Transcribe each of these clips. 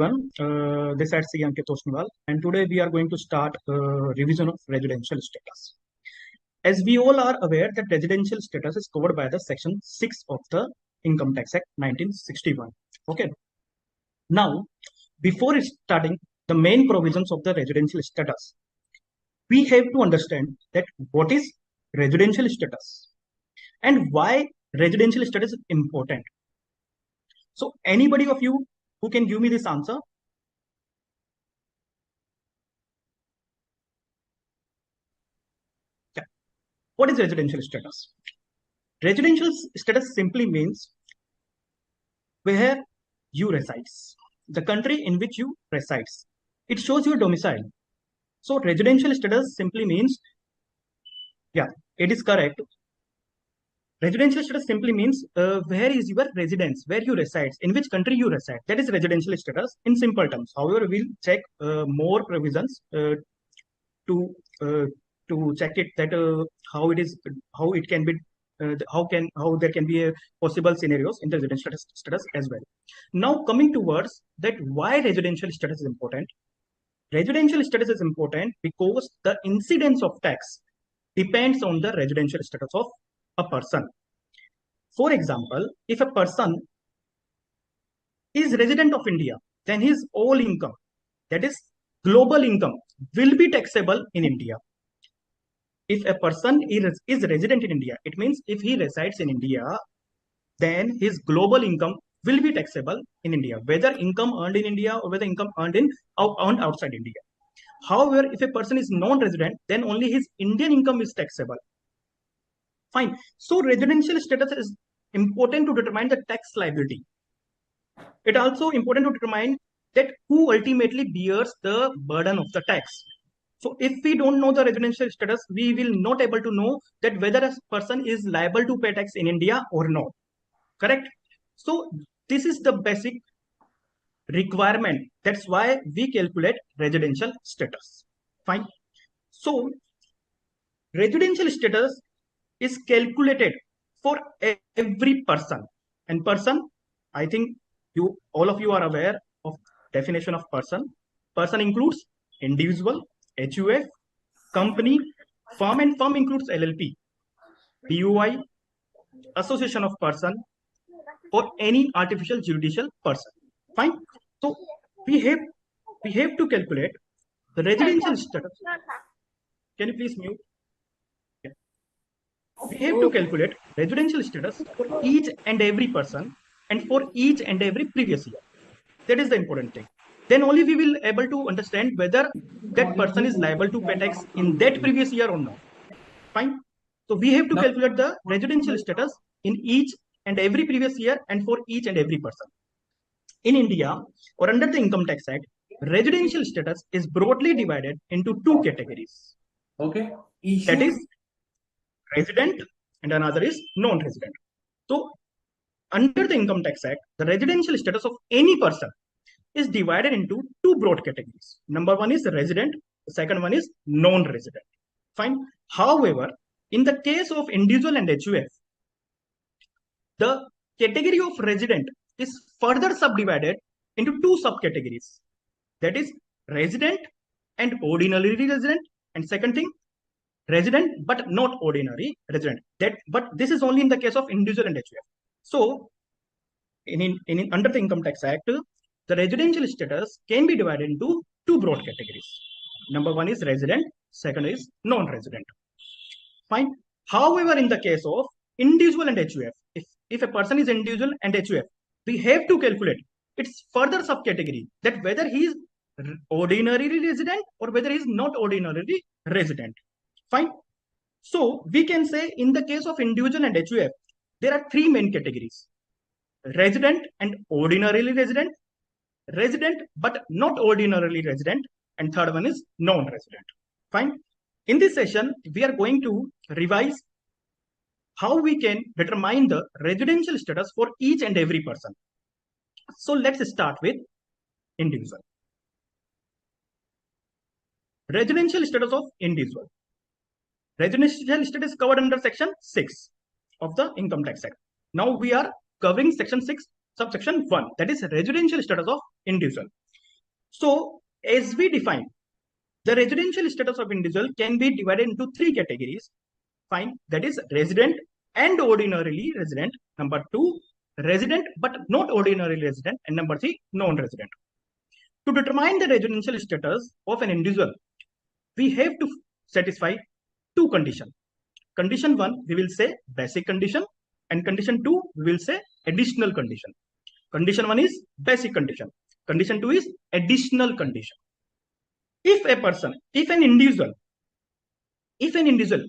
Everyone, this is C. Ankit Tosniwal, and today we are going to start revision of residential status. As we all are aware that residential status is covered by the Section 6 of the Income Tax Act 1961. Okay. Now, before starting the main provisions of the residential status, we have to understand that what is residential status and why residential status is important. So, anybody of you who can give me this answer? What is residential status? Residential status simply means where you resides, the country in which you resides. It shows your domicile. So residential status simply means, yeah, it is correct. Residential status simply means where is your residence, where you reside, in which country you reside. That is residential status in simple terms. However, we'll check more provisions to uh, to check it that how it is, how it can be, how there can be a possible scenarios in the residential status as well. Now coming towards that, why residential status is important. Residential status is important because the incidence of tax depends on the residential status of a person. For example, if a person is resident of India, then his all income, that is global income, will be taxable in India. If a person is resident in India, it means if he resides in India, then his global income will be taxable in India, whether income earned in India or whether income earned outside India. However, if a person is non-resident, then only his Indian income is taxable. Fine. So residential status is important to determine the tax liability. It also important to determine that who ultimately bears the burden of the tax. So if we don't know the residential status, we will not able to know that whether a person is liable to pay tax in India or not. Correct? So this is the basic requirement. That's why we calculate residential status. Fine. So residential status is calculated for every person. And person, I think all of you are aware of definition of person. Person includes individual, HUF, company, firm, and firm includes LLP, DUI, association of person, or any artificial judicial person. Fine. So we have to calculate the residential status. Can you please mute? Yeah. We have to calculate residential status for each and every person and for each and every previous year. That is the important thing. Then only we will able to understand whether that person is liable to pay tax in that previous year or not. Fine. So we have to calculate the residential status in each and every previous year and for each and every person. In India, or under the Income Tax Act, residential status is broadly divided into two categories. Okay. That is resident and another is non-resident. So under the Income Tax Act, the residential status of any person is divided into two broad categories. Number one is resident, the second one is non-resident. Fine. However, in the case of individual and HUF, the category of resident is further subdivided into two subcategories. That is resident and ordinary resident, and second thing, resident but not ordinary resident. But this is only in the case of individual and HUF. So under the Income Tax Act, the residential status can be divided into two broad categories. Number one is resident, second is non-resident. Fine. However, in the case of individual and HUF, if a person is individual and HUF, we have to calculate its further subcategory, that whether he is ordinarily resident or whether he is not ordinarily resident. Fine. So we can say in the case of individual and HUF, there are three main categories: resident and ordinarily resident, resident but not ordinarily resident, and third one is non-resident. Fine. In this session, we are going to revise how we can determine the residential status for each and every person. So let's start with individual. Residential status of individual. Residential status is covered under Section 6 of the Income Tax Act. Now we are covering Section 6, subsection 1, that is residential status of individual. So as we define, the residential status of individual can be divided into three categories. Fine. That is resident and ordinarily resident. Number two, resident but not ordinarily resident. And number three, non-resident. To determine the residential status of an individual, we have to satisfy two conditions. Condition one, we will say basic condition, and condition two, we will say additional condition. Condition one is basic condition. Condition two is additional condition. If an individual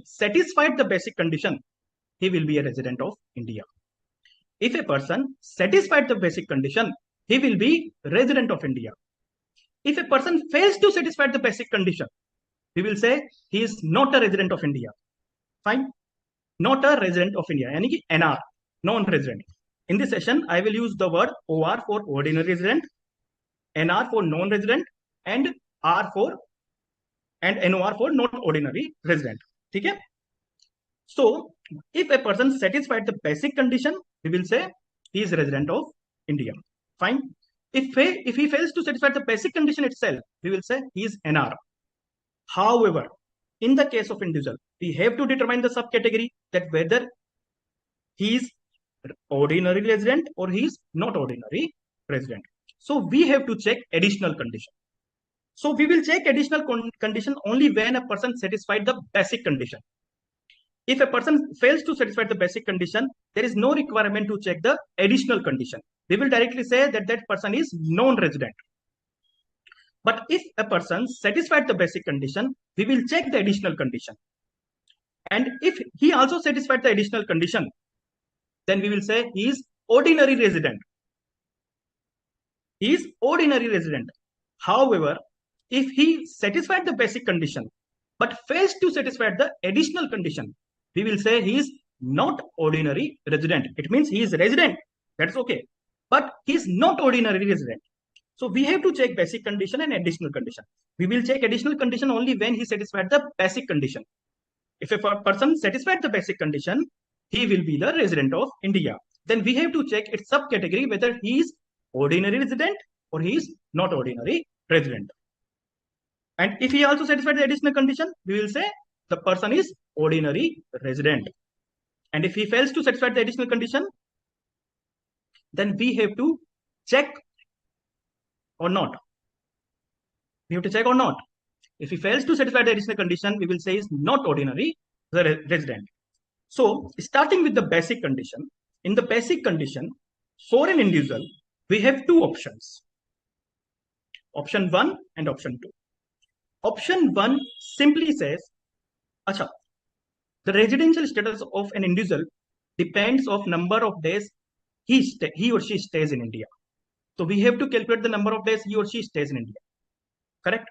satisfied the basic condition, he will be a resident of India. If a person satisfied the basic condition, he will be resident of India. If a person fails to satisfy the basic condition, we will say he is not a resident of India. Fine. Not a resident of India, यानी कि NR, non-resident. In this session, I will use the word OR for ordinary resident, NR for non-resident, and NOR for not ordinary resident. ठीक है? So, if a person satisfied the basic condition, we will say he is a resident of India. Fine. If he fails to satisfy the basic condition itself, we will say he is NR. However, in the case of individual, we have to determine the subcategory that whether he is ordinary resident or he is not ordinary resident. So we have to check additional condition. So we will check additional condition only when a person satisfied the basic condition. If a person fails to satisfy the basic condition, there is no requirement to check the additional condition. We will directly say that that person is non-resident. But if a person satisfied the basic condition, we will check the additional condition. And if he also satisfied the additional condition, then we will say he is ordinary resident. He is ordinary resident. However, if he satisfied the basic condition, but fails to satisfy the additional condition, we will say he is not ordinary resident. It means he is resident. That's okay. But he is not ordinary resident. So we have to check basic condition and additional condition. We will check additional condition only when he satisfied the basic condition. If a person satisfied the basic condition, he will be the resident of India. Then we have to check its subcategory whether he is ordinary resident or he is not ordinary resident. And if he also satisfied the additional condition, we will say the person is ordinary resident. And if he fails to satisfy the additional condition, then we have to check or not. We have to check or not. If he fails to satisfy the additional condition, we will say is not ordinary resident. So starting with the basic condition, in the basic condition, for an individual, we have two options. Option 1 and option 2. Option 1 simply says, Acha, the residential status of an individual depends of number of days he or she stays in India. So we have to calculate the number of days he or she stays in India. Correct?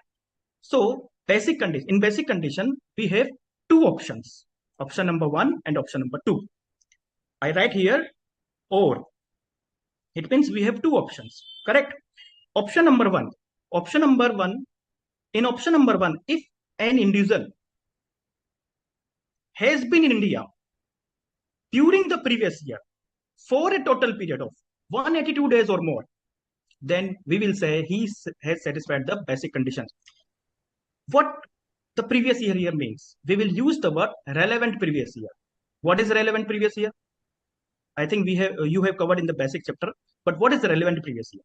So in basic condition, we have two options. Option number 1 and option number 2. I write here or. It means we have two options. Correct? Option number 1. In option number 1, if an individual has been in India during the previous year for a total period of 182 days or more, then we will say he has satisfied the basic conditions. What the previous year here means? We will use the word relevant previous year. What is relevant previous year? I think you have covered in the basic chapter. But what is the relevant previous year?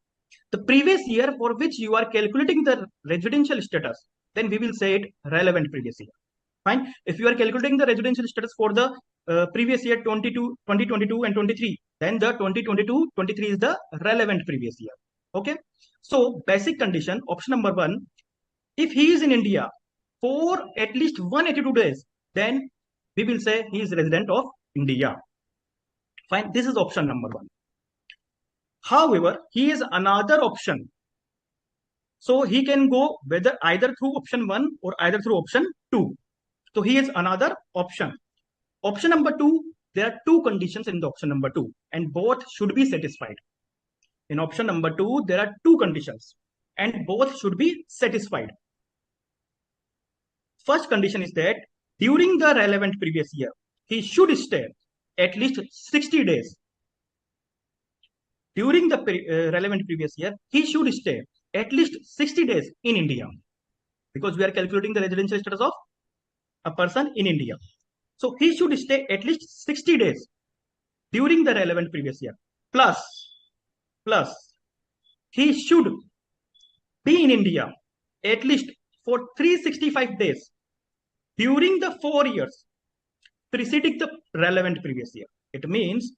The previous year for which you are calculating the residential status, then we will say it relevant previous year. Fine. If you are calculating the residential status for the previous year 2022 and 23, then the 2022-23 is the relevant previous year. Okay. So basic condition, option number 1, if he is in India for at least 182 days, then we will say he is resident of India. Fine. This is option number 1. However, he has another option. So he can go either through option 1 or either through option 2. So he has another option. Option number 2, there are two conditions in the option number 2 and both should be satisfied. In option number 2, there are two conditions and both should be satisfied. First condition is that during the relevant previous year, he should stay at least 60 days. During the relevant previous year, he should stay at least 60 days in India, because we are calculating the residential status of a person in India. So he should stay at least 60 days during the relevant previous year. Plus, he should be in India at least for 365 days during the 4 years preceding the relevant previous year. It means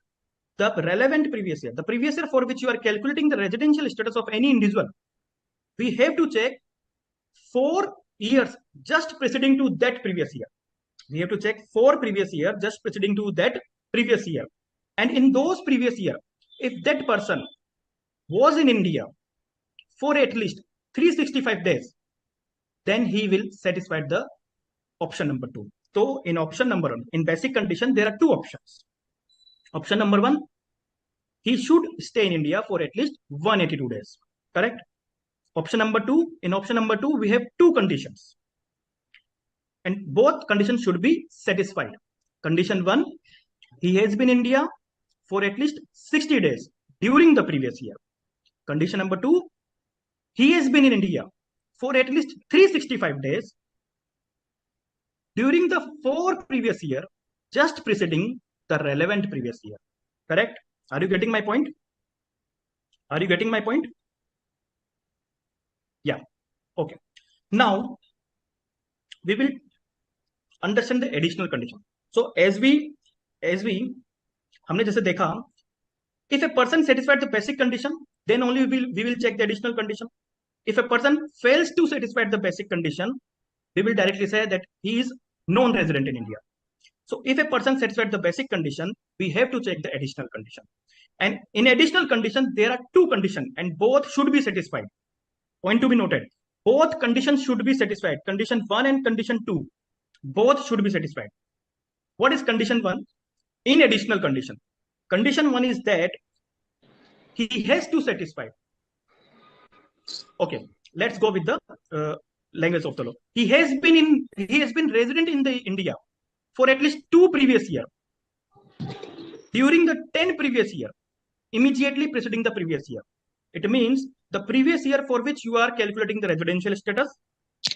the relevant previous year, the previous year for which you are calculating the residential status of any individual, we have to check 4 years just preceding to that previous year. We have to check 4 previous year just preceding to that previous year. And in those previous year, if that person was in India for at least 365 days, then he will satisfy the option number 2. So in option number 1, in basic condition, there are 2 options. Option number 1, he should stay in India for at least 182 days. Correct? Option number 2, in option number 2, we have 2 conditions. And both conditions should be satisfied. Condition 1, he has been in India for at least 60 days during the previous year. Condition number 2, he has been in India for at least 365 days during the 4 previous year just preceding the relevant previous year. Correct? Are you getting my point? Are you getting my point? Yeah. Okay. Now we will understand the additional condition. So as we हमने जैसे देखा, if a person satisfied the basic condition, then only we will check the additional condition. If a person fails to satisfy the basic condition, we will directly say that he is non-resident in India. So if a person satisfied the basic condition, we have to check the additional condition. And in additional condition, there are 2 conditions and both should be satisfied. Point to be noted. Both conditions should be satisfied. Condition 1 and condition 2. Both should be satisfied. What is condition 1? In additional condition. Condition 1 is that he has to satisfy. Okay, let's go with the language of the law. He has been resident in the India for at least 2 previous year during the 10 previous year immediately preceding the previous year. It means the previous year for which you are calculating the residential status,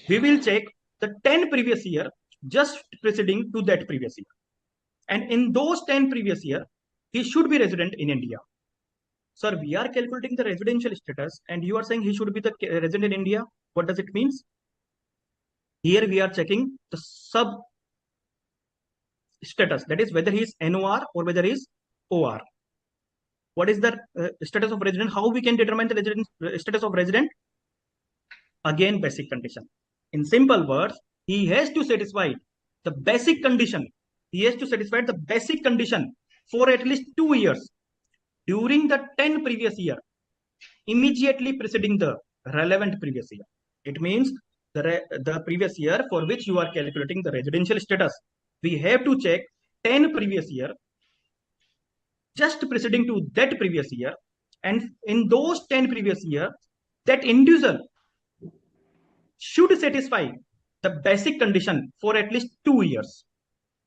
we will check the 10 previous year just preceding to that previous year. And in those 10 previous year, he should be resident in India. Sir, we are calculating the residential status and you are saying he should be the resident in India. What does it mean? Here we are checking the sub status, that is whether he is NOR or whether he is OR. What is the status of resident? How we can determine the status of resident? Again, basic condition. In simple words, he has to satisfy the basic condition. He has to satisfy the basic condition for at least 2 years during the 10 previous year immediately preceding the relevant previous year. It means the previous year for which you are calculating the residential status, we have to check 10 previous year just preceding to that previous year, and in those 10 previous year, that individual should satisfy the basic condition for at least 2 years.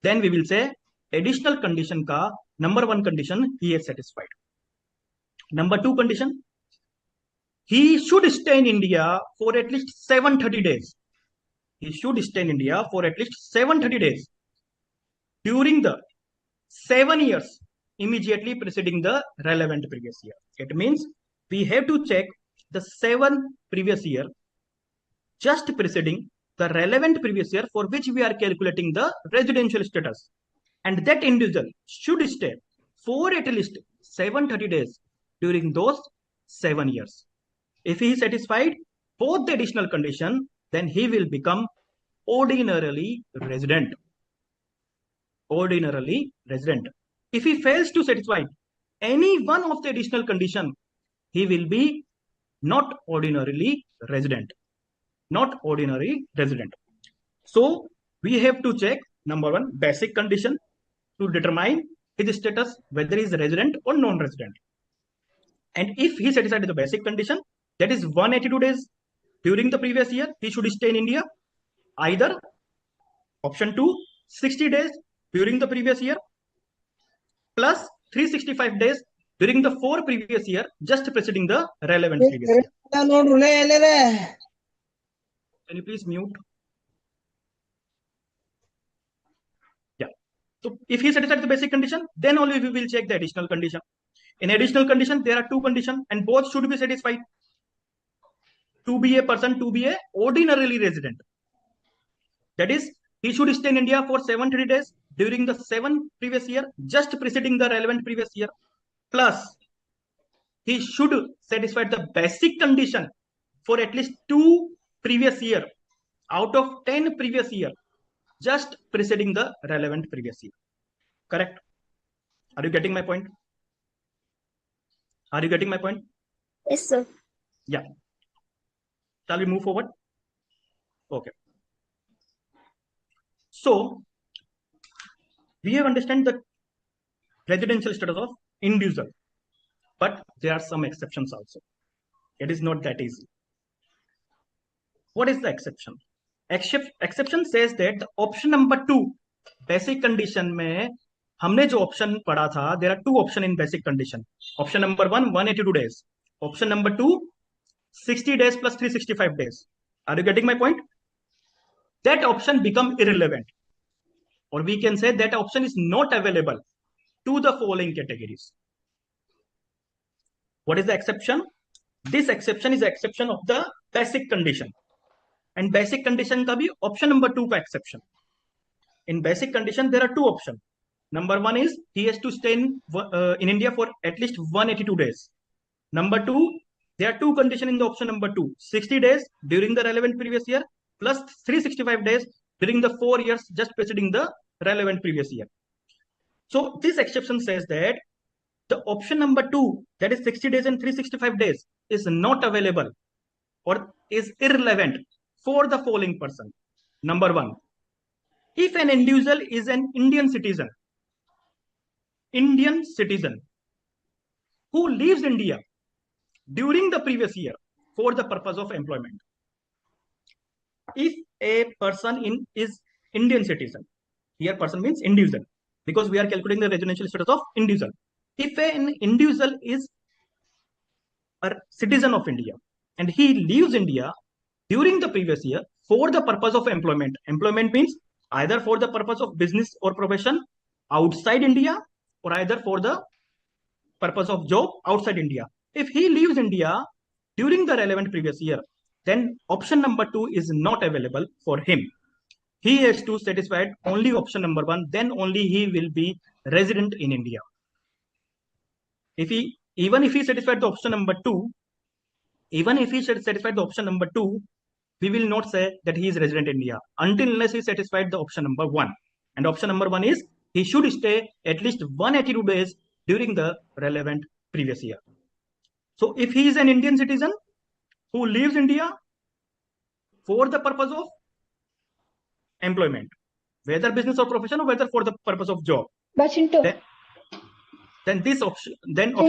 Then we will say additional condition ka number 1 condition he is satisfied. Number 2 condition, he should stay in India for at least 730 days. He should stay in India for at least 730 days during the 7 years immediately preceding the relevant previous year. It means we have to check the 7 previous year just preceding the relevant previous year for which we are calculating the residential status. And that individual should stay for at least 730 days during those 7 years. If he is satisfied both the additional condition, then he will become ordinarily resident. Ordinarily resident. If he fails to satisfy any one of the additional condition, he will be not ordinarily resident. Not ordinary resident. So we have to check number 1 basic condition to determine his status, whether he is resident or non-resident. And if he satisfied the basic condition, that is 182 days during the previous year, he should stay in India. Either option 2, 60 days during the previous year plus 365 days during the 4 previous year just preceding the relevant previous year. Can you please mute? Yeah. So if he satisfies the basic condition, then only we will check the additional condition. In additional condition, there are two conditions and both should be satisfied. To be a person to be a ordinarily resident. That is, he should stay in India for 730 days during the 7 previous year, just preceding the relevant previous year. Plus, he should satisfy the basic condition for at least 2 previous year out of 10 previous year, just preceding the relevant previous year. Correct? Are you getting my point? Are you getting my point? Yes, sir. Yeah. Shall we move forward? Okay. So, we have understand the residential status of individual, but there are some exceptions also. It is not that easy. What is the exception? Exception says that the option number 2, basic condition में हमने जो option पढ़ा था, there are 2 option in basic condition. Option number 1, 182 days. Option number 2, 60 days plus 365 days. Are you getting my point? That option become irrelevant, or we can say that option is not available to the following categories. What is the exception? This exception is the exception of the basic condition. And basic condition का भी option number 2 का exception. In basic condition, there are 2 options. Number 1 is he has to stay in India for at least 182 days. Number 2, there are 2 conditions in the option number 2. 60 days during the relevant previous year plus 365 days during the 4 years just preceding the relevant previous year. So this exception says that the option number 2, that is 60 days and 365 days, is not available or is irrelevant for the following person. Number 1, if an individual is an Indian citizen who leaves India during the previous year for the purpose of employment. If a person is Indian citizen, here person means individual, because we are calculating the residential status of individual. If an individual is a citizen of India and he leaves India during the previous year for the purpose of employment. Employment means either for the purpose of business or profession outside India, or either for the purpose of job outside India. If he leaves India during the relevant previous year, then option number 2 is not available for him. He has to satisfy only option number 1, then only he will be resident in India. Even if he satisfied the option number 2, we will not say that he is resident in India until unless he satisfied the option number 1. And option number 1 is he should stay at least 182 days during the relevant previous year. So if he is an Indian citizen who leaves India for the purpose of employment, whether business or profession or whether for the purpose of job, then option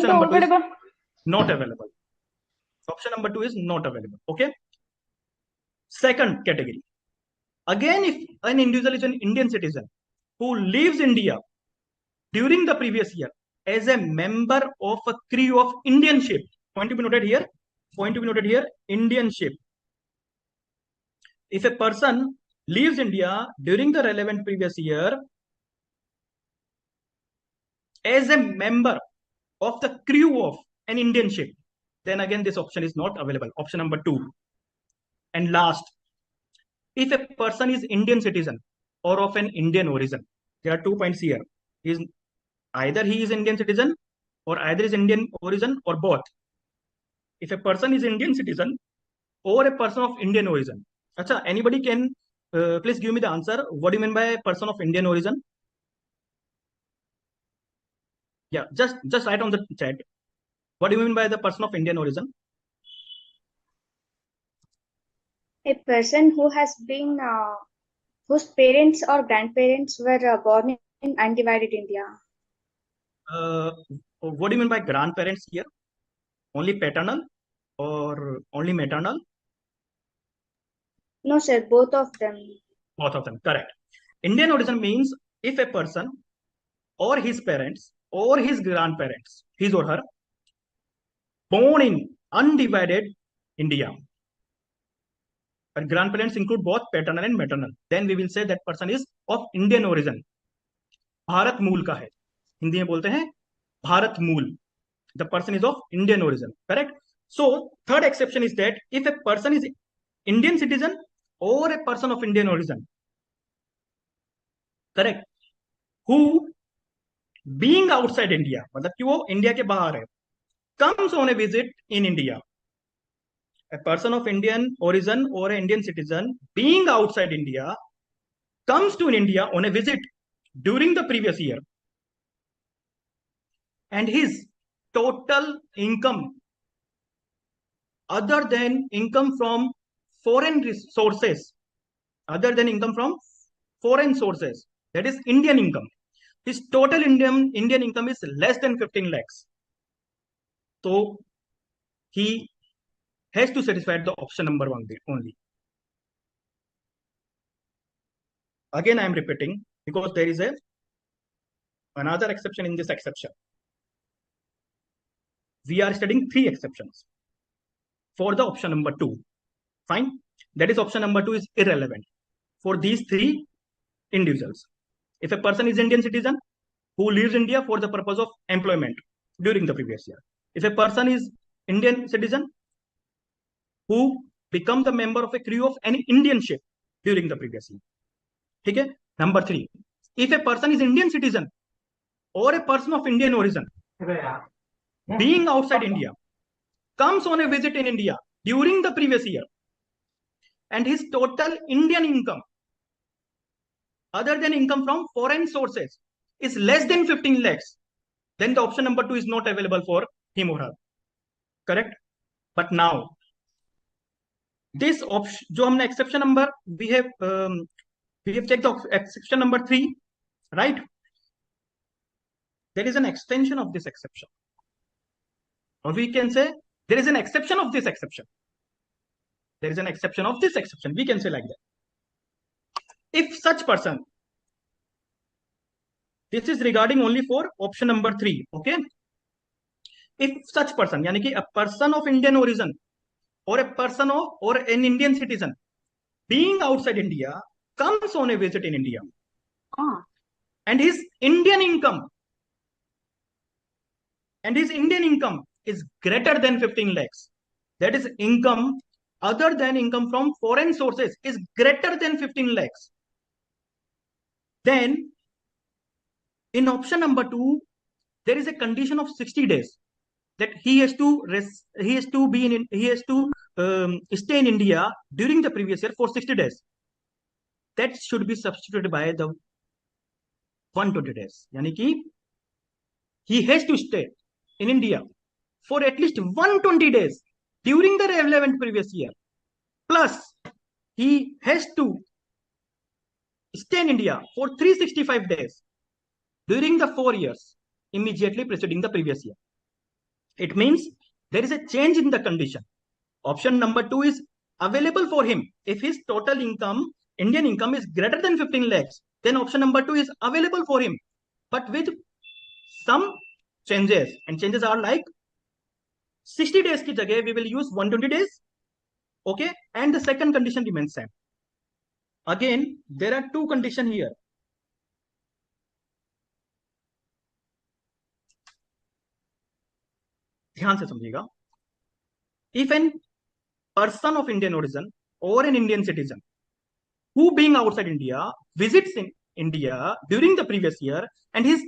number 2 is not available. Option number 2 is not available. Okay. Second category. Again, if an individual is an Indian citizen who leaves India during the previous year as a member of a crew of Indian ship, point to be noted here, Indian ship. If a person leaves India during the relevant previous year as a member of the crew of an Indian ship, then again this option is not available. Option number 2. And last, if a person is Indian citizen or of an Indian origin, there are 2 points here. Either he is Indian citizen or either is Indian origin or both. If a person is Indian citizen or a person of Indian origin. Achha, anybody can please give me the answer. What do you mean by person of Indian origin? Yeah, just write on the chat. What do you mean by the person of Indian origin? A person who has been, whose parents or grandparents were born in undivided India. What do you mean by grandparents here? Only paternal or only maternal? No, sir, both of them. Both of them, correct. Indian origin means if a person or his parents or his grandparents, his or her, born in undivided India. But grandparents include both paternal and maternal. Then we will say that person is of Indian origin. Bharat मूल का है, हिंदी में बोलते हैं भारत मूल. The person is of Indian origin. Correct? So third exception is that if a person is Indian citizen or a person of Indian origin, correct, who being outside India, मतलब कि वो इंडिया के बाहर है, comes on a visit in India. A person of Indian origin or an Indian citizen being outside India comes to India on a visit during the previous year, and his total income other than income from foreign sources, other than income from foreign sources, that is Indian income, his total Indian income is less than 15 lakhs. So he has to satisfy the option number one only. Again, I am repeating because there is another exception in this exception. We are studying three exceptions for the option number two. Fine. That is option number two is irrelevant for these three individuals. If a person is Indian citizen who leaves India for the purpose of employment during the previous year. If a person is Indian citizen who become the member of a crew of any Indian ship during the previous year. Okay? Number three, if a person is Indian citizen or a person of Indian origin being outside India comes on a visit in India during the previous year and his total Indian income other than income from foreign sources is less than 15 lakhs, then the option number two is not available for him or her. Correct? But now this option, जो हमने exception number we have checked the exception number 3, right? There is an extension of this exception, or we can say there is an exception of this exception. There is an exception of this exception. We can say like that. If such person, this is regarding only for option number 3. Okay. If such person, यानी कि a person of Indian origin or a person of or an Indian citizen being outside India comes on a visit in India, and his Indian income is greater than 15 lakhs. That is income other than income from foreign sources is greater than 15 lakhs. Then in option number 2, there is a condition of 60 days that he has to stay in India during the previous year for 60 days. That should be substituted by the 120 days. यानी कि he has to stay in India for at least 120 days during the relevant previous year. Plus, he has to stay in India for 365 days during the 4 years immediately preceding the previous year. It means there is a change in the condition. Option number 2 is available for him if his total income, Indian income, is greater than 15 lakhs. Then option number 2 is available for him, but with some changes. And changes are like 60 days की जगह we will use 120 days. Okay, and the second condition remains same. Again, there are two conditions here. ध्यान से समझिएगा. If an person of Indian origin or an Indian citizen who being outside India visits in India during the previous year and his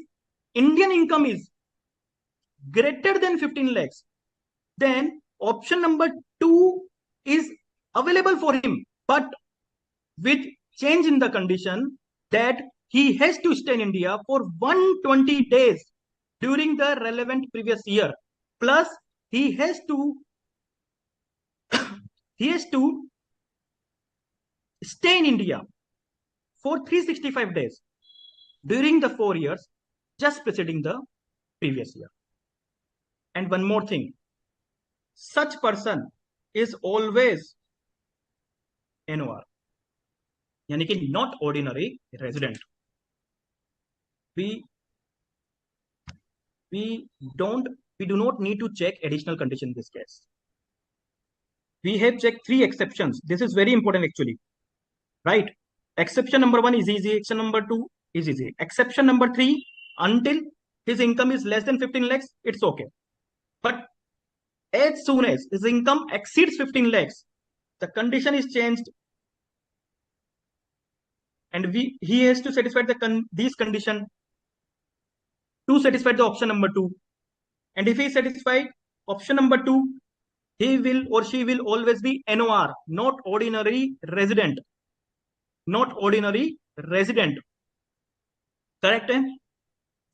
Indian income is greater than 15 lakhs, then option number 2 is available for him, but with change in the condition that he has to stay in India for 120 days during the relevant previous year. Plus, he has to stay in India for 365 days during the 4 years just preceding the previous year. And one more thing, such person is always NOR, यानी कि not ordinary resident. We we do not need to check additional condition in this case. We have checked 3 exceptions. This is very important actually, right? Exception number 1 is easy. Exception number 2 is easy. Exception number 3, until his income is less than 15 lakhs, it's okay. But as soon as his income exceeds 15 lakhs, the condition is changed, and he has to satisfy these condition to satisfy the option number 2. And if he satisfied option number 2, he will or she will always be NOR, not ordinary resident. Not ordinary resident. Correct?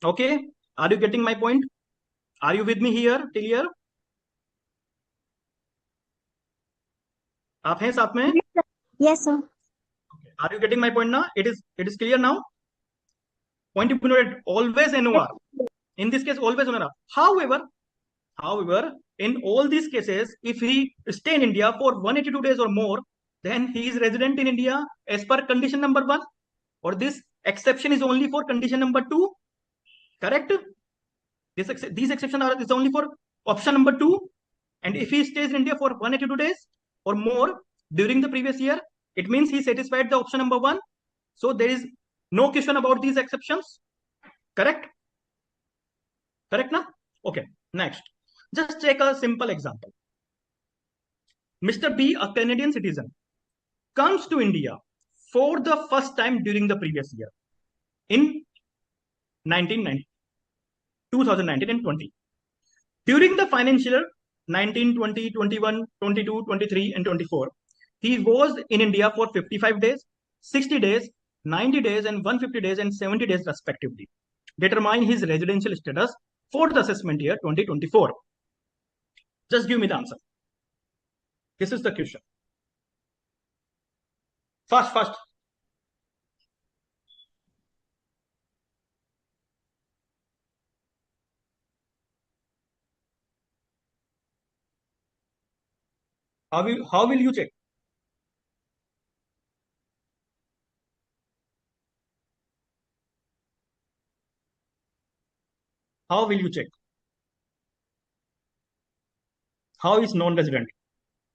Okay. Are you getting my point? Are you with me here till here? आप हैं साथ में? Yes, sir. Are you getting my point now? It is clear now. Point to be noted. Always NOR. In this case, always NOR. However, in all these cases, if he stay in India for 182 days or more, then he is resident in India as per condition number 1. Or this exception is only for condition number 2. Correct? These exceptions is only for option number 2. And if he stays in India for 182 days or more during the previous year, it means he satisfied the option number 1. So there is no question about these exceptions. Correct? Correct now? Okay. Next. Just take a simple example. Mr. B, a Canadian citizen, comes to India for the first time during the previous year in 1990, 2019 and 20. During the financial year 19, 20, 21, 22, 23 and 24, he was in India for 55 days, 60 days, 90 days and 150 days and 70 days respectively. Determine his residential status for the assessment year 2024. Just give me the answer. This is the question. Fast. How will you check? How will you check? How is non-resident?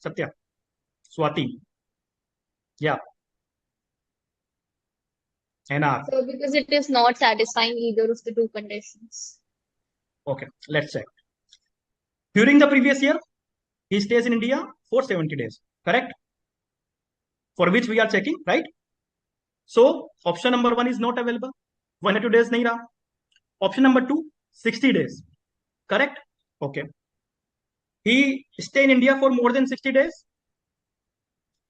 Satya, Swati, yeah, NR. So because it is not satisfying either of the two conditions. Okay, let's check. During the previous year, he stays in India for 70 days, correct? For which we are checking, right? So option number 1 is not available. 182 days nahi raha. Option number 2, 60 days, correct? Okay. He stay in India for more than 60 days.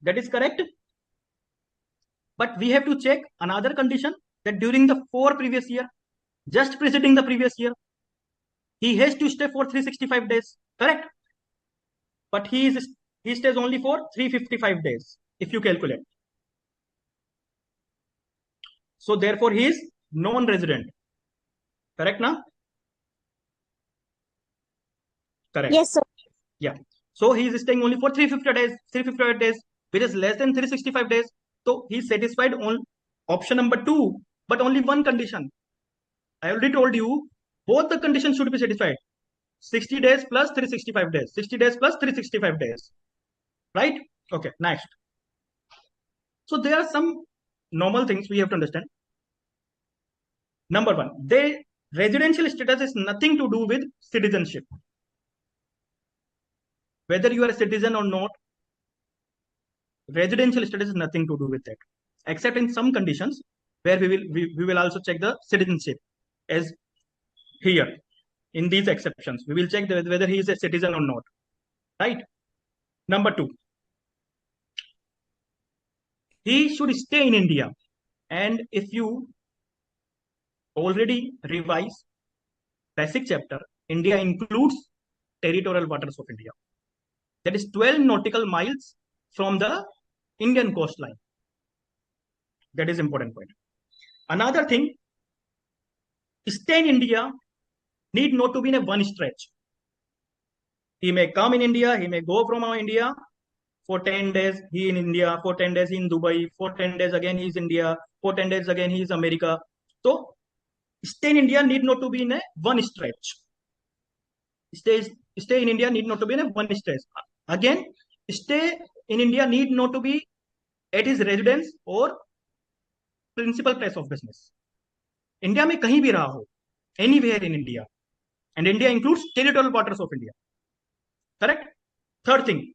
That is correct. But we have to check another condition, that during the 4 previous year, just preceding the previous year, he has to stay for 365 days, correct? But he stays only for 355 days, if you calculate. So therefore he is non-resident. Correct now? Correct. Yes, sir. Yeah. So he is staying only for 355 days, which is less than 365 days. So he satisfied on option number 2, but only one condition. I already told you, both the conditions should be satisfied. 60 days plus 365 days. 60 days plus 365 days. Right? Okay, next. So there are some normal things we have to understand. Number 1, their residential status is nothing to do with citizenship. Whether you are a citizen or not, residential status is nothing to do with that. Except in some conditions where we will also check the citizenship, as here in these exceptions. We will check whether he is a citizen or not. Right? Number 2, he should stay in India. And if you already revise basic chapter, India includes territorial waters of India. That is 12 nautical miles from the Indian coastline. That is important point. Another thing, stay in India need not to be in a one stretch. He may come in India, he may go from India for 10 days, he in India, for 10 days he in Dubai, for 10 days again he is India, for 10 days again he is America. So stay in India need not to be in a one stretch. Stay in India need not to be in a one stretch. Again, stay in India need not to be at his residence or principal place of business. India में कहीं भी रहा हो, anywhere in India, and India includes territorial waters of India. Correct? Third thing,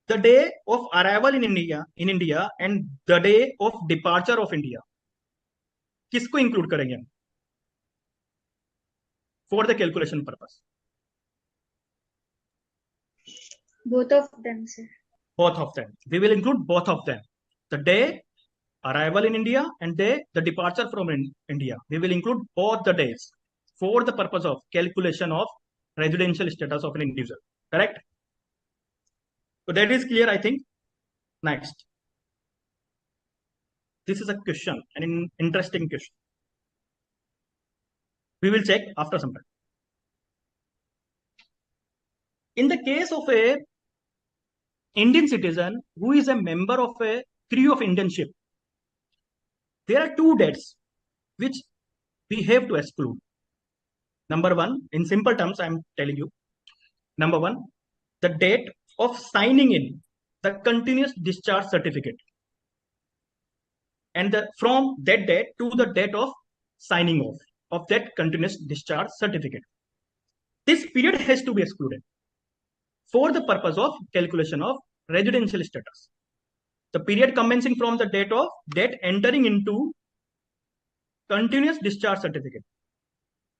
the day of arrival in India and the day of departure of India. किसको include करेंगे हम? For the calculation purpose. Both of them, sir. Both of them. We will include both of them. The day arrival in India and the departure from India. We will include both the days for the purpose of calculation of residential status of an individual. Correct? So that is clear, I think. Next. This is a question, an interesting question. We will check after some time. In the case of a Indian citizen who is a member of a crew of Indian ship, there are two dates which we have to exclude. Number one, in simple terms, I am telling you. Number one, the date of signing in the continuous discharge certificate. And from that date to the date of signing off of that continuous discharge certificate. This period has to be excluded for the purpose of calculation of residential status. The period commencing from the date entering into continuous discharge certificate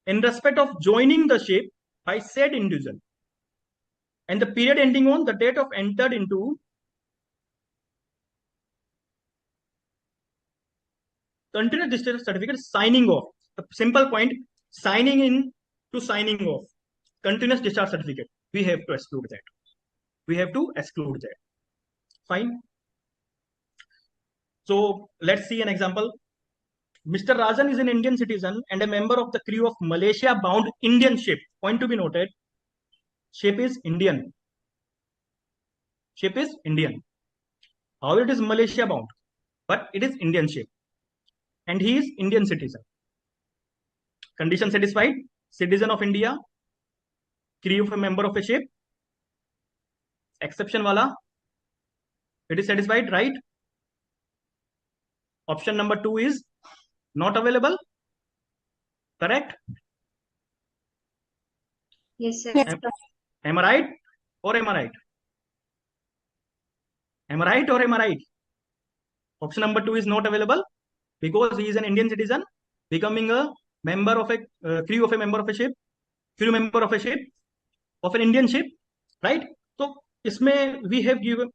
in respect of joining the ship by said individual, and the period ending on the date of entered into continuous discharge certificate signing off. The simple point, signing in to signing off continuous discharge certificate. We have to exclude that. We have to exclude that. Fine. So let's see an example. Mr. Rajan is an Indian citizen and a member of the crew of Malaysia bound Indian ship. Point to be noted. Ship is Indian. Ship is Indian. However, it is Malaysia bound, but it is Indian ship. And he is Indian citizen. Condition satisfied. Citizen of India. Crew of a member of a ship. Exception wala. It is satisfied, right? Option number 2 is not available. Correct? Yes, sir. Am I right or am I right? Am I right or am I right? Option number 2 is not available because he is an Indian citizen becoming a member of a crew of a member of a ship, crew member of a ship of an Indian ship, right? So इसमें we have given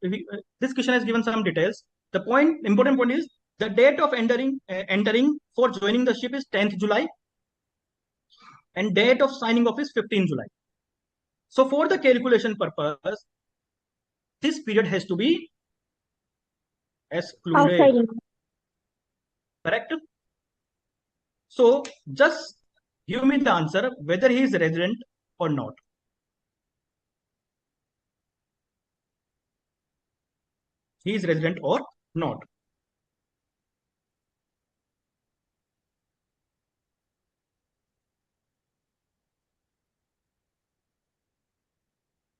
this question has given some details. The important point is the date of entering for joining the ship is 10th July and date of signing off is 15th July. So for the calculation purpose, this period has to be excluded. Outside. Correct? So just give me the answer whether he is resident or not. He is resident or not.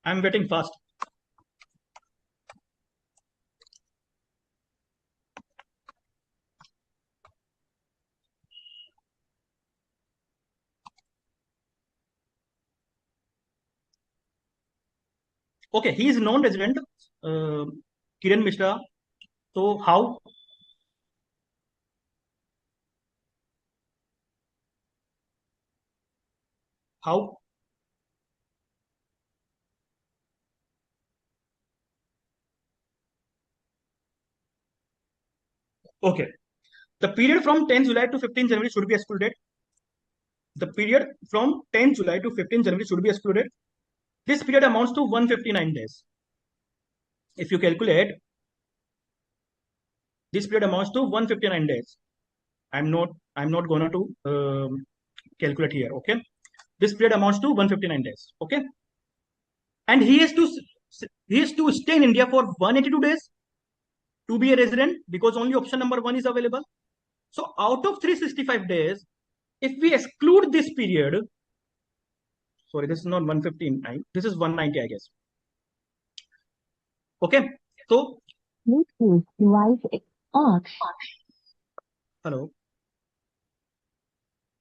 I am getting fast. Okay, he is non-resident, Kiran Mishra. So how? How? Okay. The period from 10th July to 15th January should be excluded. The period from 10th July to 15th January should be excluded. This period amounts to 159 days. If you calculate, this period amounts to 159 days. I'm not going to calculate here. Okay. This period amounts to 159 days. Okay. And he has to stay in India for 182 days to be a resident because only option number 1 is available. So out of 365 days, if we exclude this period, sorry, this is not 159, this is 190, I guess. Okay, so Bluetooth device off. hello.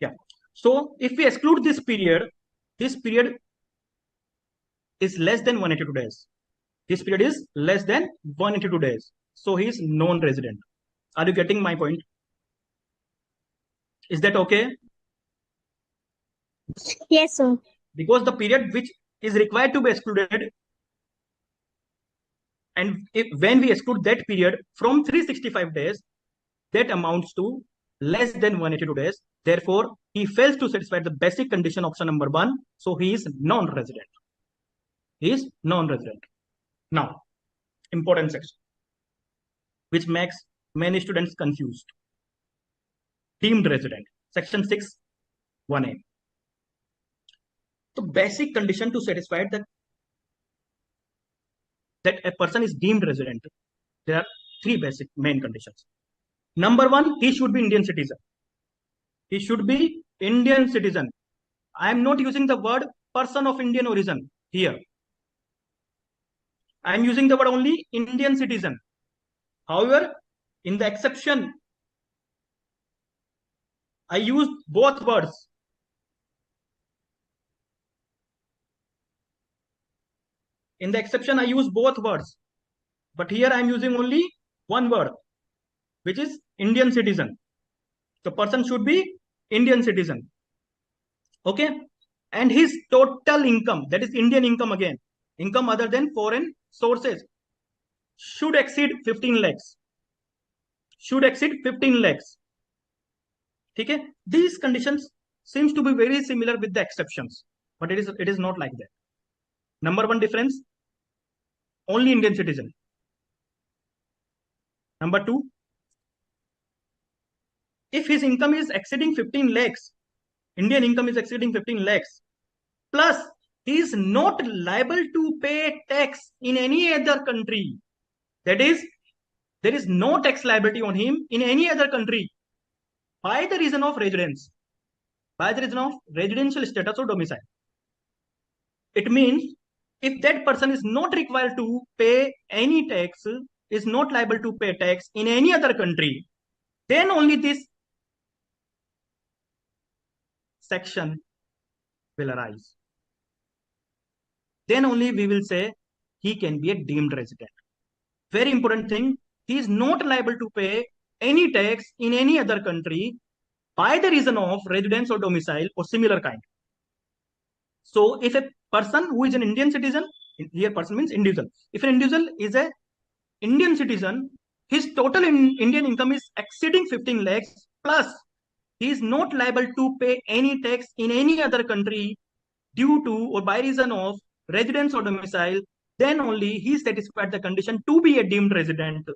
Yeah. So if we exclude this period is less than 182 days. This period is less than 182 days. So he is non-resident. Are you getting my point? Is that okay? Yes, sir. Because the period which is required to be excluded, and when we exclude that period from 365 days, that amounts to less than 182 days. Therefore, he fails to satisfy the basic condition option number 1. So he is non-resident. He is non-resident. Now, important section, which makes many students confused. Deemed resident. Section 6, 1A. The basic condition to satisfy that a person is deemed resident, there are 3 basic main conditions. Number 1, he should be Indian citizen. He should be Indian citizen. I am not using the word person of Indian origin here. I am using the word only Indian citizen. However, in the exception, I use both words. In the exception, I use both words. But here I am using only one word, which is Indian citizen. The person should be Indian citizen. Okay? And his total income, that is Indian income again, income other than foreign sources, should exceed 15 lakhs. Should exceed 15 lakhs. Okay? These conditions seems to be very similar with the exceptions, but it is not like that. Number 1 difference, only Indian citizen. Number 2, if his income is exceeding 15 lakhs, Indian income is exceeding 15 lakhs, plus he is not liable to pay tax in any other country. That is, there is no tax liability on him in any other country by the reason of residence, by the reason of residential status or domicile. It means if that person is not required to pay any tax, is not liable to pay tax in any other country, then only this section will arise. Then only we will say he can be a deemed resident. Very important thing, he is not liable to pay any tax in any other country by the reason of residence or domicile or similar kind. So if a person who is an Indian citizen, here person means individual. If an individual is a Indian citizen, his total Indian income is exceeding 15 lakhs, plus he is not liable to pay any tax in any other country due to or by reason of residence or domicile, then only he satisfied the condition to be a deemed resident.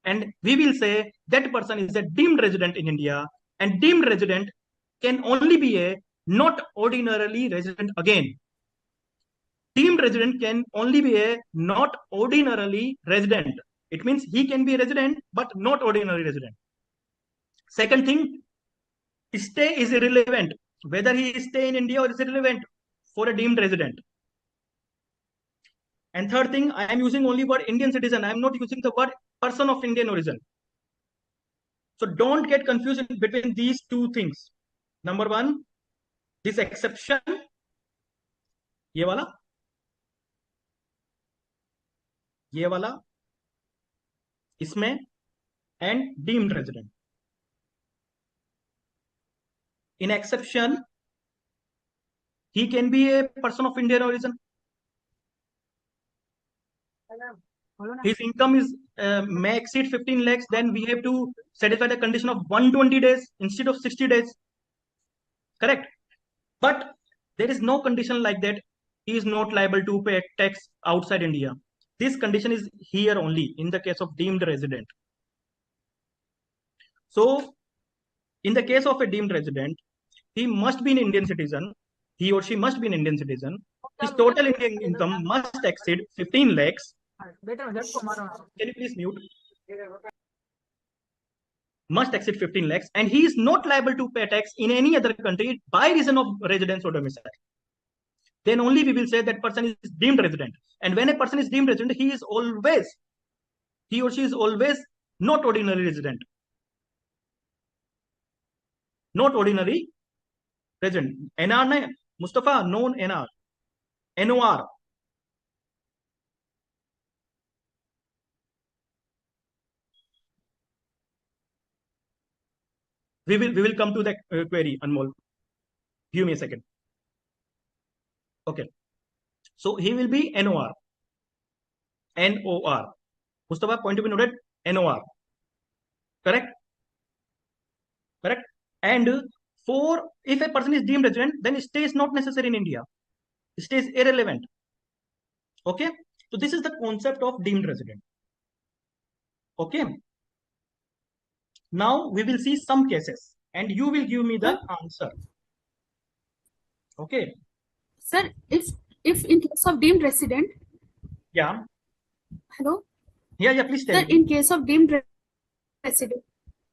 And we will say that person is a deemed resident in India, and deemed resident can only be a not ordinarily resident again. Deemed resident can only be a not ordinarily resident. It means he can be a resident, but not ordinary resident. Second thing, stay is irrelevant. Whether he stay in India or is irrelevant for a deemed resident. And third thing, I am using only word Indian citizen. I am not using the word person of Indian origin. So don't get confused between these 2 things. Number 1, this exception, ये वाला, इसमें, and deemed resident. In exception, he can be a person of Indian origin. His income is may exceed 15 lakhs, then we have to satisfy the condition of 120 days instead of 60 days. Correct? But there is no condition like that. He is not liable to pay tax outside India. This condition is here only in the case of deemed resident. So, in the case of a deemed resident, he must be an Indian citizen. He or she must be an Indian citizen. His total Indian income must exceed 15 lakhs. Can you please mute? must exceed 15 lakhs and he is not liable to pay tax in any other country by reason of residence or domicile, then only we will say that person is deemed resident. And when a person is deemed resident, he or she is always not ordinary resident. Not ordinary resident. NR ne Mustafa, known NR. NOR. We will come to the query, Anmol. Give me a second. Okay. So he will be NOR. NOR. Mustafa, point to be noted. NOR. Correct? Correct? And for if a person is deemed resident, then stay is not necessary in India. Stay is irrelevant. Okay? So this is the concept of deemed resident. Okay? Now we will see some cases and you will give me the answer. Okay? Sir, if in case of deemed resident, Yeah. hello? Yeah, please tell Sir, me. in case of deemed resident,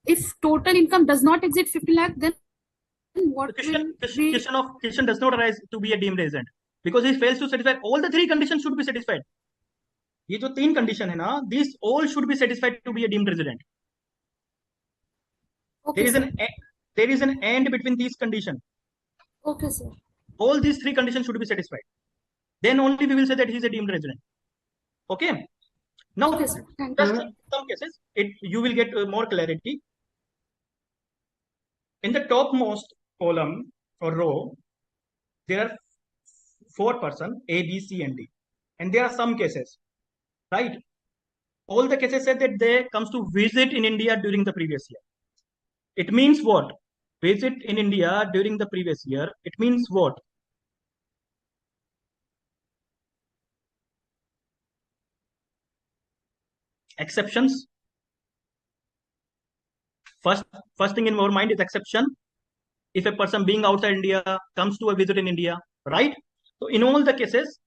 if total income does not exceed 50 lakh, then what The will question does not arise to be a deemed resident because he fails to satisfy all the three conditions should be satisfied. ये जो तीन condition है ना, these all should be satisfied to be a deemed resident. Okay, There is an end between these conditions. Okay, sir. All these three conditions should be satisfied. Then only we will say that he is a deemed resident. Okay. Now, Okay, sir. Thank just you. in some cases, you will get more clarity. In the topmost column or row, there are 4 persons, A, B, C, and D. And there are some cases, right? All the cases said that they comes to visit in India during the previous year. It means what? Visit in India during the previous year. It means what? Exceptions. First thing in our mind is exception. If a person being outside India comes to a visit in India, right? So in all the cases,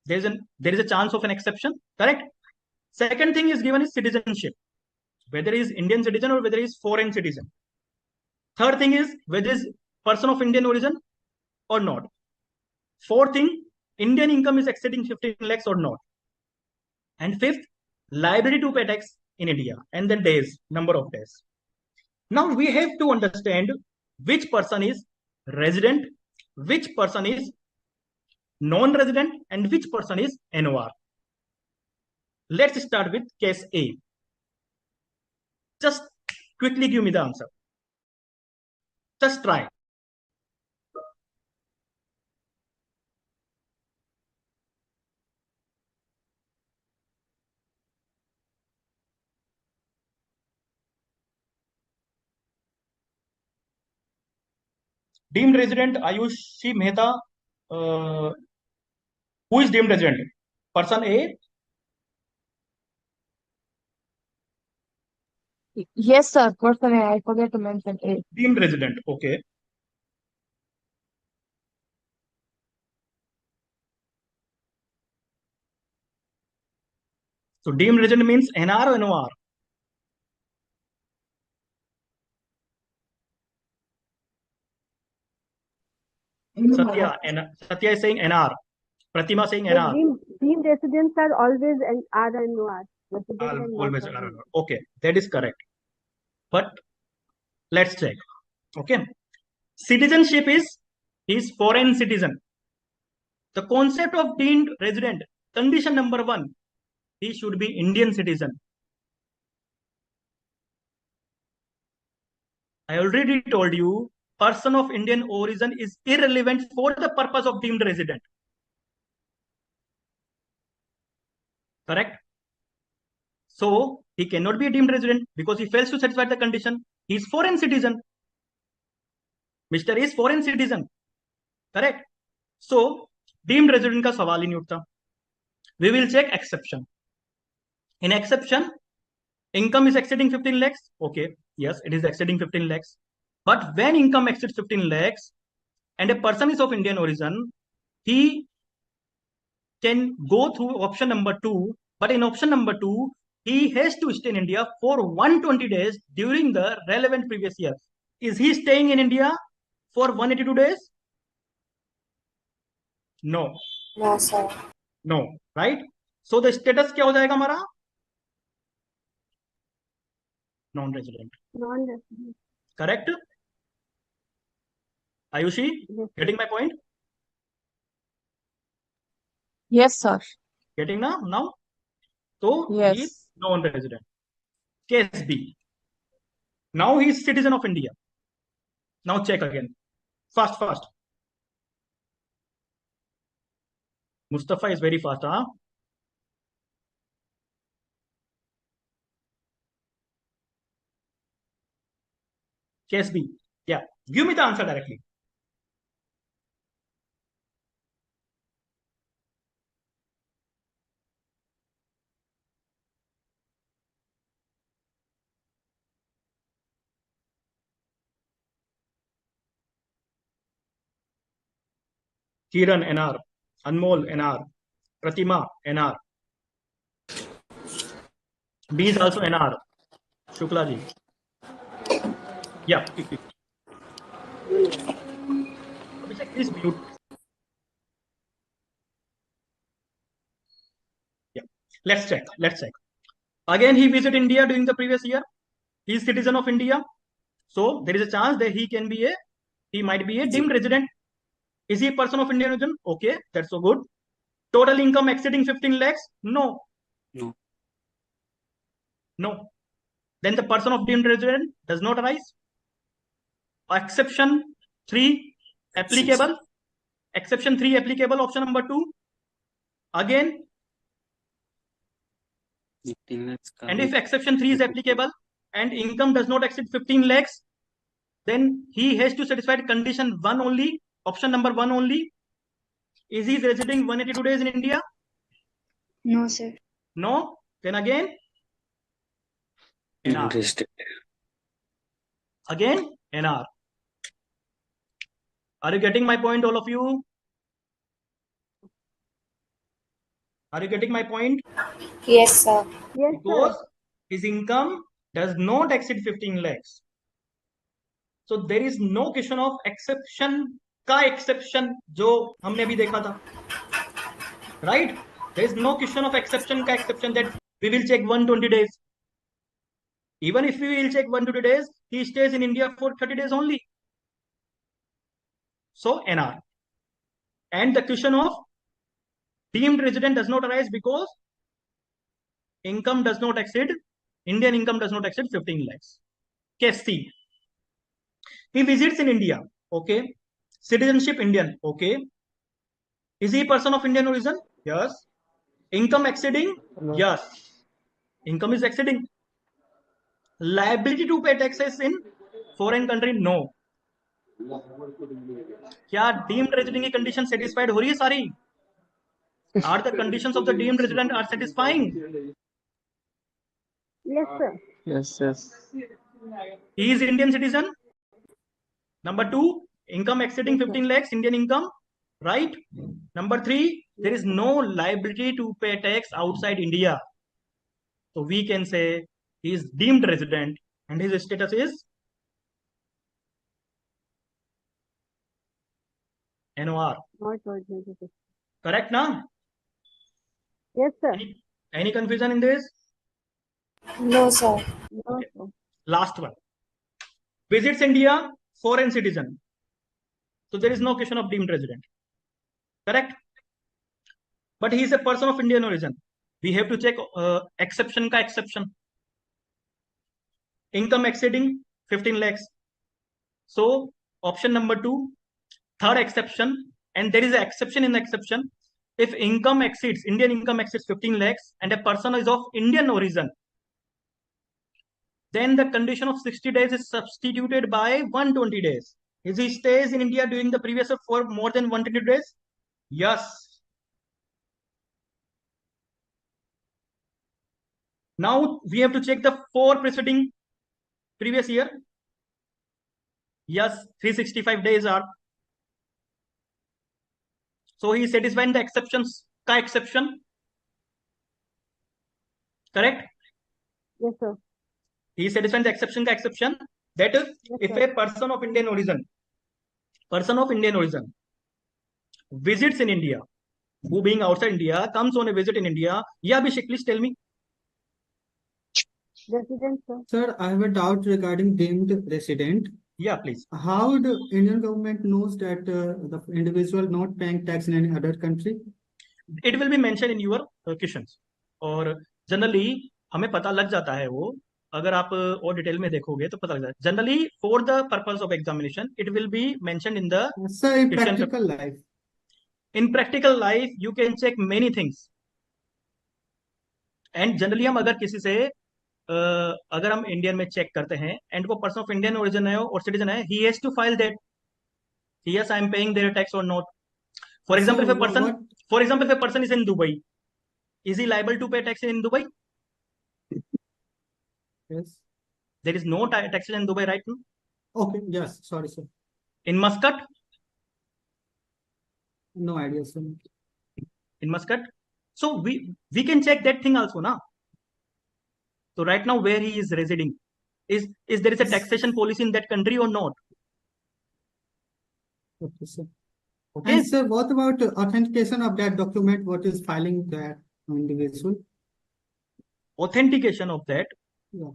there is a chance of an exception, correct? Second thing is given is citizenship, whether he is Indian citizen or whether he is foreign citizen. Third thing is whether is person of Indian origin or not. Fourth thing, Indian income is exceeding 15 lakhs or not. And fifth, liability to pay tax in India, and then days, number of days. Now we have to understand which person is resident, which person is non-resident, and which person is NOR. Let's start with case A. Just quickly give me the answer. Just try. Deemed resident Ayushi Mehta. Who is deemed resident? Person A. Yes, sir. Person A. I forget to mention A. Deemed resident. Okay. So deemed resident means NR or NOR? Satya is saying NR. Pratima saying NR. Deemed residents are always an R and NOR. Always NR. Okay, that is correct. But let's check. Okay. Citizenship is foreign citizen. The concept of deemed resident, condition number 1, he should be Indian citizen. I already told you, person of Indian origin is irrelevant for the purpose of deemed resident. Correct? So, he cannot be a deemed resident because he fails to satisfy the condition. He is foreign citizen. Mr. is foreign citizen. Correct? So, deemed resident का सवाल ही नहीं उठता. We will check exception. In exception, income is exceeding 15 lakhs. Okay, yes, it is exceeding 15 lakhs. But when income exceeds 15 lakhs and a person is of Indian origin, he can go through option number 2. But in option number 2, he has to stay in India for 120 days during the relevant previous year. Is he staying in India for 182 days? No. No, sir. No. Right? So the status क्या हो जाएगा हमारा? Non-resident. Non-resident. Correct? Ayushi, Yes, getting my point? Yes, sir. Getting now? Now? So he is Yes. non-resident. Case B. Now he is citizen of India. Now check again. Fast. Mustafa is very fast, huh? Case B. Yeah. Give me the answer directly. Kiran NR, Anmol NR, Pratima NR. B is also NR. Shukla ji. Yeah. Abhishek, please mute. Yeah. Let's check. Again, he visited India during the previous year. He is citizen of India. So there is a chance that he might be a deemed resident. Is he a person of Indian origin? Okay, that's so good. Total income exceeding 15 lakhs? No. Then the person of deemed resident does not arise. Exception 3 applicable. Exception 3 applicable, option number 2. Again, and if exception 3 is applicable and income does not exceed 15 lakhs, then he has to satisfy condition 1 only, option number 1 only. Is he residing 182 days in India? No, sir. No. Then again, NR. Again, NR. Are you getting my point, all of you? Are you getting my point? Yes, sir. Yes, sir. Because his income does not exceed 15 lakhs. So there is no question of exception का exception जो हमने अभी देखा था. Right? There is no question of exception का exception that we will check 120 days. Even if we will check 120 days, he stays in India for 30 days only. So NR. And the question of deemed resident does not arise because income does not exceed, Indian income does not exceed 15 lakhs. Case C. He visits in India. Okay. Citizenship Indian. Okay. Is he a person of Indian origin? Yes. Income exceeding? Yes. Income is exceeding. Liability to pay taxes in foreign country? No. क्या deemed resident की condition satisfied हो रही है सारी? Are the conditions of the deemed resident are satisfying? Yes, sir. Yes. He is Indian citizen. Number 2, income exceeding 15 lakhs, Indian income. Right? Number 3, there is no liability to pay tax outside India. So we can say he is deemed resident and his status is NOR. Not original. Correct now? Yes, sir. Any confusion in this? No, sir. No, sir. Last one. Visits India, foreign citizen. So there is no question of deemed resident. Correct? But he is a person of Indian origin. We have to check exception ka exception. Income exceeding 15 lakhs. So option number 2, third exception, and there is an exception in the exception. If income exceeds, Indian income exceeds 15 lakhs and a person is of Indian origin, then the condition of 60 days is substituted by 120 days. Is he stays in India during the previous year for more than 120 days? Yes. Now we have to check the 4 preceding previous year. Yes, 365 days are. So he is satisfying the exceptions ka exception. Correct? Yes, sir. He is satisfying the exception का exception that Yes, if sir. a person of Indian origin visits in India, who being outside India comes on a visit in India. Yeah, Abhishek, please tell me. Resident, sir. Sir, I have a doubt regarding deemed resident. Yeah, please. How the Indian government knows that the individual not paying tax in any other country? It will be mentioned in your questions. और generally हमें पता लग जाता है वो, अगर आप और डिटेल में देखोगे तो पता लग जाता है. Generally for the purpose of examination it will be mention in the Sir, in Question practical life. In practical life you can check many things. And generally हम अगर किसी से अगर हम इंडियन में चेक करते हैं एंड वो पर्सन ऑफ इंडियन ओरिजिन है और सिटीजन है, he has to file that yes I am paying their tax or not. For example, So if a person what? for example if a person is in Dubai, is he liable to pay tax in Dubai? Yes. There is no taxation in Dubai right now. Okay. Yes. Sorry, sir. In Muscat, No idea, sir. in Muscat. So we can check that thing also na. So right now where he is residing, is there is a taxation policy in that country or not? Okay, sir. Okay. And sir, what about authentication of that document? What is filing that individual? Authentication of that, Yeah.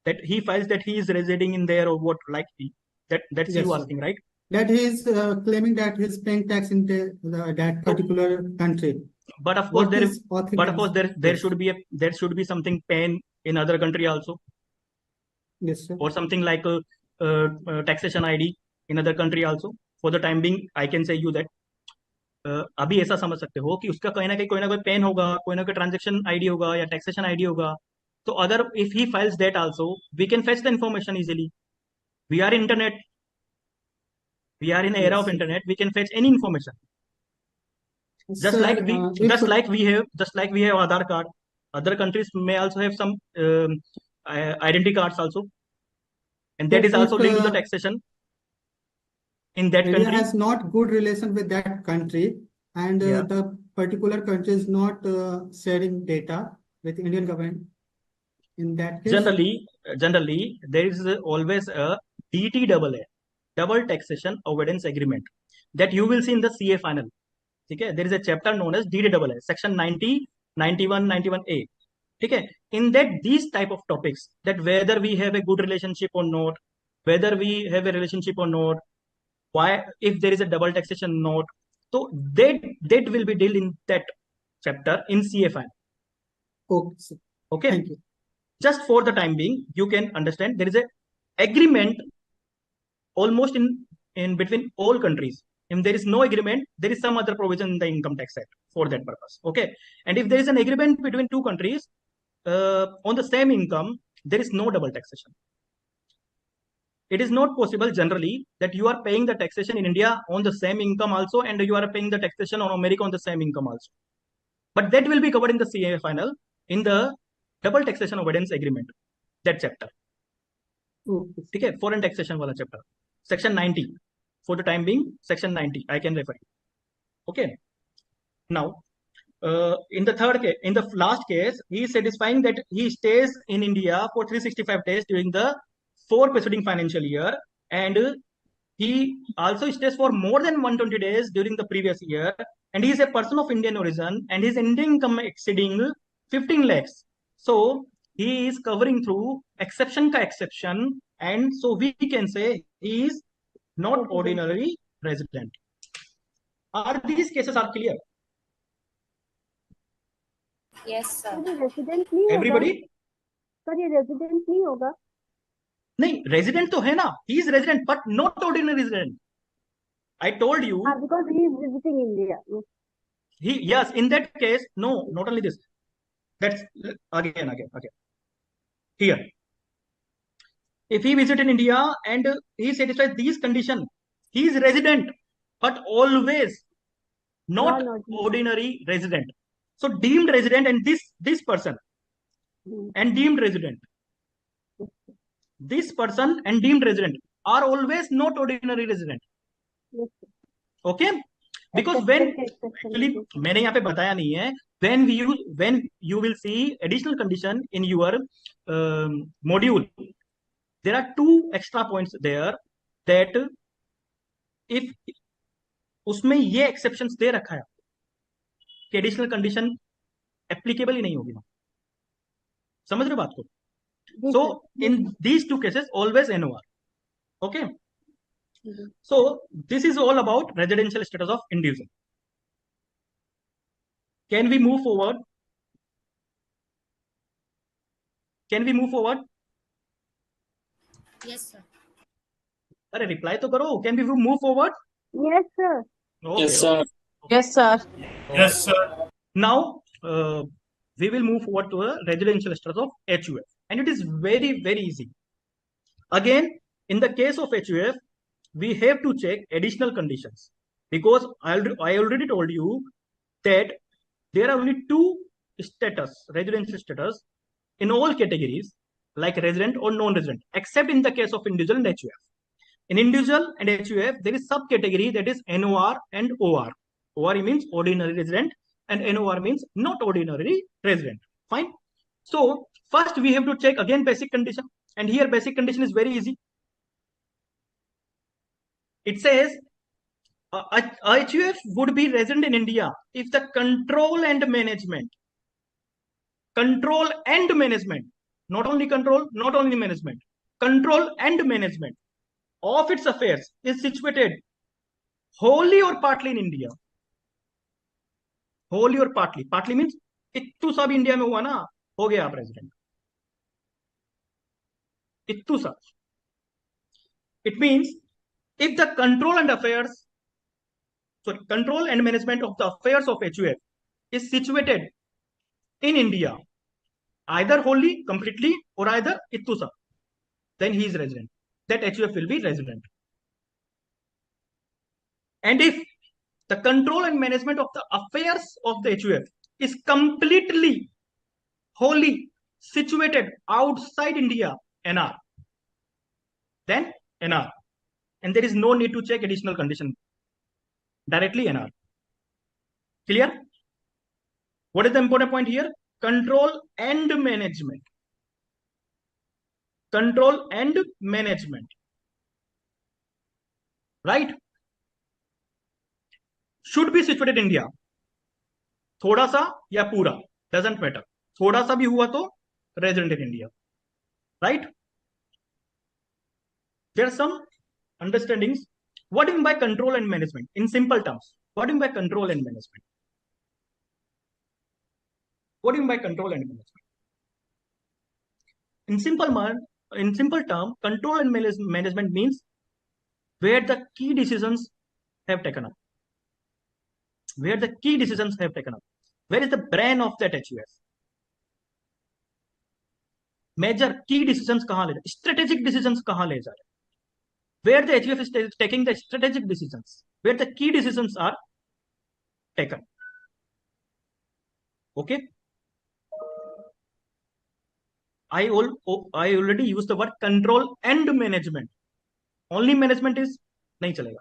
that he files that he is residing in there or what, like that's Yes, you sir. asking, right? That he is claiming that he is paying tax in that particular country. But of course What there is but of course there Yes. should be something pen in other country also, Yes, sir. or something like taxation ID in other country also. For the time being I can say you that अभी ऐसा समझ सकते हो कि उसका कहीं ना कहीं कोई ना कोई पेन होगा, कोई ना कोई ट्रांजेक्शन आईडी होगा या टैक्सेशन आईडी होगा. तो अगर if he files that also we can fetch the information easily. We are internet, we are in the era Yes, of sir. internet, we can fetch any information. Just Sir, like we if just like we have Aadhaar card, other countries may also have some identity cards also, and that So is also if linked to the taxation in that India country. has not good relation with that country, and Yeah. the particular country is not sharing data with Indian government, in that case, Generally there is always a DTAA, double taxation avoidance agreement, that you will see in the CA final. Okay, there is a chapter known as DTAA, section 90, 91, 91A. Okay, in that these type of topics, that whether we have a good relationship or not, whether we have a relationship or not, why, if there is a double taxation or not, so that will be dealt in that chapter in CA final. okay, sir. Okay. Thank you. Just for the time being, you can understand there is a agreement almost in between all countries. If there is no agreement, there is some other provision in the Income Tax Act for that purpose. Okay, and if there is an agreement between two countries on the same income, there is no double taxation. It is not possible generally that you are paying the taxation in India on the same income also, and you are paying the taxation on America on the same income also. But that will be covered in the CA final in the double taxation avoidance agreement, that chapter. Okay, sir. ठीक है, foreign taxation वाला chapter, section 90. For the time being, section 90 I can refer. Okay. Now in the third case, in the last case, he is satisfying that he stays in India for 365 days during the 4 preceding financial year, and he also stays for more than 120 days during the previous year, and he is a person of Indian origin, and his Indian income exceeding 15 lakhs. So he is covering through exception ka exception, and so we can say he is not ordinary resident. Are these cases are clear? Yes, sir. Sir ये resident नहीं होगा Everybody? Sir ये resident नहीं होगा नहीं, resident तो है ना, he is resident but not ordinary resident. I told you, because he is visiting India yes, in that case, no, not only this. That's again. Here, if he visited India and he satisfies these conditions, he is resident, but always not ordinary resident. So deemed resident and this person and deemed resident, this person and deemed resident are always not ordinary resident. Yes, sir. Okay. Because when actually मैंने यहाँ पे बताया नहीं है, when you will see additional condition in your module, there are two extra points there that if उसमें ये exceptions दे रखा है कि additional condition applicable ही नहीं होगी, समझ रहे हो बात को? So in these two cases always NOR. Okay, so this is all about residential status of individual. Can we move forward? Can we move forward? Yes, sir. अरे reply तो करो. Can we move forward? Yes, sir. Okay, Yes, sir. Yes, sir. Yes, sir. Now we will move forward to a residential status of HUF, and it is very easy. Again, in the case of HUF, we have to check additional conditions because I already told you that there are only two residential status in all categories, like resident or non-resident, except in the case of individual and HUF. In individual and HUF, there is subcategory that is NOR and OR. OR means ordinary resident and NOR means not ordinary resident. Fine. So first we have to check again basic condition, and here basic condition is very easy. It says HUF would be resident in India if the control and management, not only control, not only management, control and management of its affairs is situated wholly or partly in India. Wholly or partly. Partly means इत्तू सब India में हुआ ना, हो गया president. इत्तू सब. It means if the control and management of the affairs of HUF is situated in India, either wholly, completely, or either ittu sab, then he is resident. That HUF will be resident. And if the control and management of the affairs of the HUF is completely, wholly situated outside India, NR, then NR. And there is no need to check additional condition. Directly NR. Clear? What is the important point here? Control and management. Control and management. Right? Should be situated in India. थोड़ा सा या पूरा, doesn't matter. थोड़ा सा भी हुआ तो resident in India. Right? There are some understandings. What do you mean by control and management? In simple terms, what do you mean by control and management? What do you mean by control and management? In simple term, control and management means where the key decisions have taken up. Where the key decisions have taken up. Where is the brain of that HUF? Major key decisions कहाँ ले जा रहे? Strategic decisions कहाँ ले जा रहे? Where the HUF is taking the strategic decisions, where the key decisions are taken. Okay. I already used the word control and management. Only management is नहीं चलेगा.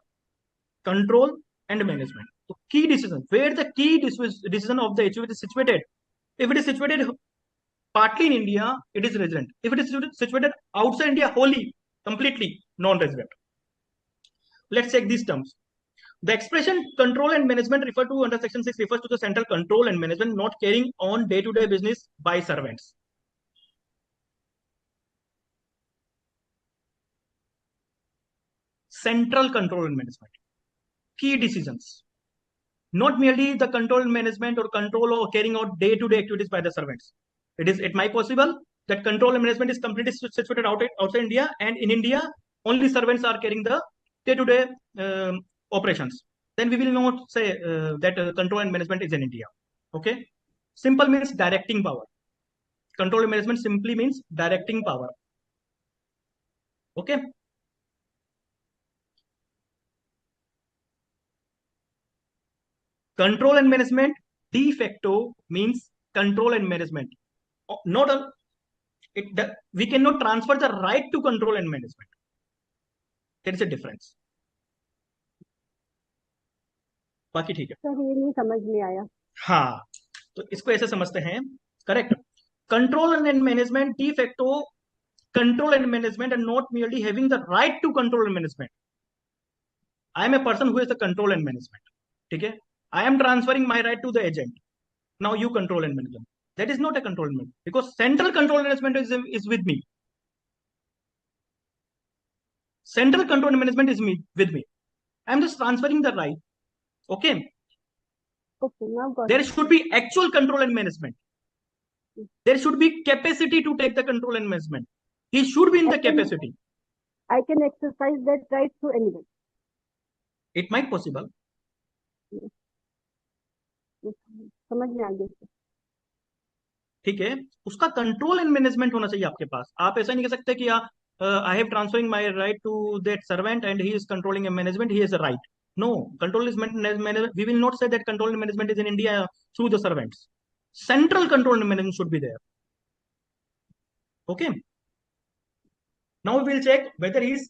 Control and management. So key decision, where the key decision of the HUF is situated. If it is situated partly in India, it is resident. If it is situated outside India, wholly, completely non-resident. Let's check these terms. The expression control and management referred to under section 6 refers to the central control and management not carrying on day-to-day business by servants. Central control and management. Key decisions. Not merely the control and management or control or carrying out day-to-day activities by the servants. It might possible that control and management is completely situated outside India, and in India only servants are carrying the day-to-day operations. Then we will not say that control and management is in India. Okay. Simple means directing power. Control and management simply means directing power. Okay. Control and management de facto means control and management. We cannot transfer the right to control and management. There is a difference. बाकी ठीक है। Sir ये नहीं समझ में आया। हाँ, तो इसको ऐसे समझते हैं, correct. Control and management de facto control and management and not merely having the right to control and management. I am a person who has the control and management. ठीक है, I am transferring my right to the agent. Now you control and manage them. That is not a control and management because central control and management is with me. Central control and management is with me. I am just transferring the right. Okay. Okay, now got There it. should be actual control and management. There should be capacity to take the control and management. He should be in the capacity. I can exercise that right to anyone. It might possible. समझ में आ गया sir. ठीक है, उसका control and management होना चाहिए आपके पास। आप ऐसा नहीं कह सकते कि I have transferring my right to that servant and he is controlling and management, he has a right. No, control is management, we will not say that control and management is in India through the servants. Central control and management should be there. Okay, now we will check whether he is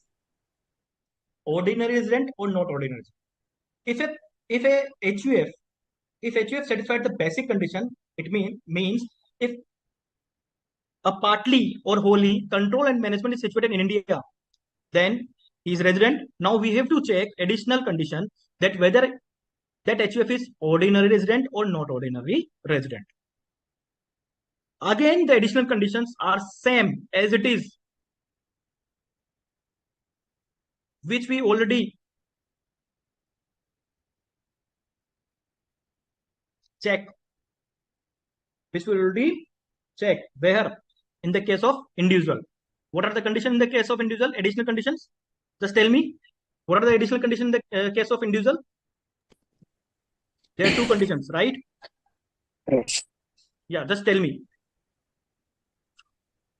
ordinary resident or not ordinary resident. If a HUF satisfied the basic condition, it means if a partly or wholly control and management is situated in India, then he is resident. Now we have to check additional condition that whether that HUF is ordinary resident or not ordinary resident. Again, the additional conditions are same as it is, which we already check. Where in the case of individual, what are the conditions in the case of individual? Additional conditions, just tell me what are the additional conditions in the case of individual? There are two conditions, right? Yes. Yeah, just tell me.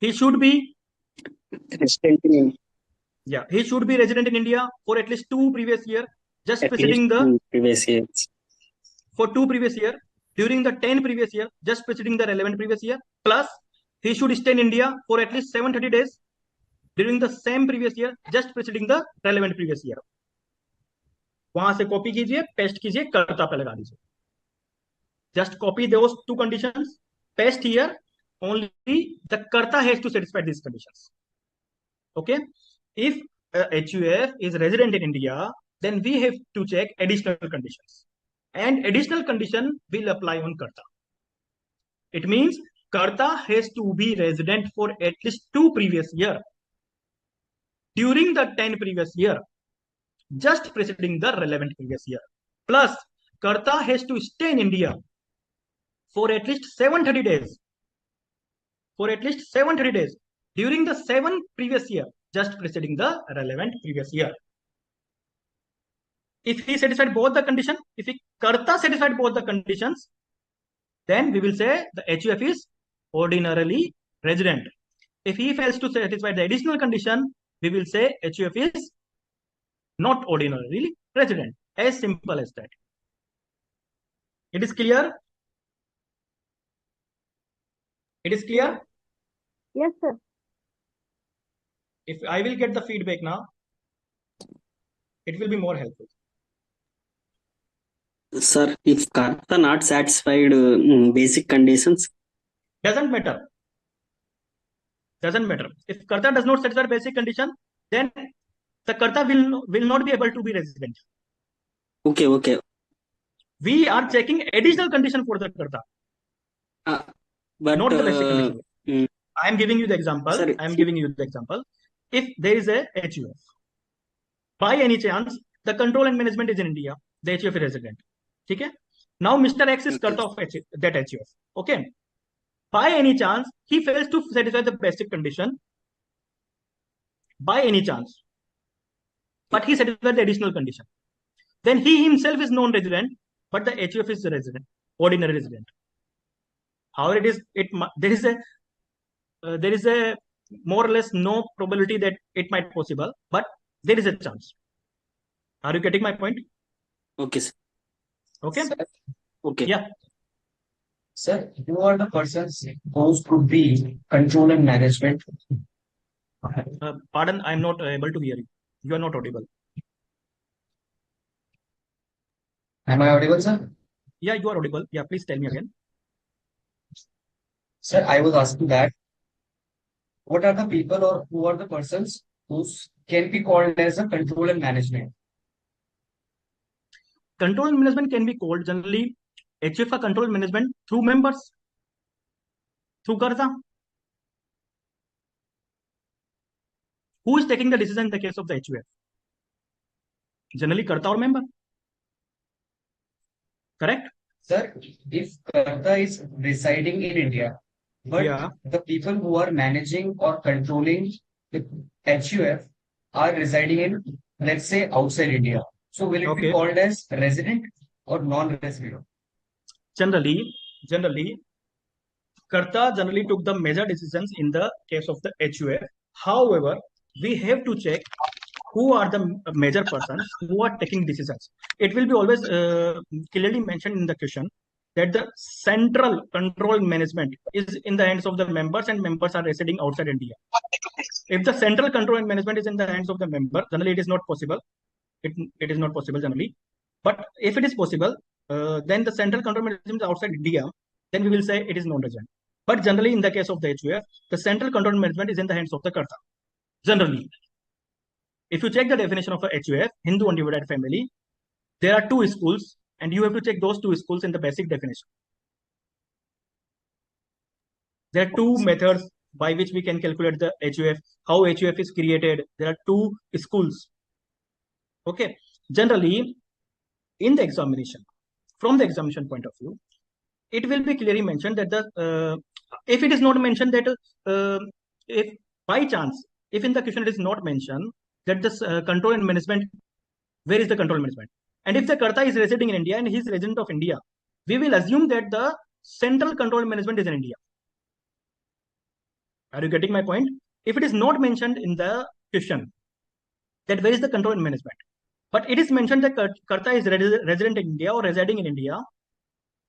He should be Resident in India. Yeah, he should be resident in India for at least 2 previous years, just At preceding least the 2 previous years. for 2 previous year, during the 10 previous year, just preceding the relevant previous year, plus he should stay in India for at least 730 days during the same previous year, just preceding the relevant previous year. वहां से copy कीजिए, paste कीजिए, कर्ता पे लगा दीजिए. Just copy those two conditions, paste here. Only the karta has to satisfy these conditions. Okay, if HUF is resident in India, then we have to check additional conditions, and additional condition will apply on karta. It means karta has to be resident for at least 2 previous year during the 10 previous year, just preceding the relevant previous year, plus karta has to stay in India for at least 730 days during the 7 previous year, just preceding the relevant previous year. If he satisfied both the condition, if he karta satisfied both the conditions, then we will say the HUF is ordinarily resident. If he fails to satisfy the additional condition, we will say HUF is not ordinarily resident. As simple as that. It is clear? It is clear? Yes, sir. If I will get the feedback now, it will be more helpful. Sir, if karta not satisfied basic conditions, doesn't matter. If karta does not satisfy basic condition, then the karta will not be able to be resident. Okay. We are checking additional condition for the karta, but not the basic condition. I am giving you the example. Sir, If there is a HUF, by any chance, the control and management is in India, the HUF is resident. Okay? Now Mr. X is cut off that HUF. Okay? By any chance, he fails to satisfy the basic condition. By any chance. But he satisfies the additional condition. Then he himself is non-resident, but the HUF is resident, ordinary resident. However, there is a more or less no probability that it might be possible, but there is a chance. Are you getting my point? Okay, sir. Okay. Sir, okay. Yeah. Sir, you are the person supposed to be control and management. Pardon, I am not able to hear you. You are not audible. Am I audible, sir? Yeah, you are audible. Yeah, please tell me again. Sir, I was asking that what are the people or who are the persons who can be called as a control and management? Control and management can be called generally HUF control and management through members, through Karta. Who is taking the decision in the case of the HUF? Generally, Karta or member. Correct? Sir, if Karta is residing in India, but Yeah. the people who are managing or controlling the HUF are residing in, let's say, outside India. So will it be Okay. called as resident or non-resident? Generally, Karta generally took the major decisions in the case of the HUF. However, we have to check who are the major persons who are taking decisions. It will be always clearly mentioned in the question that the central control management is in the hands of the members and members are residing outside India. If the central control and management is in the hands of the member, generally it is not possible. It is not possible generally. But if it is possible, then the central control management is outside India, then we will say it is non-resident. But generally, in the case of the HUF, the central control management is in the hands of the Karta. Generally, if you check the definition of a HUF, Hindu undivided family, there are two schools, and you have to check those two schools in the basic definition. There are two methods by which we can calculate the HUF, how HUF is created. There are two schools. Okay. Generally, in the examination, from the examination point of view, it will be clearly mentioned that if it is not mentioned that if by chance, if in the question it is not mentioned that this control and management, where is the control management? And if the Karta is residing in India and he is resident of India, we will assume that the central control management is in India. Are you getting my point? If it is not mentioned in the question that where is the control and management, but it is mentioned that Karta is resident in India or residing in India,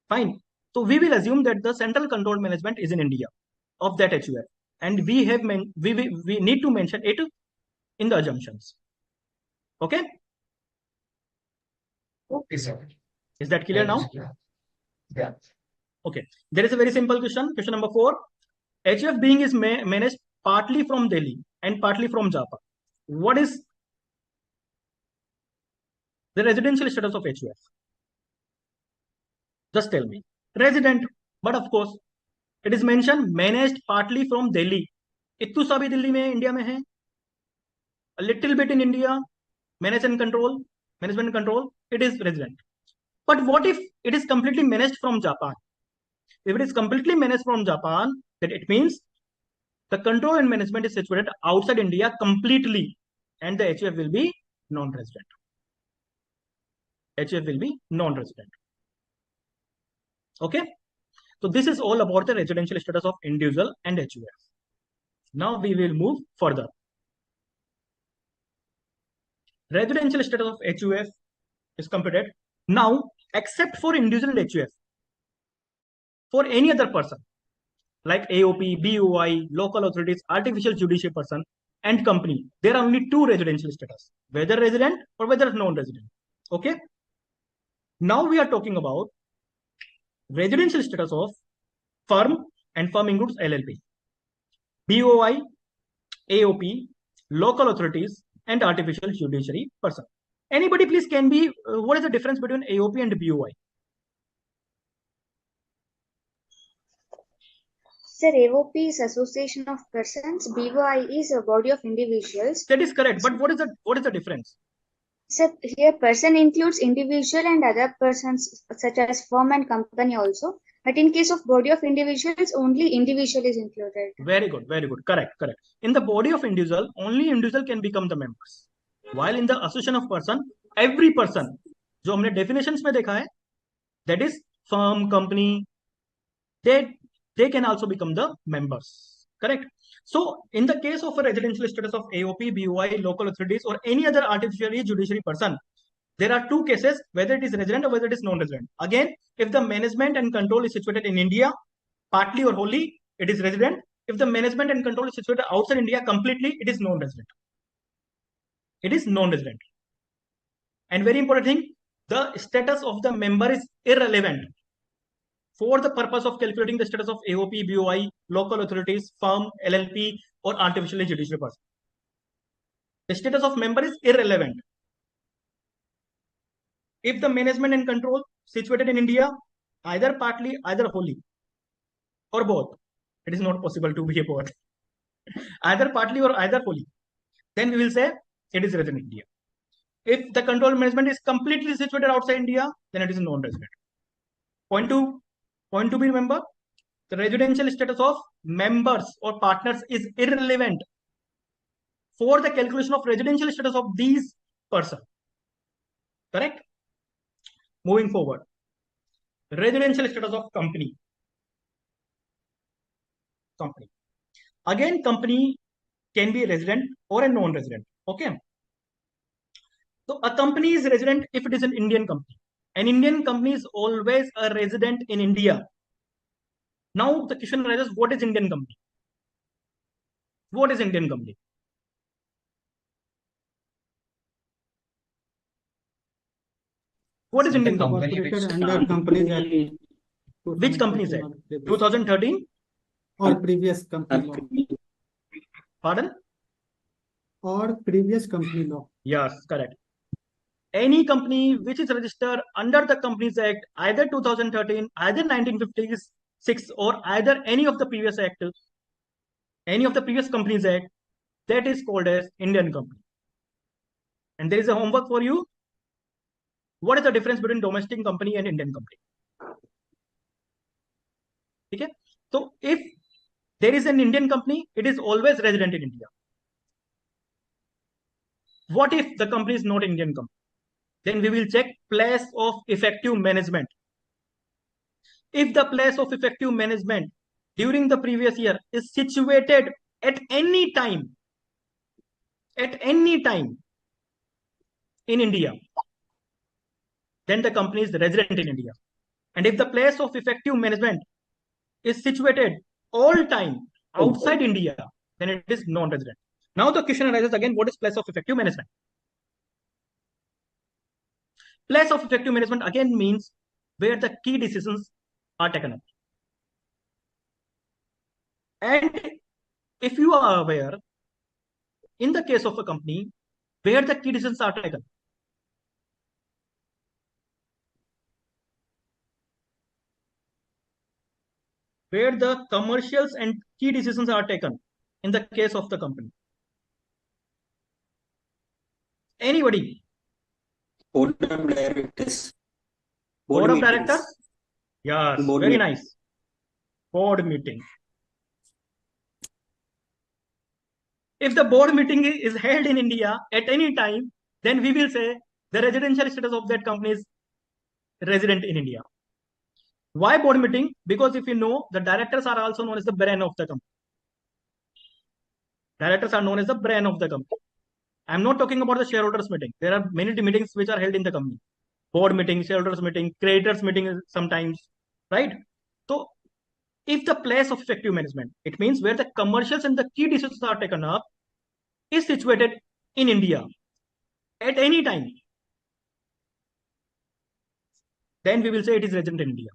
fine. So we will assume that the central control management is in India of that HUF, and we have we need to mention it in the assumptions. Okay. Okay, sir. Is that clear now? Yeah. Okay. There is a very simple question. Question number 4. HUF being is managed partly from Delhi and partly from Java. What is the residential status of HUF? Just tell me. Resident. But of course, it is mentioned managed partly from Delhi. इत्तू सा भी दिल्ली में India में है. A little bit in India. Manage and control. Management and control. It is resident. But what if it is completely managed from Japan? If it is completely managed from Japan, then it means the control and management is situated outside India completely, and the HUF will be non-resident. HUF will be non-resident. Okay. So this is all about the residential status of individual and HUF. Now we will move further. Residential status of HUF is computed. Now, except for individual HUF, for any other person like AOP, BOI, local authorities, artificial judicial person, and company, there are only two residential status, whether resident or whether non-resident. Okay. Now we are talking about residential status of firm, and firm includes LLP, BOI, AOP, local authorities, and artificial judiciary person. Anybody please can be, what is the difference between AOP and BOI? Sir, AOP is association of persons, BOI is a body of individuals. That is correct, but what is the difference? Sir, here person includes individual and other persons such as firm and company also. But in case of body of individuals, only individual is included. Very good, very good. Correct. In the body of individual, only individual can become the members. While in the association of person, every person, जो हमने definitions में देखा है, that is firm, company, they can also become the members. Correct. So in the case of a residential status of AOP, BOI, local authorities, or any other artificially judiciary person, there are two cases, whether it is resident or whether it is non-resident. Again, if the management and control is situated in India, partly or wholly, it is resident. If the management and control is situated outside India completely, it is non-resident. It is non-resident. And very important thing, the status of the member is irrelevant for the purpose of calculating the status of AOP, BOI, local authorities, firm, LLP, or artificially judicial person. The status of member is irrelevant. If the management and control situated in India, either partly, either wholly, or both, it is not possible to be a both, either partly or either wholly, then we will say it is resident in India. If the control management is completely situated outside India, then it is non-resident. Point to be remember, the residential status of members or partners is irrelevant for the calculation of residential status of these person. Correct? Moving forward, residential status of company. Again, company can be resident or a non-resident. Okay. So a company is resident if it is an Indian company. An Indian company is always a resident in India. Now the question arises, what is Indian company? What is Indian company? What is Indian company? Incorporated under Companies Act. Which Companies Act? 2013 or previous company law. Pardon? Or previous company law. Yes, correct. Any company which is registered under the Companies Act, either 2013, either 1956, or either any of the previous act, any of the previous Companies Act, that is called as Indian company. And there is a homework for you. What is the difference between domestic company and Indian company? Okay. So if there is an Indian company, it is always resident in India. What if the company is not Indian company? Then we will check place of effective management. If the place of effective management during the previous year is situated at any time in India, then the company is resident in India. And if the place of effective management is situated all time outside India, then it is non-resident. Now the question arises again, what is place of effective management? Place of effective management again means where the key decisions are taken up. And if you are aware, in the case of a company where the key decisions are taken, where the commercials and key decisions are taken in the case of the company. Anybody? Board of directors. Board of meetings. directors? Yes, Board very meeting. nice. Board meeting. If the board meeting is held in India at any time, then we will say the residential status of that company is resident in India. Why board meeting? Because if you know, the directors are also known as the brain of the company. Directors are known as the brain of the company. I'm not talking about the shareholders meeting. There are many meetings which are held in the company. Board meeting, shareholders meeting, creditors meeting sometimes, right? So if the place of effective management, it means where the commercials and the key decisions are taken up, is situated in India at any time, then we will say it is resident in India.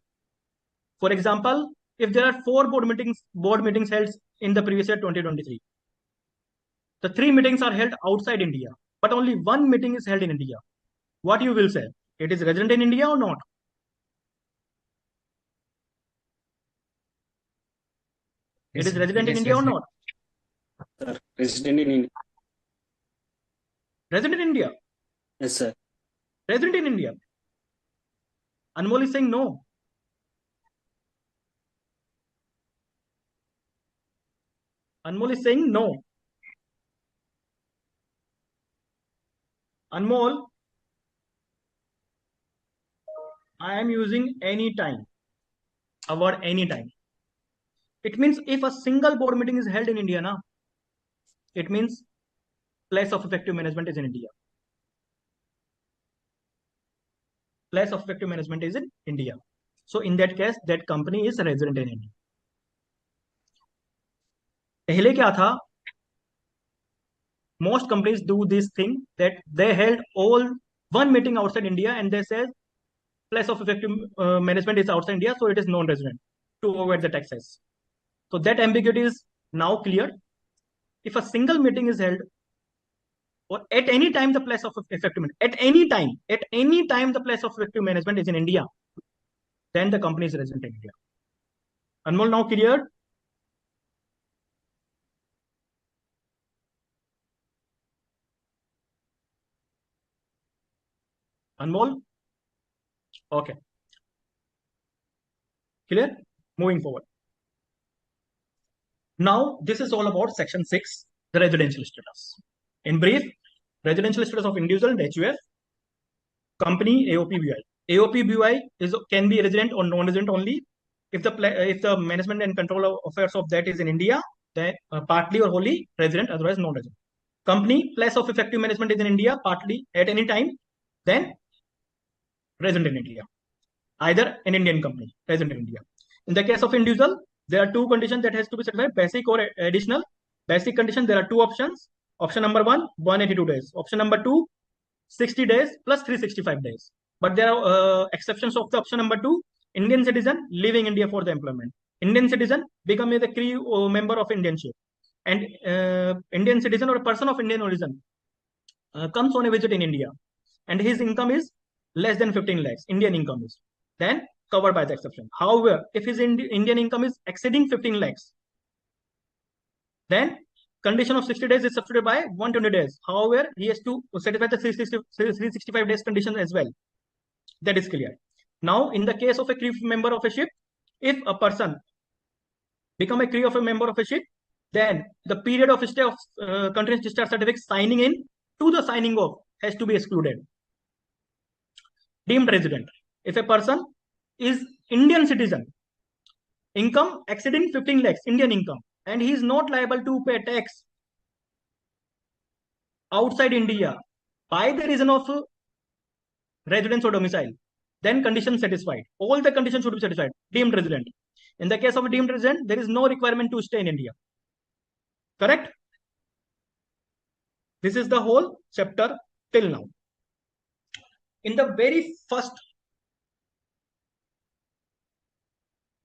For example, if there are 4 board meetings held in the previous year 2023, the 3 meetings are held outside India, but only 1 meeting is held in India. What you will say? It is resident in India or not? It is resident in India or not? Sir, resident in India. Resident in India. Yes, sir. Resident in India. Anmol is saying no. Anmol is saying no. Anmol, I am using any time. A word any time. It means if a single board meeting is held in India, it means place of effective management is in India. Place of effective management is in India. So in that case, that company is resident in India. पहले क्या था? Most companies do this thing that they held all one meeting outside India and they say place of effective management is outside India, so it is non-resident to avoid the taxes. So that ambiguity is now clear. If a single meeting is held, or at any time the place of effective at any time the place of effective management is in India, then the company is resident in India. Anmol, now clear? Anmol? Okay. Clear? Moving forward. Now, this is all about section 6, the residential status. In brief, residential status of individual and HUF, company AOP-BY. AOP-BY can be resident or non-resident only if the management and control of affairs of that is in India, then partly or wholly resident, otherwise non-resident. Company, place of effective management is in India, partly at any time, then resident in India. Either an Indian company, resident in India. In the case of individual, there are two conditions that has to be satisfied, basic or additional. Basic condition, there are two options. Option number 1, 182 days. Option number 2, 60 days plus 365 days. But there are exceptions of the option number 2. Indian citizen leaving India for the employment. Indian citizen becoming the crew member of Indian ship. And Indian citizen or a person of Indian origin comes on a visit in India. And his income is less than 15 lakhs. Indian income is. Then covered by the exception. However, if his Indian income is exceeding 15 lakhs, then condition of 60 days is substituted by 120 days. However, he has to satisfy the 365 days condition as well. That is clear. Now, in the case of a crew member of a ship, if a person become a crew of a member of a ship, then the period of stay of continuous discharge certificate signing in to the signing off has to be excluded. Deemed resident. If a person is Indian citizen, income exceeding 15 lakhs, Indian income, and he is not liable to pay tax outside India by the reason of residence or domicile, then condition satisfied. All the conditions should be satisfied. Deemed resident. In the case of a deemed resident, there is no requirement to stay in India. Correct? This is the whole chapter till now. In the very first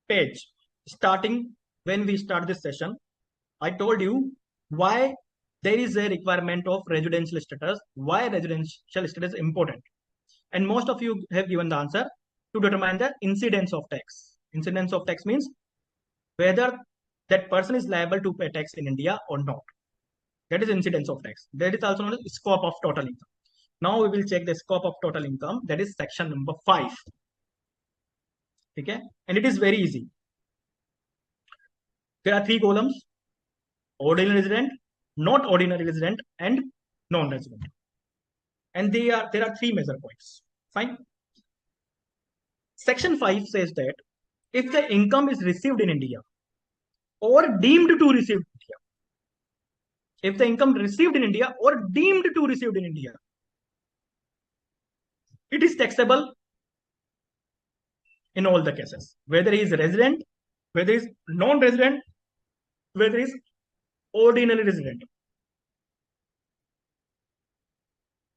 page, starting when we start this session, I told you why there is a requirement of residential status, why residential status is important. And most of you have given the answer to determine the incidence of tax. Incidence of tax means whether that person is liable to pay tax in India or not. That is incidence of tax. That is also known as scope of total income. Now we will check the scope of total income. That is section number 5. Okay, and it is very easy. There are 3 columns: ordinary resident, not ordinary resident, and non-resident. And there are 3 measure points. Fine. Section 5 says that if the income is received in India or deemed to receive in India, if the income received in India or deemed to received in India, it is taxable in all the cases, whether he is resident, whether he is non-resident, whether he is ordinary resident.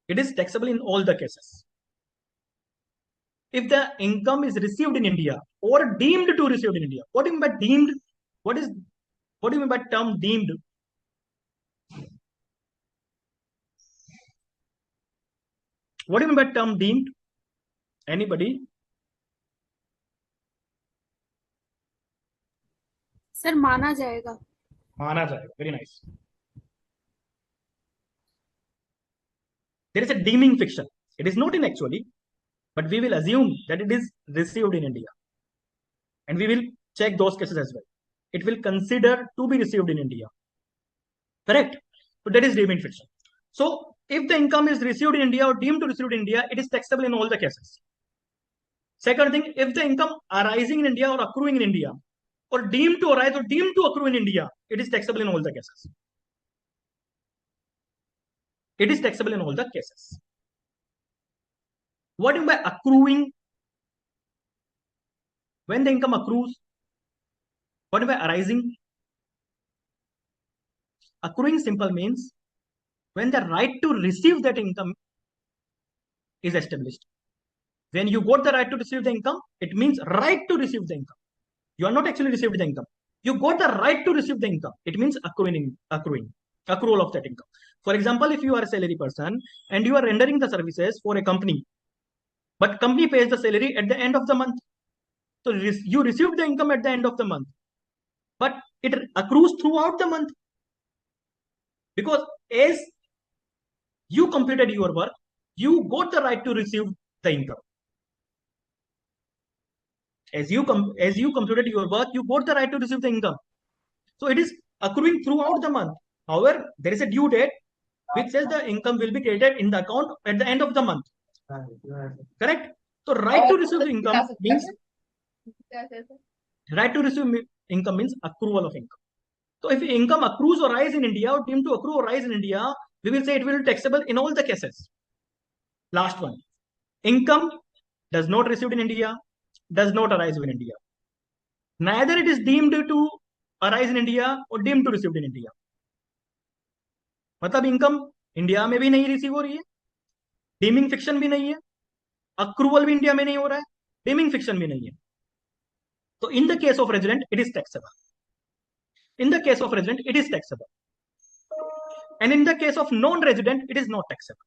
It is taxable in all the cases. If the income is received in India or deemed to received in India, what do you mean by deemed? What do you mean by term deemed? What do you mean by term deemed? Anybody? Sir माना जाएगा. माना जाएगा. Very nice. There is a deeming fiction. It is not in actually, but we will assume that it is received in India. And we will check those cases as well. It will consider to be received in India. Correct? So that is deeming fiction. So if the income is received in India or deemed to received in India, it is taxable in all the cases. Second thing, if the income arising in India or accruing in India, or deemed to arise or deemed to accrue in India, it is taxable in all the cases. It is taxable in all the cases. What do you mean by accruing? When the income accrues, what do you mean by arising? Accruing simple means when the right to receive that income is established. When you got the right to receive the income, it means right to receive the income. You are not actually received the income. You got the right to receive the income. It means accrual of that income. For example, if you are a salary person and you are rendering the services for a company, but company pays the salary at the end of the month. So you receive the income at the end of the month, but it accrues throughout the month, because as you completed your work, you got the right to receive the income. As you completed your work, you got the right to receive the income. So it is accruing throughout the month. However, there is a due date which says the income will be credited in the account at the end of the month. Correct? So right to receive income means accrual of income. So if income accrues or rise in India, or deemed to accrue or rise in India, we will say it will be taxable in all the cases. Last one. Income does not receive in India, does not arise in India. Neither it is deemed to arise in India or deemed to receive in India. मतलब income India में भी नहीं receive हो रही है, dimming fiction भी नहीं है, अक्रूवल भी इंडिया में नहीं हो रहा है, डीमिंग फिक्शन भी नहीं है. तो in the case of resident it is taxable. In the case of resident, it is taxable. And in the case of non-resident, it is not taxable.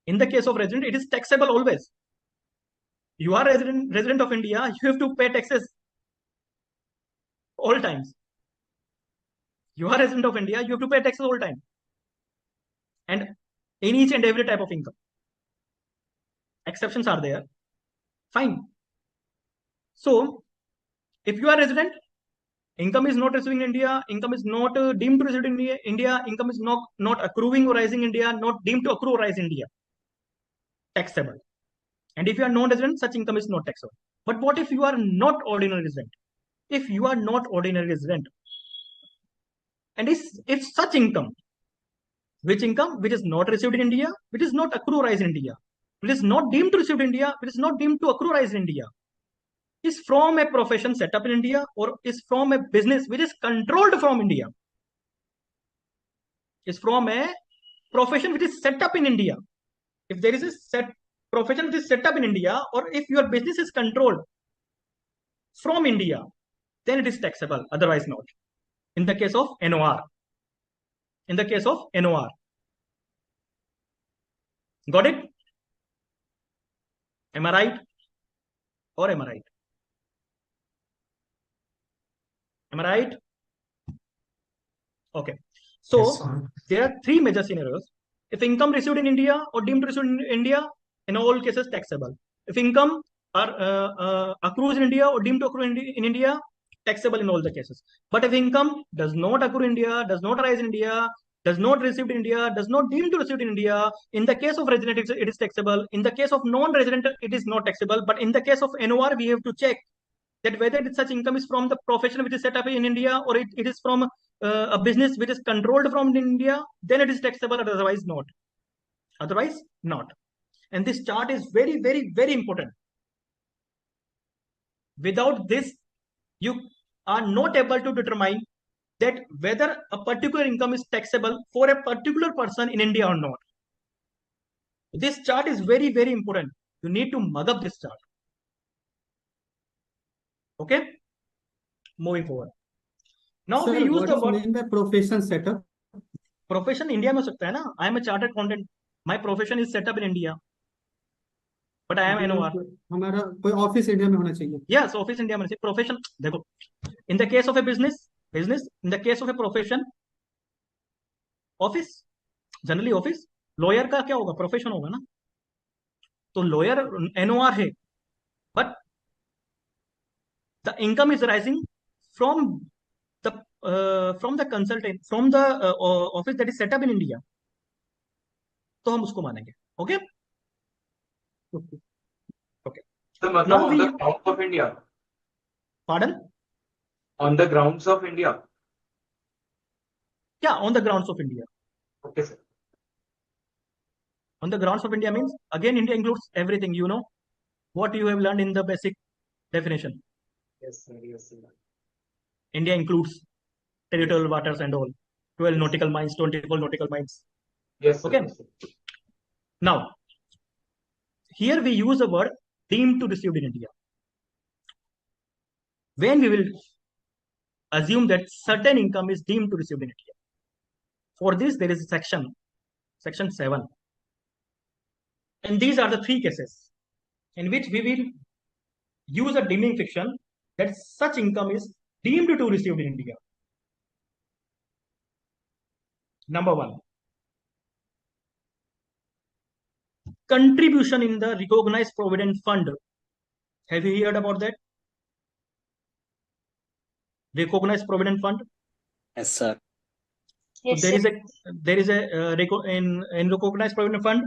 In the case of resident, it is taxable always. You are resident of India, you have to pay taxes all times. You are resident of India, you have to pay taxes all time. And in each and every type of income. Exceptions are there. Fine. So, if you are resident, income is not receiving in India, income is not deemed to receive in India, income is not accruing or rising in India, not deemed to accrue or rise in India. Taxable. And if you are non-resident, such income is not taxable. But what if you are not ordinary resident? If you are not ordinary resident, and if such income, which is not received in India, which is not accrue or rise in India, which is not deemed to receive in India, which is not deemed to accrue or rise in India, is from a profession set up in India, or is from a business which is controlled from India, is from a profession which is set up in India. If there is a profession which is set up in India, or if your business is controlled from India, then it is taxable, otherwise not. In the case of NOR. In the case of NOR. Got it? Am I right? Or am I right? Am I right? Okay. So Yes, there are three major scenarios. If income received in India or deemed to receive in India, in all cases taxable. If income accrues in India or deemed to accrue in India, taxable in all the cases. But if income does not accrue in India, does not arise in India, does not receive in India, does not deemed to receive in India, in the case of resident, it is taxable. In the case of non-resident, it is not taxable. But in the case of NOR, we have to check that whether such income is from the profession which is set up in India, or it is from a business which is controlled from India, then it is taxable, otherwise not. Otherwise not. And this chart is very, very, very important. Without this, you are not able to determine that whether a particular income is taxable for a particular person in India or not. This chart is very, very important. You need to mug up this chart. Okay? Moving forward. Now Sir, we use what the is word meant by profession setup? profession India में हो सकता है ना. I am a chartered accountant. My profession is set up in India. But I am NOR. हमारा कोई office India में होना चाहिए. Yes, office India में होना चाहिए. Profession देखो. In the case of a business. In the case of a profession, office. Generally office. Lawyer का क्या होगा? Profession होगा ना. तो lawyer NOR है. But the income is rising from the consultant, from the office that is set up in India. तो हम उसको मानेंगे. Okay? Okay. So, Now on the grounds of India. Pardon? On the grounds of India. Yeah, on the grounds of India. Okay, sir. On the grounds of India means, again, India includes everything, you know, what you have learned in the basic definition. Yes, sir. Yes, sir. India includes territorial waters and all, 12 nautical miles, 24 nautical miles. Yes, sir. Okay. Yes, sir. Now, here we use the word deemed to received in India. When we will assume that certain income is deemed to received in India. For this, there is a section 7. And these are the 3 cases in which we will use a deeming fiction that such income is deemed to received in India. Number 1, contribution in the recognized provident fund. Have you heard about that? Recognized provident fund. Yes, sir. Yes, So sir. there is a in recognized provident fund,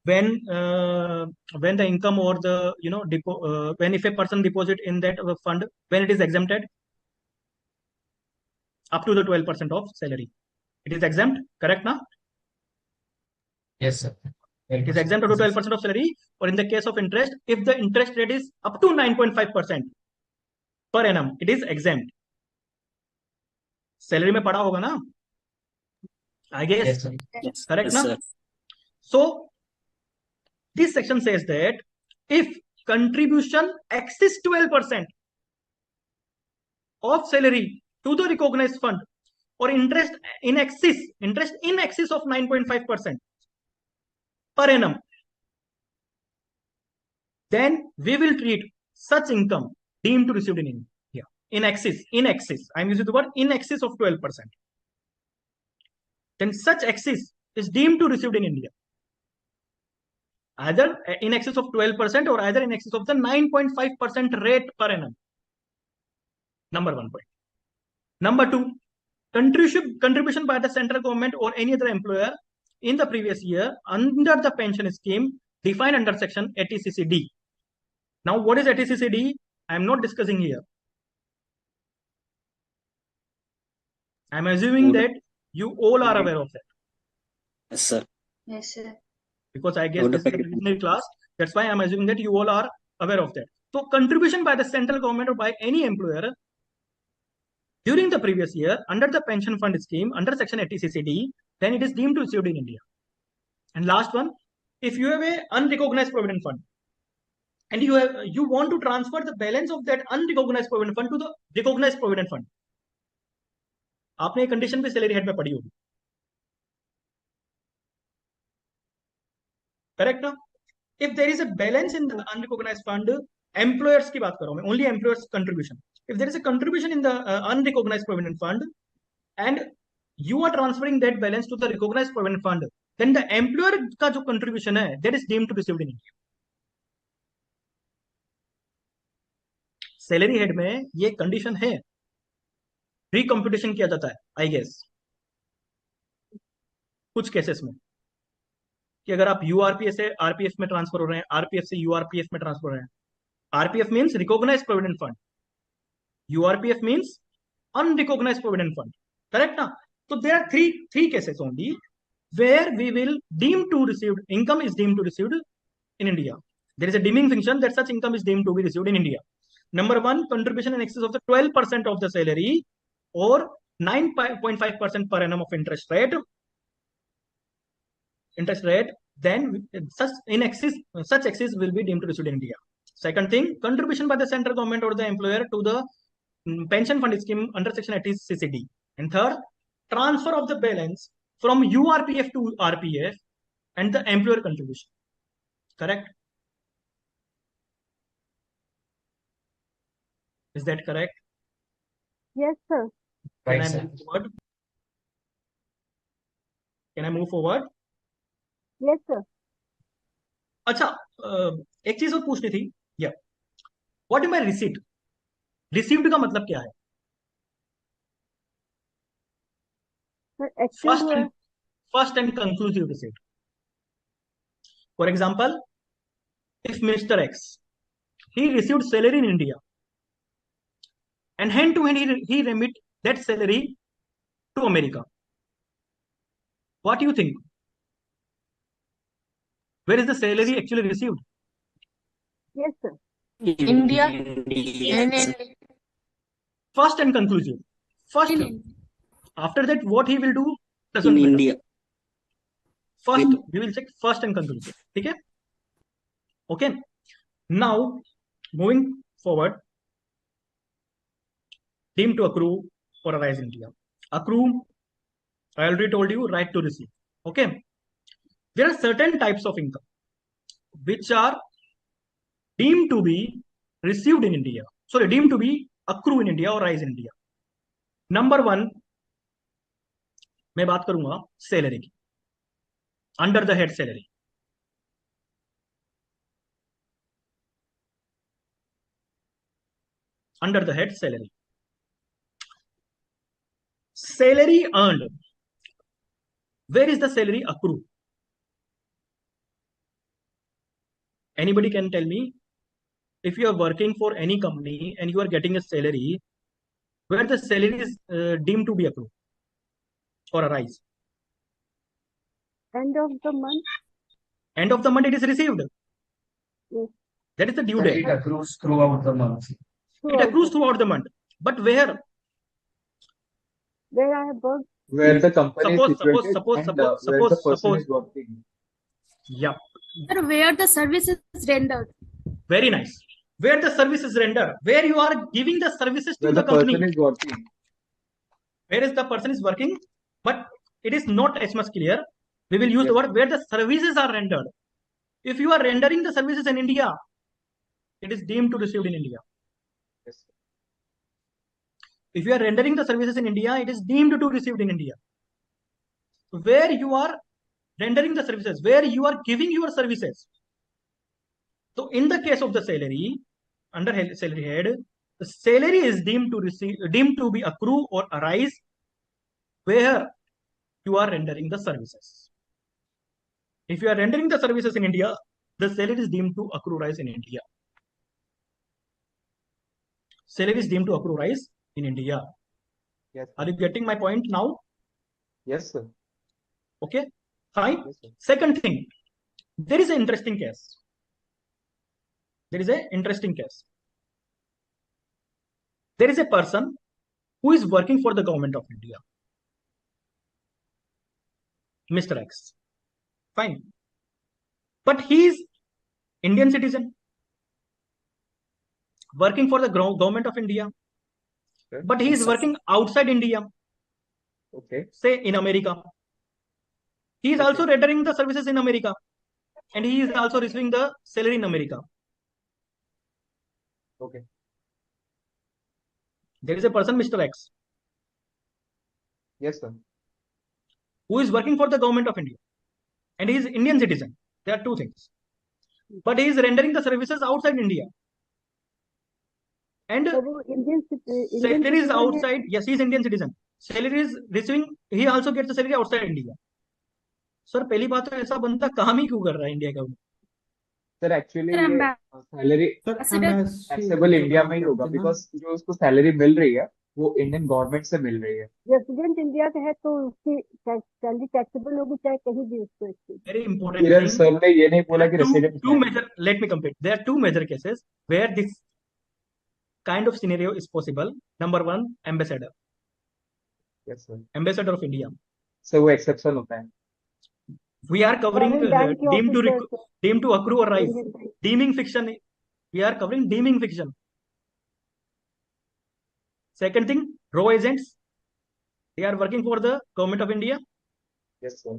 when the income or the when if a person deposit in that fund, when it is exempted up to the 12% of salary, it is exempt, correct now? Yes, sir. It is exempt up to 12% of salary, or in the case of interest, if the interest rate is up to 9.5% per annum, it is exempt. Salary में पढ़ा होगा ना? I guess. Yes, sir. Correct Yes, now? sir. So this section says that if contribution exceeds 12% of salary to the recognized fund, or interest in excess of 9.5% per annum, then we will treat such income deemed to received in India. In excess, I'm using the word in excess of 12%. Then such excess is deemed to received in India, either in excess of 12% or either in excess of the 9.5% rate per annum. Number 1 point. Number 2, contribution by the central government or any other employer in the previous year under the pension scheme defined under section 80CCD. Now, what is 80CCD? I am not discussing here. I am assuming that you all are aware of that. Yes, sir. Yes, sir. Because I guess this is a preliminary class. That's why I'm assuming that you all are aware of that. So, contribution by the central government or by any employer during the previous year under the pension fund scheme under section 80CCD, then it is deemed to received in India. And last one, if you have a unrecognized provident fund and you want to transfer the balance of that unrecognized provident fund to the recognized provident fund, आपने condition पे salary head में पढ़ी होगी, correct ना? If there is a balance in the unrecognized fund, employers की बात कर रहा हूं मैं, only employers contribution. If there is a contribution in the unrecognized provident fund and you are transferring that balance to the recognized provident fund, then the employer का जो contribution है, that is deemed to received in India. Salary head में ये condition है, रिकम्प्यूटेशन किया जाता है, I guess कुछ केसेस में, कि अगर आप यूआरपीएफ से आरपीएफ में ट्रांसफर हो रहे हैं, आरपीएफ से यूआरपीएफ में ट्रांसफर हो रहे हैं. RPF means recognised provident fund, URPF means unrecognised provident fund, correct ना? So there are three cases only where we will deem to received income is deemed to received in India. There is a deeming function that such income is deemed to be received in India. Number 1, contribution in excess of the 12% of the salary or 9.5% per annum of interest rate. Then such excess will be deemed to received in India. Second thing, contribution by the central government or the employer to the pension fund scheme under section 80CCD. And third, transfer of the balance from URPF to RPF and the employer contribution. Correct? Is that correct? Yes, sir. Can Right, I sir. move forward? Can I move forward? Yes, sir. अच्छा, एक चीज और पूछनी थी. या what is receipt? Received का मतलब क्या है? Sir, actual First and conclusive receipt. For example, if Mr. X, he received salary in India and hand to hand he remit that salary to America. What do you think? Where is the salary actually received? Yes, sir. India. Yes. First and conclusive. First, In India. after that, what he will do doesn't In matter. India. First, we will check first and conclusive. Okay. Okay. Now, moving forward, deemed to accrue or arise in India. Accrue, I already told you, right to receive. Okay. There are certain types of income which are deemed to be received in India. Sorry, deemed to be accrue in India or rise in India. Number one, मैं बात करूंगा salary की, under the head salary. Under the head salary. Salary earned. Where is the salary accrue? Anybody can tell me, if you are working for any company and you are getting a salary, where the salary is deemed to be accrue or arise? End of the month. End of the month it is received. Yes. That is the due Sir, date. it accrues throughout the month. It accrues throughout the month. But where? Where I have worked. Where the company Suppose, is situated suppose, and suppose, where the person suppose. is working. Yeah. Sir, where the service is rendered. Very nice. Where the service is rendered, where you are giving the services to Where the the person company. is working. Where is the person is working, but it is not as much clear. We will use the word where the services are rendered. If you are rendering the services in India, it is deemed to received in India. Yes. If you are rendering the services in India, it is deemed to received in India. Where you are rendering the services, where you are giving your services. So in the case of the salary, under salary head, the salary is deemed to be accrue or arise where you are rendering the services. If you are rendering the services in India, the salary is deemed to accrue rise in India. Salary is deemed to accrue rise in India. Yes. Are you getting my point now? Yes, sir. Okay, fine. Yes, sir. Second thing, there is an interesting case. There is an interesting case. There is a person who is working for the government of India. Mr. X. Fine. But he is Indian citizen. Working for the government of India. Okay. But he is working outside India. Okay. Say in America. He is also rendering the services in America. And he is also receiving the salary in America. Okay. There is a person, Mr. X. Yes, sir. Who is working for the government of India. And he is Indian citizen. There are two things. But he is rendering the services outside India. And salary is outside. Yes, he is Indian citizen. Salary is receiving. He also gets the salary outside India. Sir पहली बात तो ऐसा बंदा काम ही क्यों कर रहा है इंडिया का? सर एक्चुअली ये सैलरी टैक्सेबल इंडिया में ही होगा बिकॉज जो उसको सैलरी मिल रही है वो इंडियन गवर्नमेंट से मिल रही है. रेसिडेंट इंडिया का है तो उसकी सैलरी टैक्सेबल होगी चाहे कहीं भी उसको. वेरी इंपॉर्टेंट किरण सर ने ये नहीं बोला कि resident. Two major. Let me complete. There are two major cases where this kind of scenario is possible. Number one, ambassador. Yes, sir. Ambassador of India. Sir वो एक्सेप्शन होता है. We are covering deemed to accrue or rise. Deeming fiction. We are covering deeming fiction. Second thing, raw agents. They are working for the government of India. Yes, sir.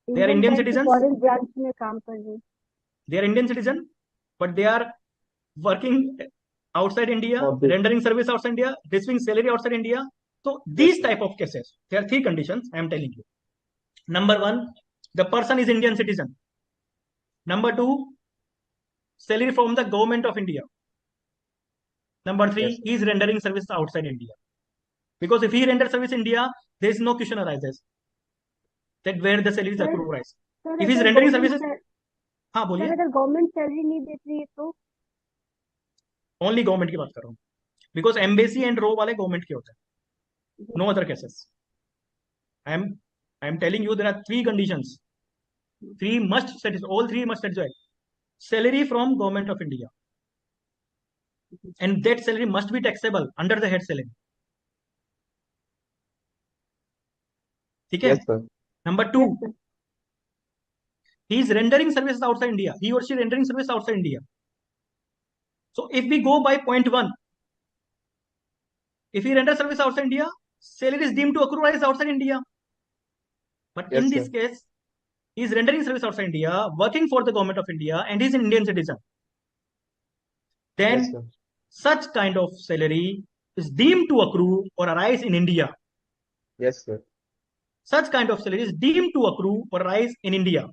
They are Indian citizens. Foreign branch में काम कर रहे हैं. They are Indian citizen, but they are working outside India, rendering service outside India, receiving salary outside India. So these type of cases, there are three conditions I am telling you. Number one, the person is Indian citizen. Number two, salary from the government of India. Number three, he is rendering service outside India. Because if he renders service in India, there is no question arises that where the salary is accrued rise. If he is rendering services, हाँ बोलिए. अगर government salary नहीं देती है तो only government की बात कर रहा हूँ. बिकॉज एम्बेसी एंड रो वाले गवर्नमेंट के होते हैं. No other cases. I am telling you there are three conditions. All three must satisfy. Salary from government of India. And that salary must be taxable under the head salary. ठीक है? Yes, sir. Number two, He is rendering services outside India. He or she rendering service outside India. So if we go by point 1, if he renders service outside India, salary is deemed to accrue rise outside India. But in this case, he is rendering service outside India, working for the government of India, and he is an Indian citizen. Then such kind of salary is deemed to accrue or arise in India. Yes, sir. Such kind of salary is deemed to accrue or arise in India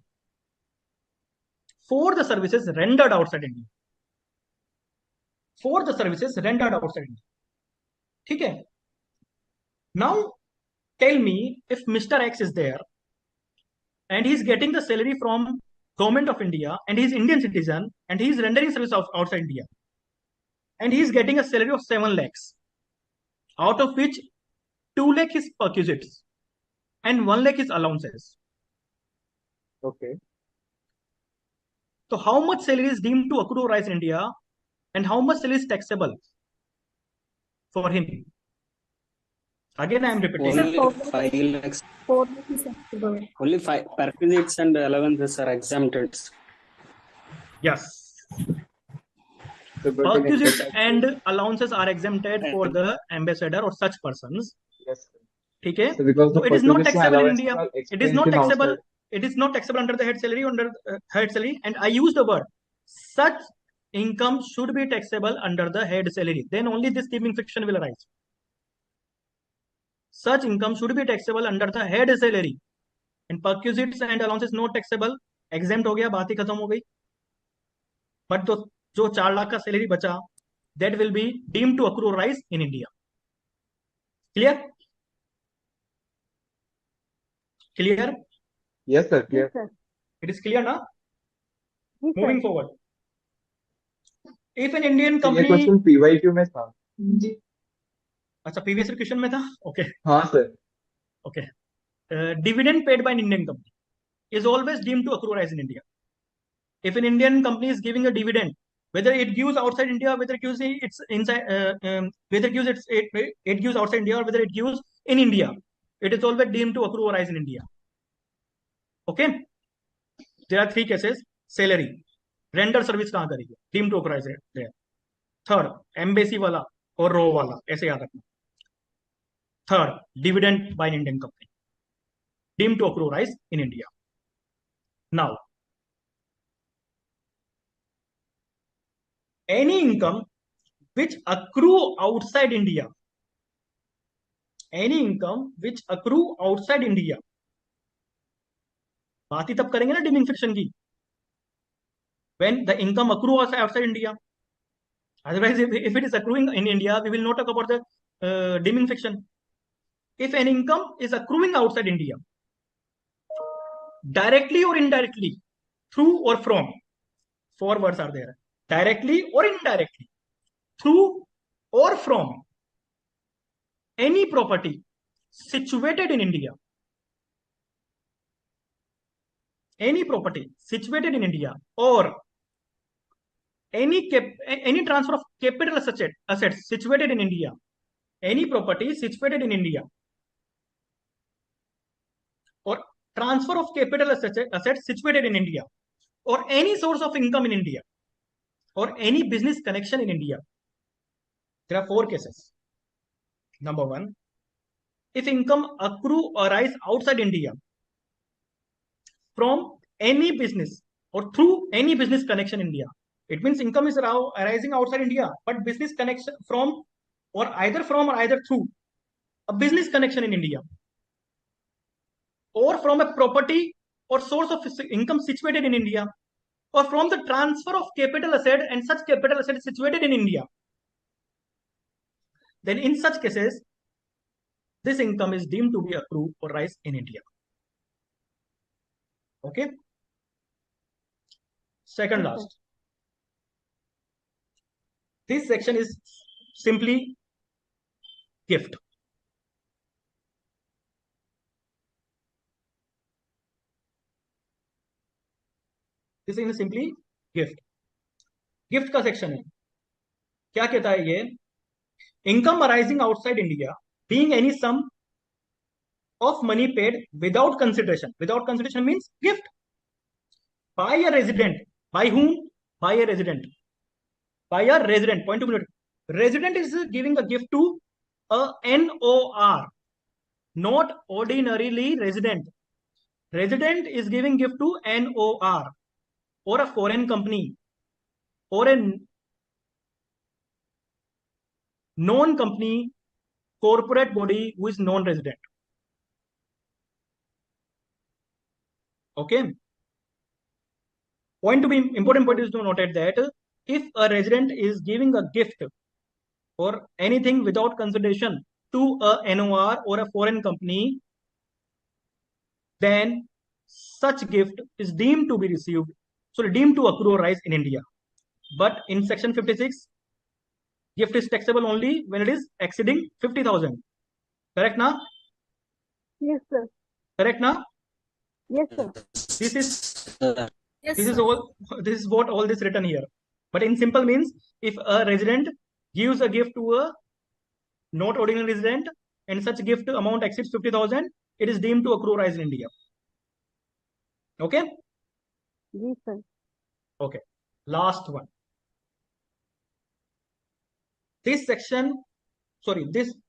for the services rendered outside India. For the services rendered outside India. Okay. Now, tell me if Mr. X is there and he's getting the salary from government of India and he's Indian citizen and he's rendering service outside India and he's getting a salary of 7 lakhs, out of which 2 lakh is perquisites and 1 lakh is allowances. Okay. So how much salary is deemed to accrue or rise in India and how much salary is taxable for him? Again, I am repeating. Only 5 lakhs. 4 lakhs is taxable. Only 5 perquisites and allowances are exempted. Yes. So Perquisites and allowances are exempted for the ambassador or such persons. Yes. Okay. So because So the it is not perquisites and taxable in allowances India. are It is not expensed in taxable. outside. It is not taxable under the head salary. Under head salary, and I use the word such income should be taxable under the head salary. Then only this deeming fiction will arise. Such income should be taxable under the head salary, and perquisites and allowances not taxable. Exempt हो गया, बात ही खत्म हो गई. But तो जो 4 लाख का salary बचा, that will be deemed to accrue rise in India. Clear? Clear? Yes, sir. Clear. Yes, sir. It is clear now? Yes, sir. Moving forward. If an Indian ये company, क्वेश्चन PYQ में था. अच्छा previous question में था, okay, हाँ sir. okay. Dividend paid by an Indian company is always deemed to accrue rise in India. If an Indian company is giving a dividend, whether it gives outside India, whether it gives it's inside, whether it gives it gives outside India or whether it gives in India, it is always deemed to accrue rise in India. Okay. There are 3 cases. Salary, render service कहाँ करेगी? Deemed to accrue rise there. Third, embassy वाला और रो वाला, ऐसे याद रखना. Third, dividend by an Indian company, deemed to accrue rise in India. Now, any income which accrue outside India, any income which accrue outside India, बात ही तब करेंगे ना deeming fiction की, when the income accrue outside India. Otherwise, if it is accruing in India, we will not talk about the deeming fiction. If an income is accruing outside India, directly or indirectly, through or from, 4 words are there. Directly or indirectly, through or from any property situated in India, any property situated in India, or any transfer of capital assets situated in India, any property situated in India, or transfer of capital assets situated in India, or any source of income in India, or any business connection in India. There are 4 cases. Number 1, if income accrue or arise outside India from any business or through any business connection in India. It means income is arising outside India, but business connection from or either through a business connection in India, or from a property or source of income situated in India, or from the transfer of capital asset and such capital asset is situated in India. Then in such cases, this income is deemed to be accrue or rise in India. Okay. Second last. This section is simply gift. This is simply gift. Gift का section है. क्या कहता है ये? Income arising outside India being any sum of money paid without consideration. Without consideration means gift. by a resident. By whom? By a resident. By a resident. Point 2 minute. Resident is giving a gift to a NOR, not ordinarily resident. Resident is giving gift to NOR, or a foreign company, or a non-company corporate body who is non-resident. Okay. Important point is to note that if a resident is giving a gift or anything without consideration to a NOR or a foreign company, then such gift is deemed to be received, so deemed to accrue or rise in India. But in section 56, gift is taxable only when it is exceeding 50,000. Correct now? Yes, sir. Correct now? Yes, sir. This is all. This is what all this written here. But in simple means, if a resident gives a gift to a not ordinary resident and such gift amount exceeds 50,000, it is deemed to accrue rise in India. Okay? Yes, sir. Okay. Last one. This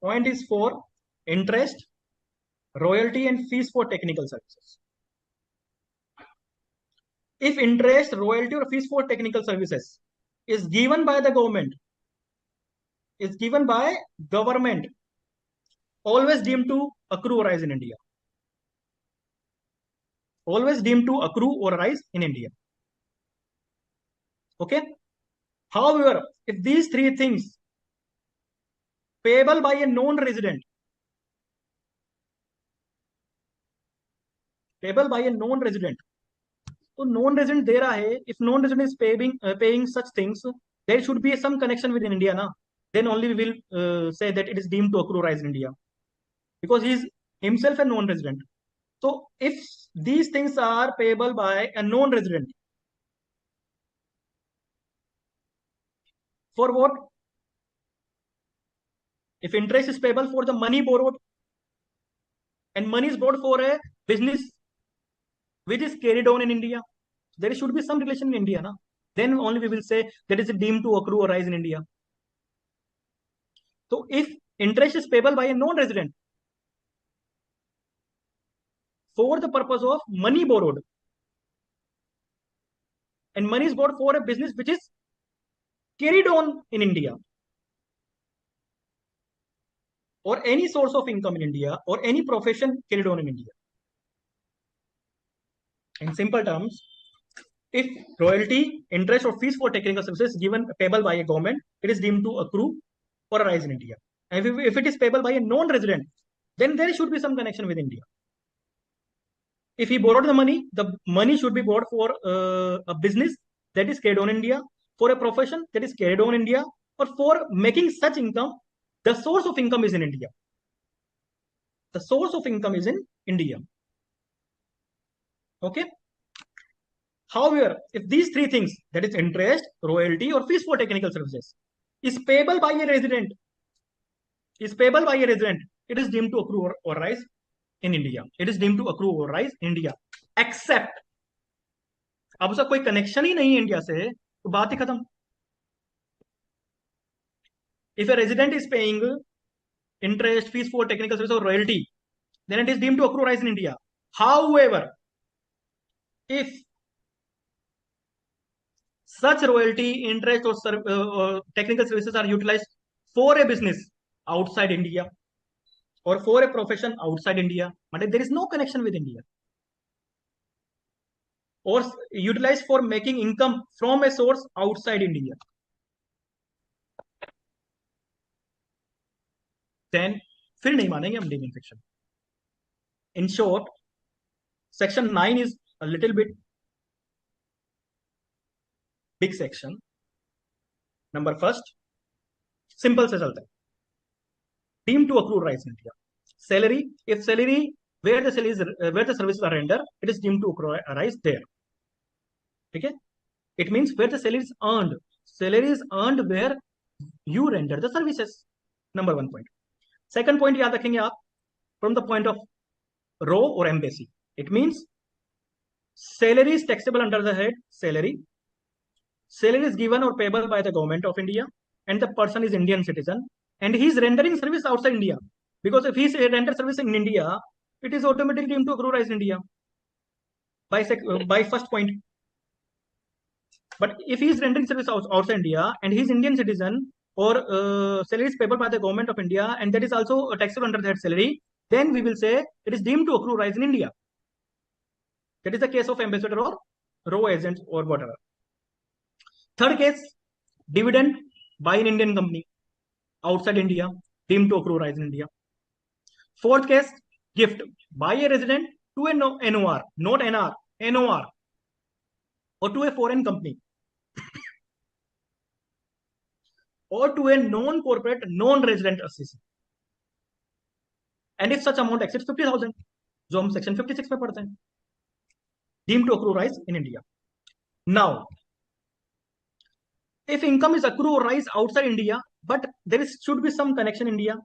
point is for interest, royalty, and fees for technical services. If interest, royalty, or fees for technical services is given by the government, always deemed to accrue or rise in India. Always deemed to accrue or rise in India. Okay? However, if these three things payable by a non-resident, so non-resident दे रहा है, if non-resident is paying such things, there should be some connection with India, na? Then only we will say that it is deemed to accrue rise in India, because he is himself a non-resident. So if these things are payable by a non-resident, for what? If interest is payable for the money borrowed, and money is borrowed for a business which is carried on in India, there should be some relation in India, na? Then only we will say that is deemed to accrue or rise in India. So if interest is payable by a non-resident for the purpose of money borrowed, and money is borrowed for a business which is carried on in India, or any source of income in India, or any profession carried on in India. In simple terms, if royalty, interest, or fees for technical services given payable by a government, it is deemed to accrue or rise in India. And if it is payable by a non-resident, then there should be some connection with India. If he borrowed the money should be borrowed for a business that is carried on in India, for a profession that is carried on in India, or for making such income. The source of income is in India. The source of income is in India. Okay. However, if these three things, that is interest, royalty, or fees for technical services, is payable by a resident, it is deemed to accrue or rise in India. It is deemed to accrue or rise in India. Except, अब उसका कोई connection ही नहीं है India से, तो बात ही खत्म. If a resident is paying interest, fees for technical service, or royalty, then it is deemed to accrue rise in India. However, if such royalty, interest, or technical services are utilized for a business outside India, or for a profession outside India, but there is no connection with India, or utilized for making income from a source outside India, then फिर नहीं मानेंगे हम deeming section. In short, section 9 is a little bit big section. Number first, simple से चलता है. Deemed to accrue rise in India. Salary, if salary where the services are rendered, it is deemed to accrue rise there. Okay? It means where the salary is earned. Salary is earned where you render the services. Number one point. Second point याद रखेंगे आप, from the point of row or embassy. It means Salary is taxable under the head salary. Salary is given or payable by the government of India, and the person is Indian citizen, and he is rendering service outside India. Because if he is render service in India, it is automatically deemed to accrue rise in India by first point. But if he is rendering service outside India and he is Indian citizen, or salary is payable by the government of India, and that is also taxable under that salary, then we will say it is deemed to accrue rise in India. That is the case of ambassador or row agents or whatever. Third case, dividend by an Indian company outside India, deemed to accrue rise in India. Fourth case, gift by a resident to a NOR, not NR, NOR, or to a foreign company, or to a non-corporate, non-resident assistant. And if such amount exceeds 50,000, जो हम section 56 में पढ़ते हैं, deemed to accrue rise in India. Now, if income is accrue or rise outside India, but there should be some connection in India,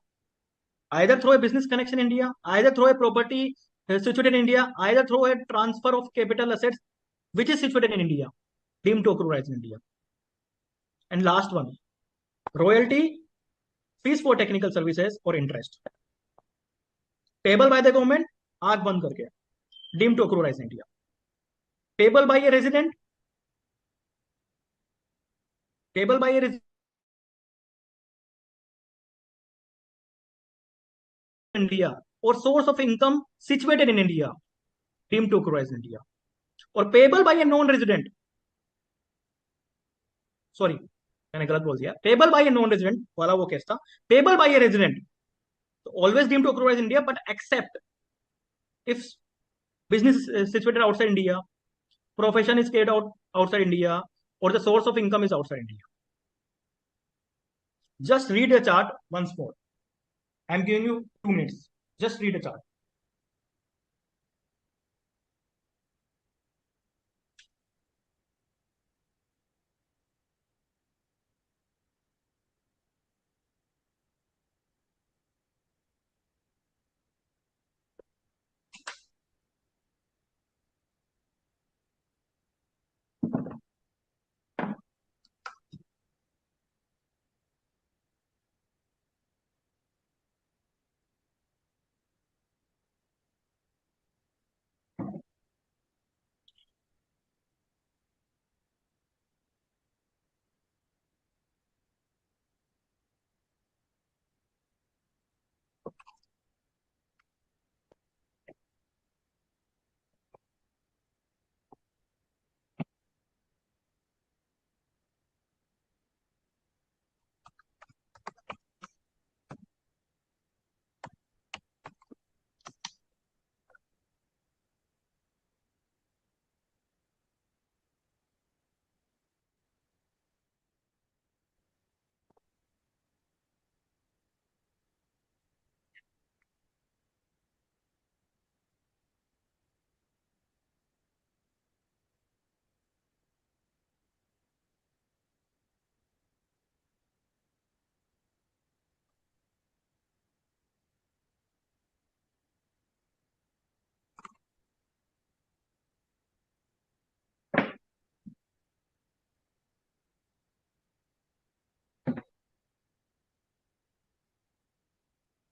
either through a business connection in India, either through a property situated in India, either through a transfer of capital assets which is situated in India, deemed to accrue rise in India. And last one, royalty, fees for technical services or interest, payable by the government, आंख बंद करके, deemed to accrue rise in India. Payable by a resident, payable by a resident in India, or source of income situated in India, deemed to accrue rise in India. Or payable by a non-resident, sorry मैंने गलत बोल दिया, payable by a non resident वाला वो केस था, payable by a resident always deemed to accrue in India, but except if business is situated outside India, profession is carried out outside India, or the source of income is outside India. Just read a chart once more. I'm giving you 2 minutes. Just read a chart.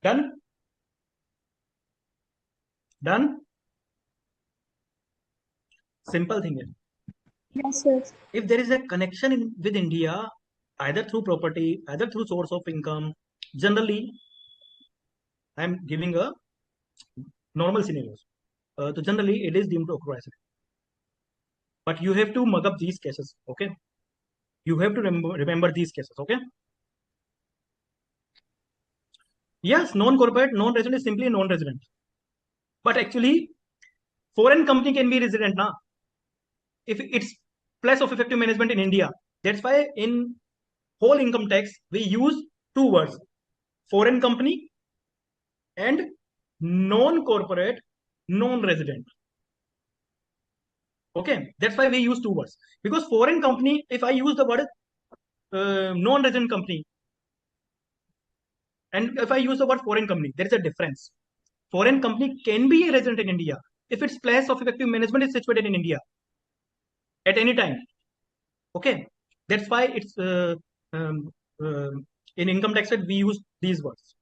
Done? Done? Simple thing is, Yes, sir. if there is a connection with India, either through property, either through source of income, generally, I'm giving a normal scenarios. So generally, it is deemed to accrue as it. But you have to mug up these cases, okay? You have to remember these cases, okay? Yes, non-corporate, non-resident is simply non-resident. But actually, foreign company can be resident now. If it's place of effective management in India. That's why in whole income tax, we use 2 words, foreign company and non-corporate, non-resident. Okay, that's why we use 2 words. Because foreign company, if I use the word non-resident company, and if I use the word foreign company, there is a difference. Foreign company can be a resident in India, if its place of effective management is situated in India at any time. Okay, that's why it's in income tax act we use these words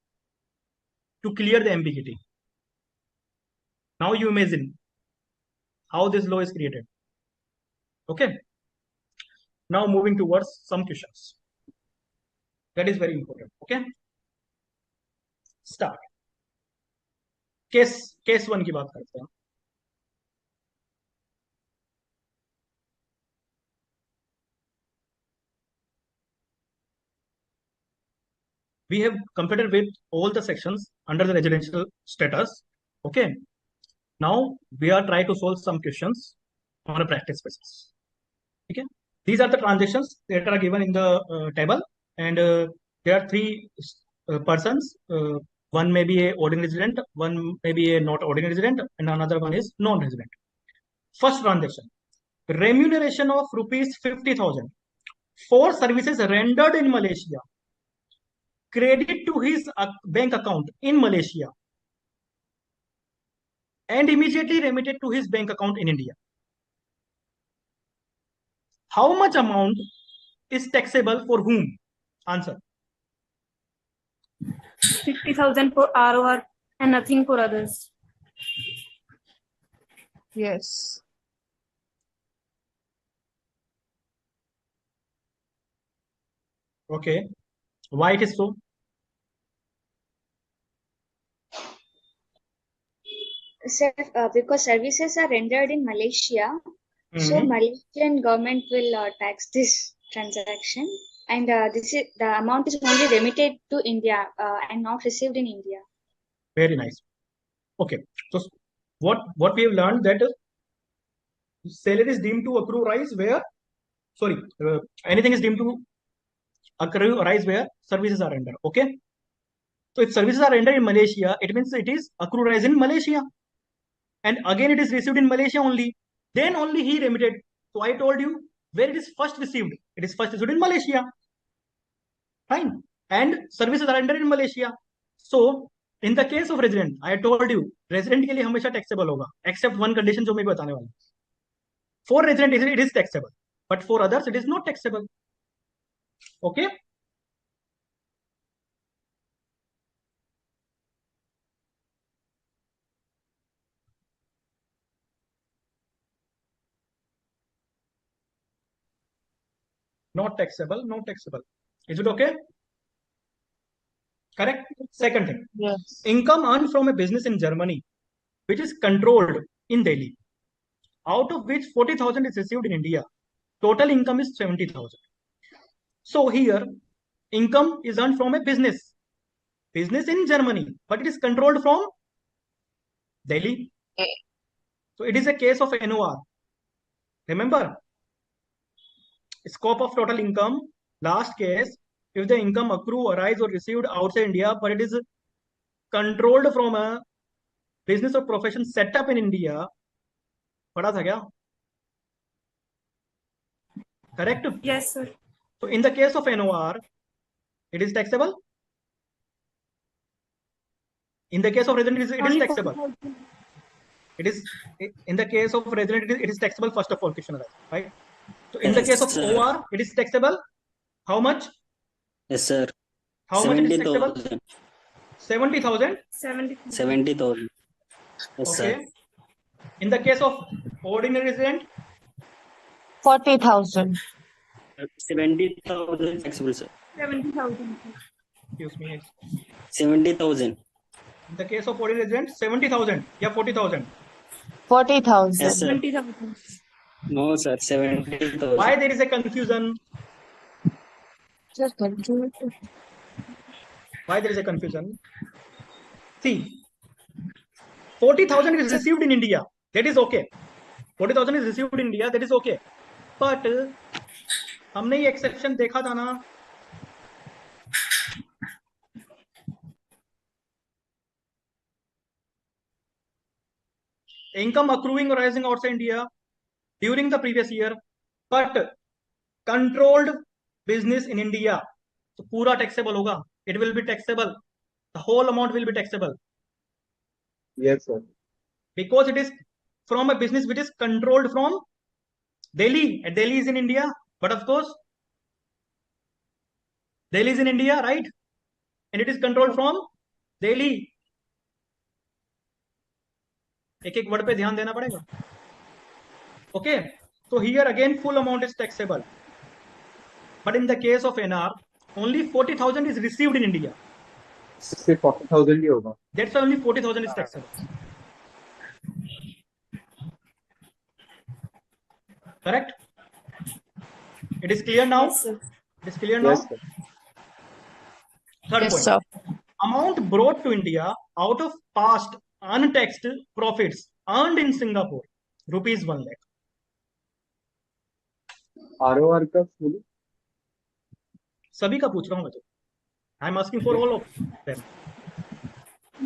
to clear the ambiguity. Now you imagine how this law is created. Okay, now moving towards some questions. That is very important. Okay, start. Case 1 की बात करते हैं. We have completed with all the sections under the residential status. Okay, now we are trying to solve some questions on a practice basis. Okay, these are the transactions that are given in the table, and there are three persons. One may be a ordinary resident, one may be a not ordinary resident, and another one is non-resident. First transaction: remuneration of rupees 50,000 for services rendered in Malaysia, credit to his bank account in Malaysia, and immediately remitted to his bank account in India. How much amount is taxable for whom? Answer. 50,000 for ROR and nothing for others. Yes. Okay. Why it is so? Sir, because services are rendered in Malaysia, so Malaysian government will tax this transaction, and the amount is only remitted to India and not received in India. Very nice. Okay. So what we have learned that salary is deemed to accrue rise where, sorry, anything is deemed to accrue rise where services are rendered. Okay. So if services are rendered in Malaysia, it means it is accrue rise in Malaysia, and again it is received in Malaysia only. Then only he remitted. So I told you where it is first received. It is first received in Malaysia. Fine. And services are rendered in Malaysia. So in the case of resident, I told you resident के लिए हमेशा taxable होगा, except one condition जो मैं बताने वाला हूँ. For resident it is taxable, but for others it is not taxable. Okay. Not taxable, not taxable. Is it okay? Correct. Second thing. Yes. Income earned from a business in Germany, which is controlled in Delhi, out of which 40,000 is received in India. Total income is 70,000. So here, income is earned from a business in Germany, but it is controlled from Delhi. So it is a case of NOR. Remember, scope of total income, last case, if the income accrue, arise or received outside India, but it is controlled from a business or profession set up in India, पढ़ा था क्या? Correct? Yes, sir. So in the case of NOR, it is taxable. In the case of resident, it is taxable. It is in the case of resident, it is taxable first of all, Krishna, right? So in the case of OR, it is taxable. How much? Yes, sir. How much it is taxable? 70,000. 70,000. Yes, okay. Sir. In the case of ordinary resident, 40,000. 70,000 taxable, sir. 70,000. Excuse me. 70,000. In the case of ordinary resident, 70,000. Yeah, 40,000. 40,000. Yes, sir. 70,000. No, sir. 70,000. Why there is a confusion? Just continue. Why there is a confusion? See, 40,000 is received in India. That is okay. 40,000 is received in India. That is okay. But हमने ये exception देखा था ना. Income accruing or rising outside India during the previous year, but controlled business in India. So पूरा taxable होगा. It will be taxable. The whole amount will be taxable. Yes, sir. Because it is from a business which is controlled from Delhi. And Delhi is in India, but of course, Delhi is in India, right? And it is controlled from Delhi. एक एक word पे ध्यान देना पड़ेगा. Okay, so here again full amount is taxable, but in the case of NR, only 40,000 is received in India. सिर्फ 40,000 ही होगा. That's why only 40,000 is taxable. Correct? It is clear now? Yes, sir. It is clear now? Yes, sir. Third Yes, point. sir. Amount brought to India out of past untaxed profits earned in Singapore, rupees 1 lakh. ROR का full सभी का पूछ रहा हूँ मैं तो. I am asking for all of them.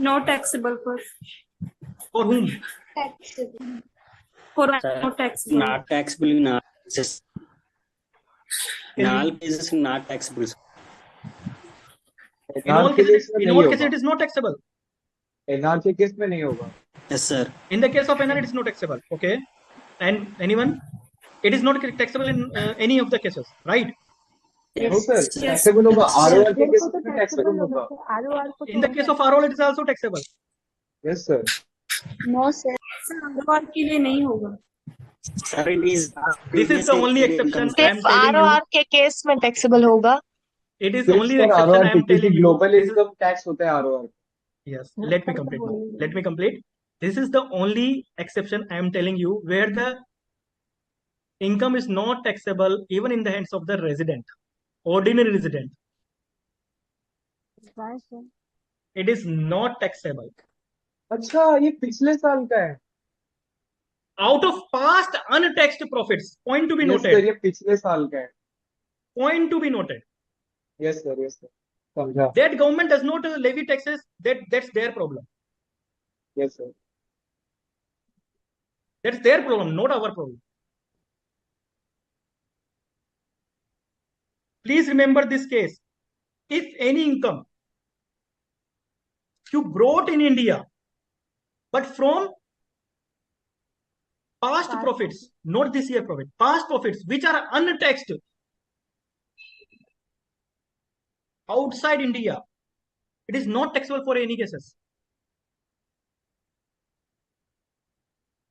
No taxable For whom? Taxable. for Sir, no taxable. not taxable in all cases. In all cases, not taxable. In all के cases, case में in नहीं all होगा. cases, it is not taxable. NR के case में नहीं होगा. Yes, sir. In the case of NR, it is not taxable. Okay. And anyone? It is not taxable in any of the cases, right? No, sir. Yes. Taxable होगा. ROR के ROR case को तो में taxable taxable होगा. होगा. ROR को In तो the case of ROL, it is also taxable. Yes, sir. No, sir. ROR के लिए नहीं होगा. Sir, it is. This is the only exception I am सिर्फ telling you. ROR के केस में टैक्सेबल होगा. It is सिर्फ only for exception ROR I am क्योंकि telling you. global This is- income tax होता है ROR. Yes, let me complete now. Let me complete. This is the only exception I am telling you where the income is not taxable even in the hands of the resident, ordinary resident. Why, sir? It is not taxable. अच्छा ये पिछले साल का है. Out of past untaxed profits, point to be Yes, sir. noted. ये पिछले साल का है. Point to be noted. Yes, sir. Yes, sir. समझा. That government does not levy taxes. That's their problem. Yes, sir. That's their problem, not our problem. Please remember this case. If any income you brought in India, but from past profits, not this year profit, past profits which are untaxed outside India, it is not taxable for any cases.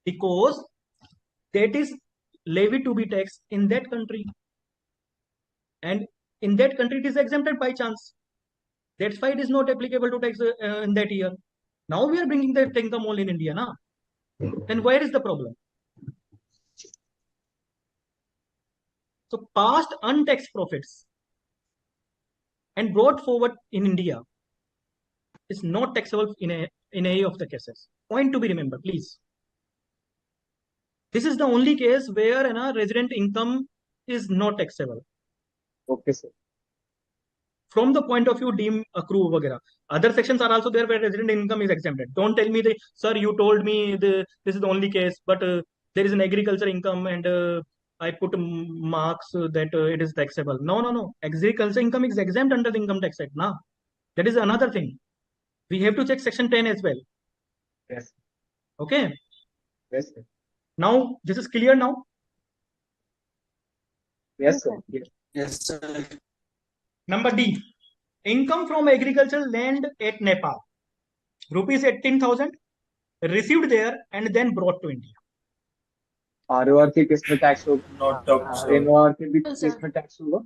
Because that is levied to be taxed in that country. And in that country, it is exempted by chance. That's why it is not applicable to tax in that year. Now we are bringing that income all in India, na? Then where is the problem? So past untaxed profits and brought forward in India is not taxable in any of the cases. Point to be remembered, please. This is the only case where a resident income is not taxable. Okay, sir. From the point of view deem accrue vagera. Other sections are also there where resident income is exempted. Don't tell me that, sir, you told me this is the only case, but there is an agriculture income and I put marks that it is taxable. No. Agriculture income is exempt under the Income Tax Act. Now, that is another thing. We have to check section 10 as well. Yes. Okay. Yes, sir. Now, this is clear now? Yes, sir. Yes. Yes, sir. Number D. Income from agricultural land at Nepal. Rupees 18,000 received there and then brought to India. ROR के case में tax होगा. Not taxable. NOR के भी case में tax होगा.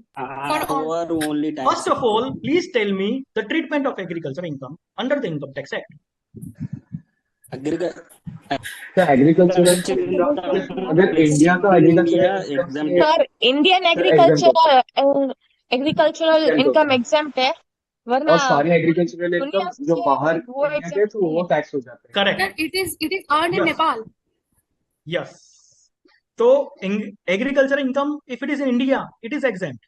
ROR only taxable. First of all, please tell me the treatment of agriculture income under the Income Tax Act. Agriculture अगर India का agriculture exam sir Indian agricultural income exempt है वरना और सारे एग्रीकल्चरल दुनिया income जो से बाहर वो इंडिया के तो वो टैक्स हो जाते हैं. Correct. It is earned in Yes. Nepal. Yes. So, agriculture income, if it is in India, it is exempt.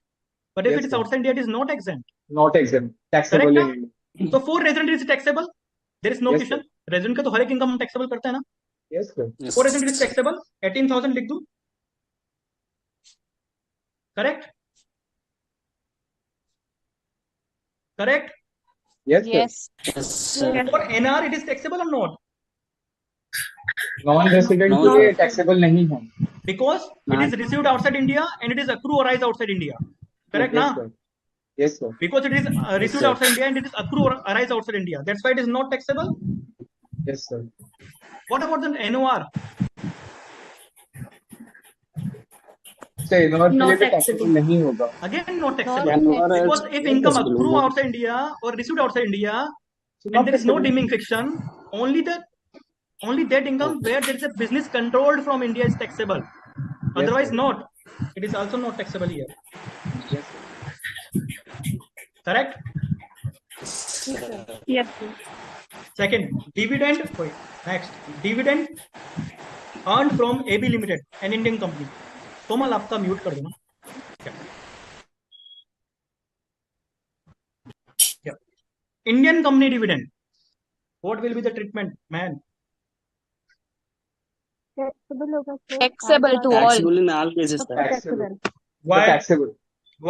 But if Yes, it is sir. outside India, it is not exempt. Not exempt taxable Correct, इन ना? India. So, for resident it is taxable. There is no Yes, question. Resident का तो हर एक income taxable करता है ना? Yes sir. For resident it is taxable. 18,000 लिख दूं. Correct? Correct? Yes sir. Yes Yes, sir. For NR it is taxable or not? Non resident के लिए टैक्सेबल नहीं है. Because it is received outside India and it is accrue or arise outside India. Correct, Yes, na? sir. Yes, sir. Because it is received outside India and it is accrue or arise outside India. That's why it is not taxable. Yes, sir. What about the NOR? So NOR के लिए Not भी taxable taxable. नहीं होगा. Again, not taxable. Not Because if income taxable. accrue outside India or received outside India, So and not there is no taxable. deeming fiction, only that income where there is a business controlled from India is taxable. Yes, Otherwise, sir. not. It is also not taxable here. Yes, sir. Correct? Yes. Second, dividend. Wait, next, dividend earned from AB Limited, an Indian company. कोमल आपका mute कर देना. Yeah. Indian company dividend. What will be the treatment, man? Taxable होगा sir. Taxable to all. Taxable in all cases, sir. Taxable. Why? Taxable.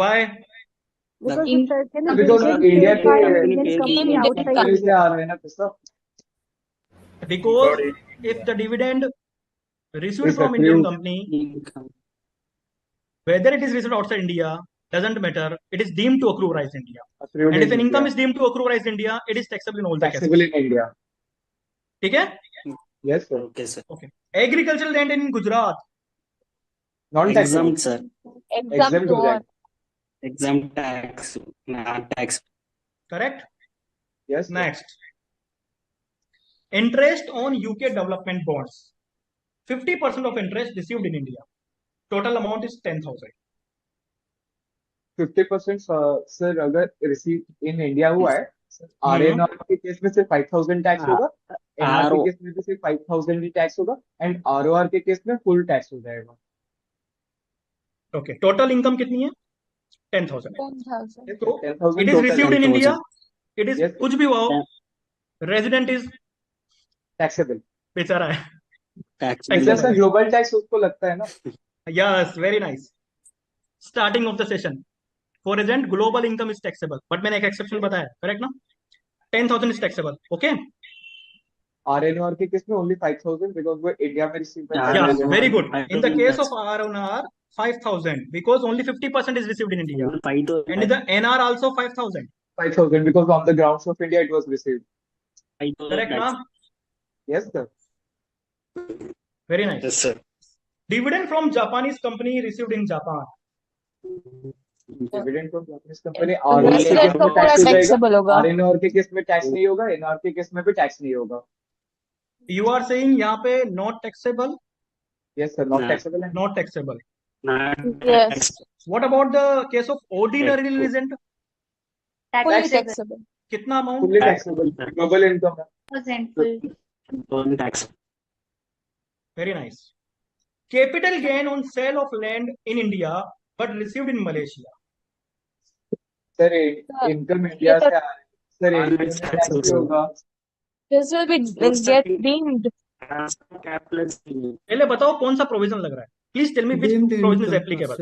Why? Because In- the sir can Because dividend India paid by के Indian company Indian outside companies से India. आ रहे हैं ना पैसा. Because if the dividend received Is from Indian accrued. company, Income. whether it is received outside India, doesn't matter. It is deemed to accrue rise India. Accrued And if in an income India. is deemed to accrue rise India, it is taxable in all the cases. Taxable in India. ठीक है? Yes, sir. Okay, sir. Okay. Agricultural land in Gujarat. Non-taxable. Exempt, sir. Exempt to हो all. जाएगा. Exempt tax, not tax. Correct? Yes, sir. Next. Interest on UK development bonds. 50% of interest received in India. Total amount is 10,000. 50% sir अगर receive in India हुआ है, RNR के case में सिर्फ 5,000 tax होगा, NR के केस में भी सिर्फ 5,000 ही टैक्स होगा, एंड ROR के केस में फुल टैक्स हो जाएगा. Okay. Total income कितनी है? 10,000. 10,000. So 10,000 it is received in 10,000. India. It is Yes, sir. कुछ भी हुआ हो. Resident is taxable. बेचारा है. Taxable. जैसा ग्लोबल टैक्स उसको लगता है ना. Yes, very nice. Starting of the session. For resident, global income is taxable. But मैंने एक exception बताया. Correct ना? 10,000 is taxable. Okay? RNR के केस में only 5,000 because वो इंडिया में रिसीव करता है. Yes, very good. In the case of RNR, 5,000 because only 50% is received in India. And in the NR also 5,000. 5,000 because on the grounds of India it was received. Correct ना? Yes, sir. Very nice. Yes, sir. Dividend from Japanese company received in Japan. Dividend from Japanese company Resident का पूरा taxable होगा. RNR के case में tax नहीं होगा, NR के case में भी टैक्स नहीं होगा. You are saying यहाँ पे not taxable? Yes, sir. Not taxable. Not taxable. Yes. What about the case of ordinary resident? Fully taxable. कितना amount? Fully taxable. Global income. Full tax. Very nice. Capital gain on sale of land in India but received in Malaysia. Sir income India से आ रहा है. Sir India में tax भी होगा. This will be get deemed. पहले बताओ कौन सा प्रोविजन लग रहा है. Please tell me which provision is applicable.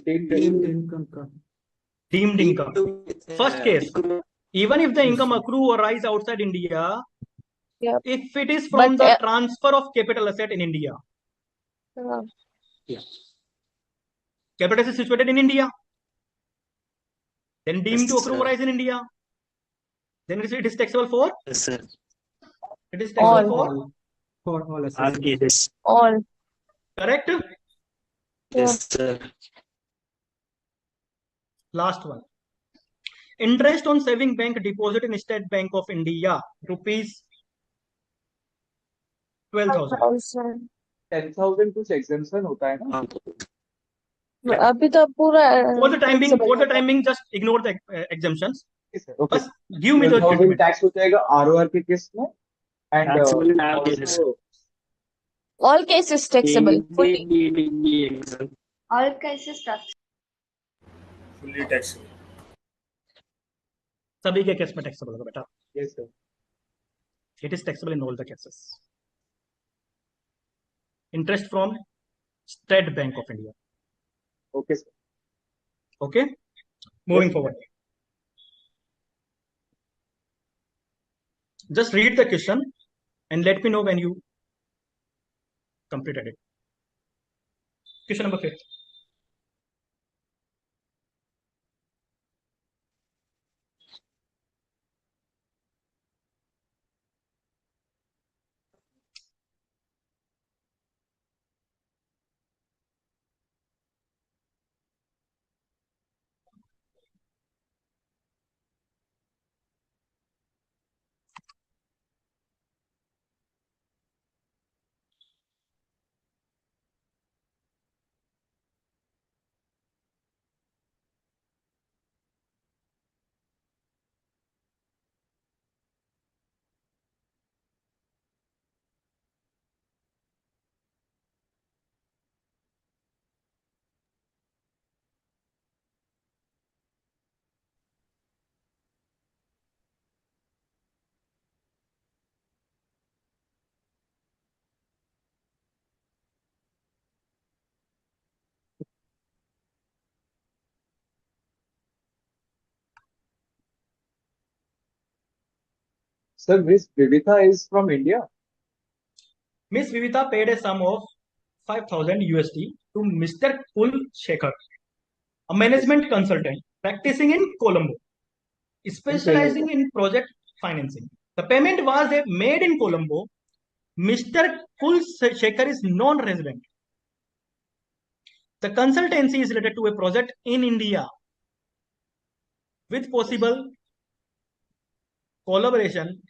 Deemed income का. Deemed income. First case, even if the income accrue or rise outside India, Yep. if it is from the transfer of capital asset in India. Capital is situated in India. Then deemed to accrue or rise in India. Then it is taxable for? Yes, sir. It is taxable For all All assets. cases. All. Correct? Yes, sir. Last one. Interest on saving bank deposit in State Bank of India. Rupees 12,000. 10,000 कुछ exemption होता है ना. अभी तो पूरा. For the time being, just ignore the exemptions. Okay. Just give me the 12,000 tax हो जाएगा ROR के केस में. And Taxable in all cases. All cases taxable. Fully. All cases taxable. Fully taxable. सभी के केस में taxable होगा बेटा. Yes, sir. It is taxable in all the cases. Interest from State Bank of India. Okay, sir. Okay. Moving forward. Just read the question and let me know when you completed it. Question number 5. Sir, Miss Vivita is from India. Miss Vivita paid a sum of 5,000 USD to Mr. Kul Shekhar, a management consultant practicing in Colombo, specializing in project financing. The payment was made in Colombo. Mr. Kul Shekhar is non-resident. The consultancy is related to a project in India with possible collaboration.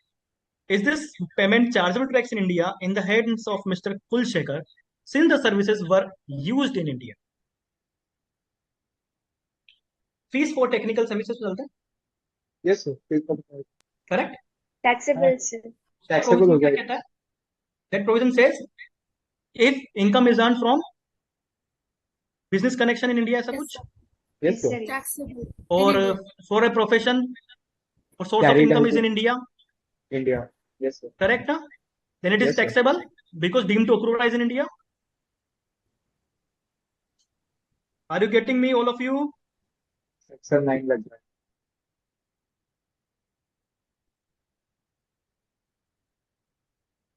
Is this payment chargeable tax in India in the hands of Mr. Kul Shekhar since the services were used in India? Fees for technical services चलता है? Yes, sir. Correct? Taxable, sir. Taxable हो क्या जाएगा. कहता है? That provision says if income is earned from business connection in India, ऐसा कुछ? Yes, sir. Taxable. Or for a profession or source of Carried income out is in in India. India. Yes, sir. Correct? Na? Then it is Yes, sir. taxable because deemed to accrue rise in India. Are you getting me, all of you? Section 9 लग रहा है.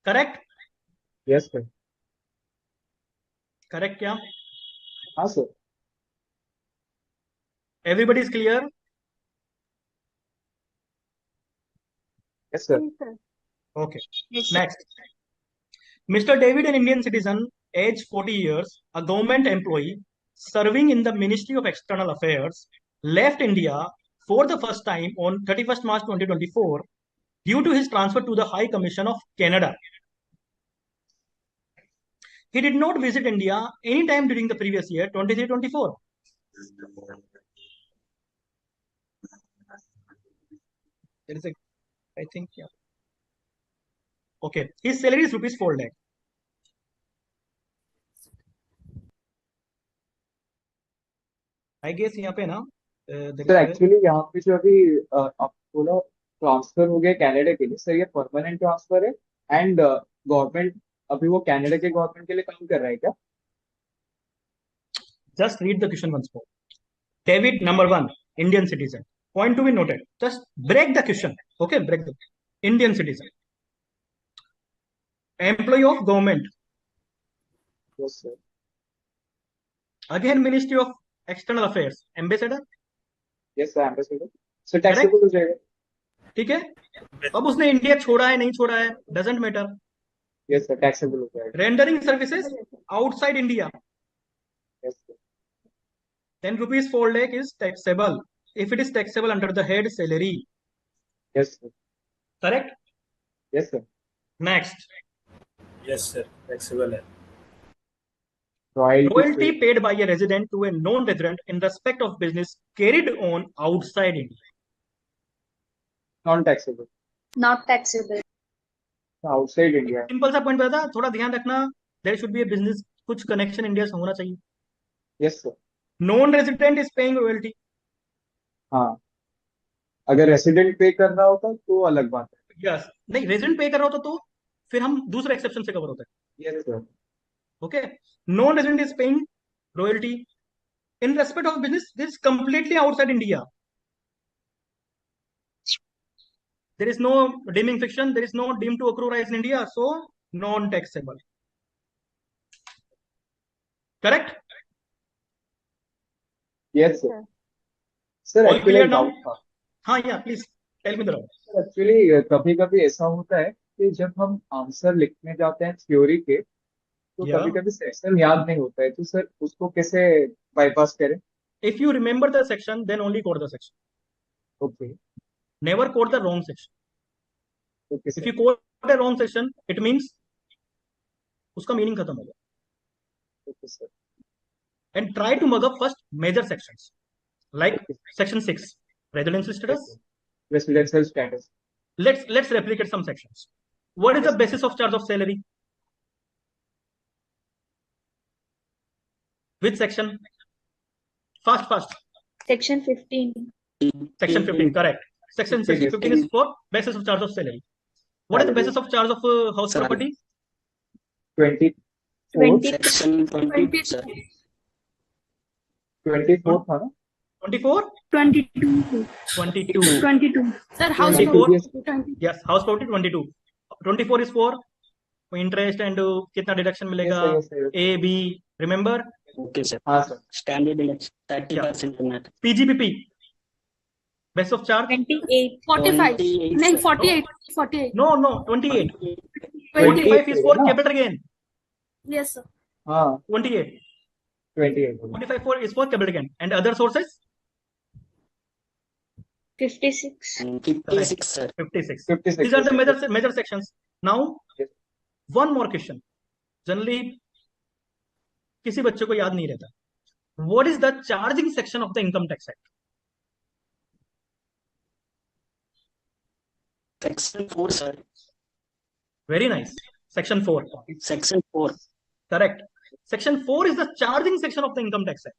Correct? Yes, sir. Correct क्या? हाँ, sir. Everybody is clear? Yes, sir. जी sir. Okay. Next. Mr. David, an Indian citizen, age 40 years, a government employee serving in the Ministry of External Affairs, left India for the first time on 31st March 2024 due to his transfer to the High Commission of Canada. He did not visit India any time during the previous year, 23-24. There is a, I think, yeah. Okay. His salary is rupees 4 lakh. I guess यहाँ पे ना there sir is a, actually यहाँ पे जो अभी आप बोला transfer हो गया कनाडा के लिए, सर ये परमानेंट ट्रांसफर है एंड गवर्नमेंट अभी वो कनाडा के गवर्नमेंट के लिए काम कर रहा है क्या? just read the question once more. David, number 1, Indian citizen. Point to be noted. Just break the question. Okay, break the Indian citizen. Employee of government. Yes, sir. Again, Ministry of External Affairs. Ambassador. Yes, sir. Ambassador. So taxable हो जाएगा. ठीक है. अब उसने India छोड़ा है नहीं छोड़ा है doesn't matter. Yes, sir. Taxable हो जाएगा. Rendering services outside India. Yes, sir. Then rupees 4 lakh is taxable if it is taxable under the head salary. Yes, sir. Correct? Yes, sir. Next. Yes, sir. Taxable है. Royalty paid by a resident to a non-resident in respect of business carried on outside India. Non-taxable. Not taxable. Outside India. Simple सा point बताया, थोड़ा ध्यान रखना. There should be a business, कुछ connection India से होना चाहिए. Yes, sir. Non resident is paying royalty. हाँ, अगर रेसिडेंट पे कर रहा होता तो अलग बात है. यस, नहीं रेजिडेंट पे कर रहा होता तो फिर हम दूसरे एक्सेप्शन से कवर होता है. Yes, sir. Okay. Non resident is paying royalty in respect of business this is completely outside India. There is no deeming fiction. There is no deemed to accrue rise in India, so non-taxable. Correct? Yes, sir. Sir, All actually clear एक now? doubt था. हाँ, yeah, please tell me the doubt. Sir, actually कभी कभी ऐसा होता है कि जब हम आंसर लिखने जाते हैं थ्योरी के, तो Yeah. कभी कभी सेक्शन याद नहीं होता है, तो सर उसको कैसे बाईपास करें? If you remember the section, then only quote the section. Okay. Never quote the wrong section. Okay, If sir. you quote the wrong section, it means उसका meaning खत्म हो गया. Okay, sir. And try to mug up first major sections, like section 6, residential status. Residential status. Let's replicate some sections. What is the basis of charge of salary? Which section? Fast. Section 15. Section 15, correct. Section 15 is for basis of charge of salary. What is the basis of charge of house property? 24. Section 20, sir. 24 था ना? 24? 22. 22. Sir, house 24? property 20. Yes, house property 22. 24 is for interest and कितना deduction मिलेगा? Yes, sir. A, B, remember? Okay, sir. हाँ, sir. Standard deduction 30% in that. PGPP. Basis of charge? 28. 45. 28, No, sir. 48. 48. No, 28. 28. 25 is for capital gain. Yes, sir. हाँ, 28. 28. 25 is for capital gain. And other sources? 56. 56, sir. 56. 56. These are the major sections. Now, Yes. one more question. Generally, किसी बच्चे को याद नहीं रहता. What is the charging section of the Income Tax Act? Section 4, sir. Very nice. Section 4. Section 4. Correct. Section 4 is the charging section of the Income Tax Act.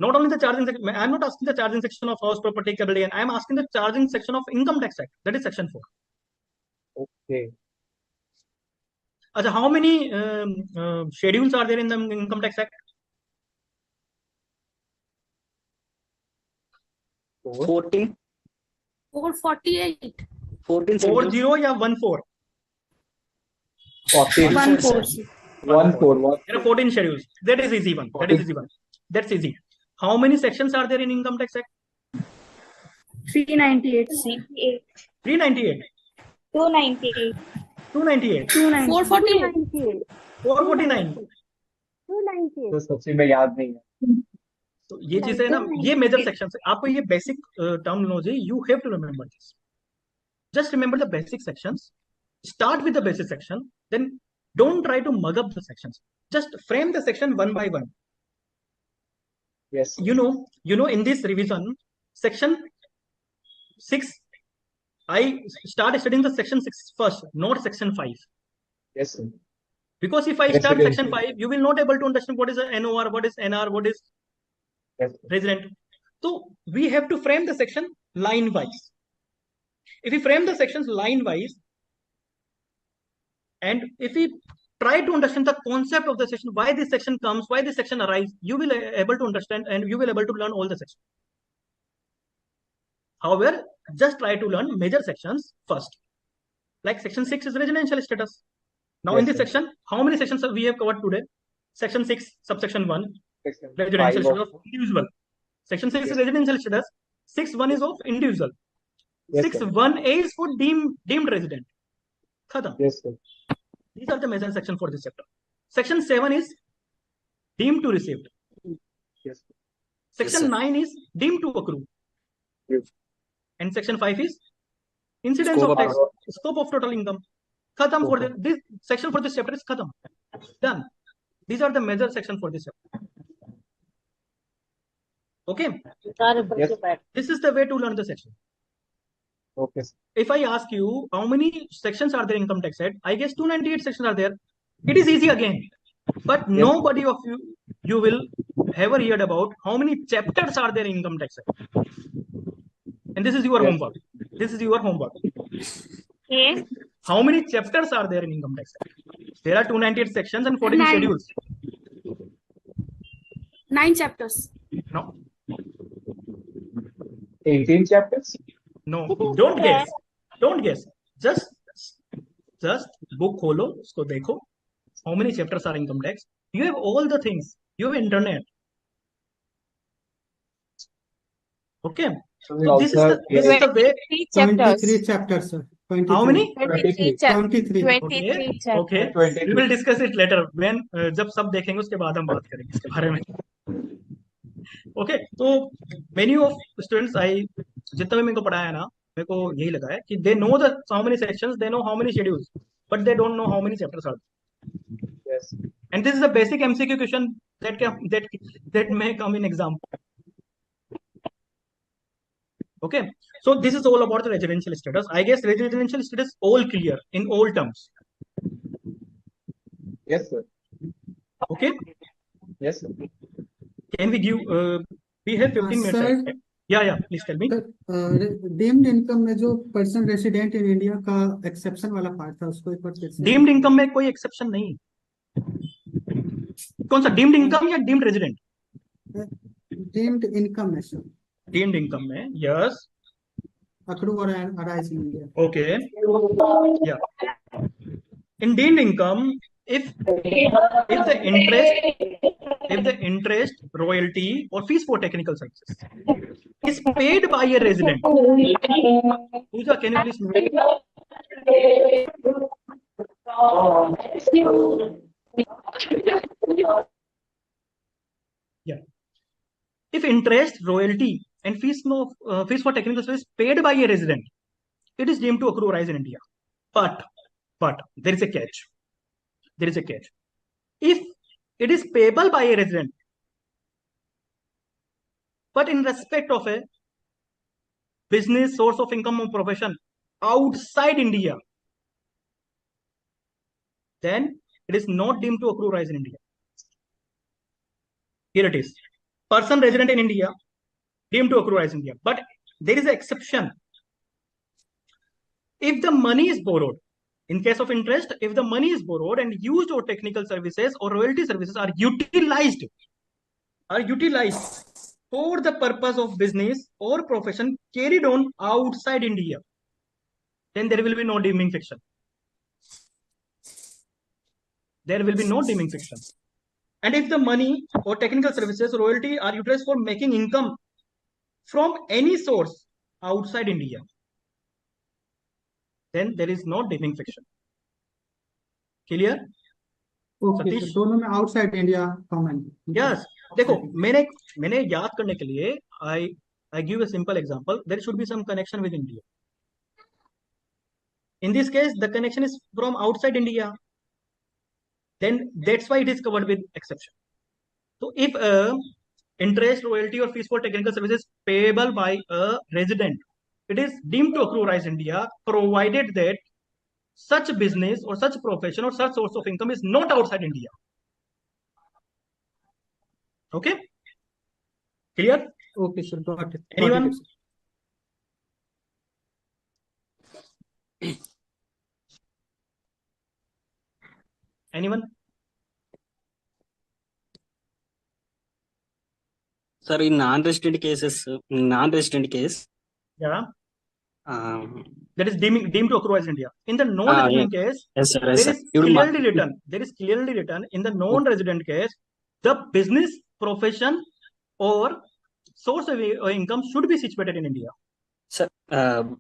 Not only the charging section, I am not asking the charging section of house property capital gain. I am asking the charging section of Income Tax Act. That is Section 4. Okay. Achha, how many schedules are there in the Income Tax Act? 14. 448. 14 40 या 14? 14. 14. There are 14 schedules. That is easy one. That is easy one. That's easy. How many sections are there in Income Tax Act? 398. 398. 298. 298. 448. 449. 298. तो सच्ची में याद नहीं है. तो ये चीजें है ना, ये मेजर सेक्शन है. आपको ये basic terminology you have to remember this. Just remember the basic sections. Start with the basic section. Then don't try to mug up the sections. Just frame the section one by one. Yes. You know, in this revision, section 6, I start studying the section 6 first, not section 5. Yes, sir. Because if I start section 5, you will not able to understand what is a NOR, what is NR, what is resident. So we have to frame the section line wise. If we frame the sections line wise, and if we try to understand the concept of the section, why this section comes, why this section arises, you will able to understand and you will able to learn all the sections. However, just try to learn major sections first. Like section 6 is residential status. Now in this section, how many sections we have covered today? Section 6, subsection 1, residential status of individual. Section 6 is residential status. 6.1 is of individual. 6.1A is for deemed resident. Khatam. Yes, sir. These are the major sections for this chapter. Section 7 is deemed to receive. Yes. Section 9 is deemed to accrue. Yes. And section 5 is incidence of tax, scope of total income. Khatam for this section for this chapter is khatam. Done. These are the major sections for this chapter. Okay. Yes. This is the way to learn the section. Okay. If I ask you how many sections are there in Income Tax Act, I guess 298 sections are there. It is easy again. But nobody of you will ever heard about how many chapters are there in Income Tax Act. And this is your homework. This is your homework. Yes. How many chapters are there in Income Tax Act? There are 298 sections and 14 schedules. 9 chapters. No. 18 chapters? No. Don't guess. Don't guess. Just book kholo, usko dekho. How many chapters are income tax? You have all the things. You have internet. Okay. So this is the way. 23 chapters. 23 chapters, sir. 23. How many? 23 23. 23 Okay. chapters. We will discuss it later when जब सब देखेंगे उसके बाद हम बात करेंगे इसके बारे में. Okay. तो many of students जितना भी मेरे को पढ़ाया है ना, मेरे को यही लगा है कि they know the how many sections, they know how many schedules, but they don't know how many chapters are. Yes. And this is a basic MCQ question that may come in exam. Okay, so this is all about the residential status. I guess residential status all clear in all terms. Yes, sir. Okay. Yes, sir. Can we give? We have 15 minutes. Sir, yeah. Please tell me. Deemed income में जो person resident in India का exception वाला part था उसको एक बार फिर से. Deemed income में कोई एक्सेप्शन नहीं. कौन सा डीम्ड इनकम या डीम्ड रेजिडेंट? डीम्ड इनकम में सर. डीम्ड इनकम में yes. accrue or arise in India. Okay. Yeah. In deemed income, if the interest, royalty, or fees for technical services is paid by a resident. Pooja, can you please mute? Yeah. If interest, royalty, and fees for technical service paid by a resident, it is deemed to accrue or arise in India. But there is a catch. There is a catch. If it is payable by a resident, but in respect of a business, source of income, or profession outside India, then it is not deemed to accrue or arise in India. Here it is. Person resident in India, deemed to accrue or arise in India. But there is an exception. If the money is borrowed, in case of interest, if the money is borrowed and used or technical services or royalty services are utilized for the purpose of business or profession carried on outside India, then there will be no deeming fiction. There will be no deeming fiction. And if the money or technical services or royalty are utilized for making income from any source outside India, then there is no deeming fiction. Clear? Okay, so दोनों में outside India common. Yes. देखो मैंने याद करने के लिए I give a simple example. There should be some connection with India. In this case, the connection is from outside India. Then that's why it is covered with exception. So if interest, royalty, or fees for technical services payable by a resident, it is deemed to accrue or arise in India, provided that such business or such profession or such source of income is not outside India. Okay? Clear? Okay, sir. Got it. Anyone? Anyone? Sir, in non-resident case. Yeah. That is deemed to accrue as India. In the non-resident case, yes, sir, there is clearly written in the non-resident case, the business, profession, or source of income should be situated in India. Sir,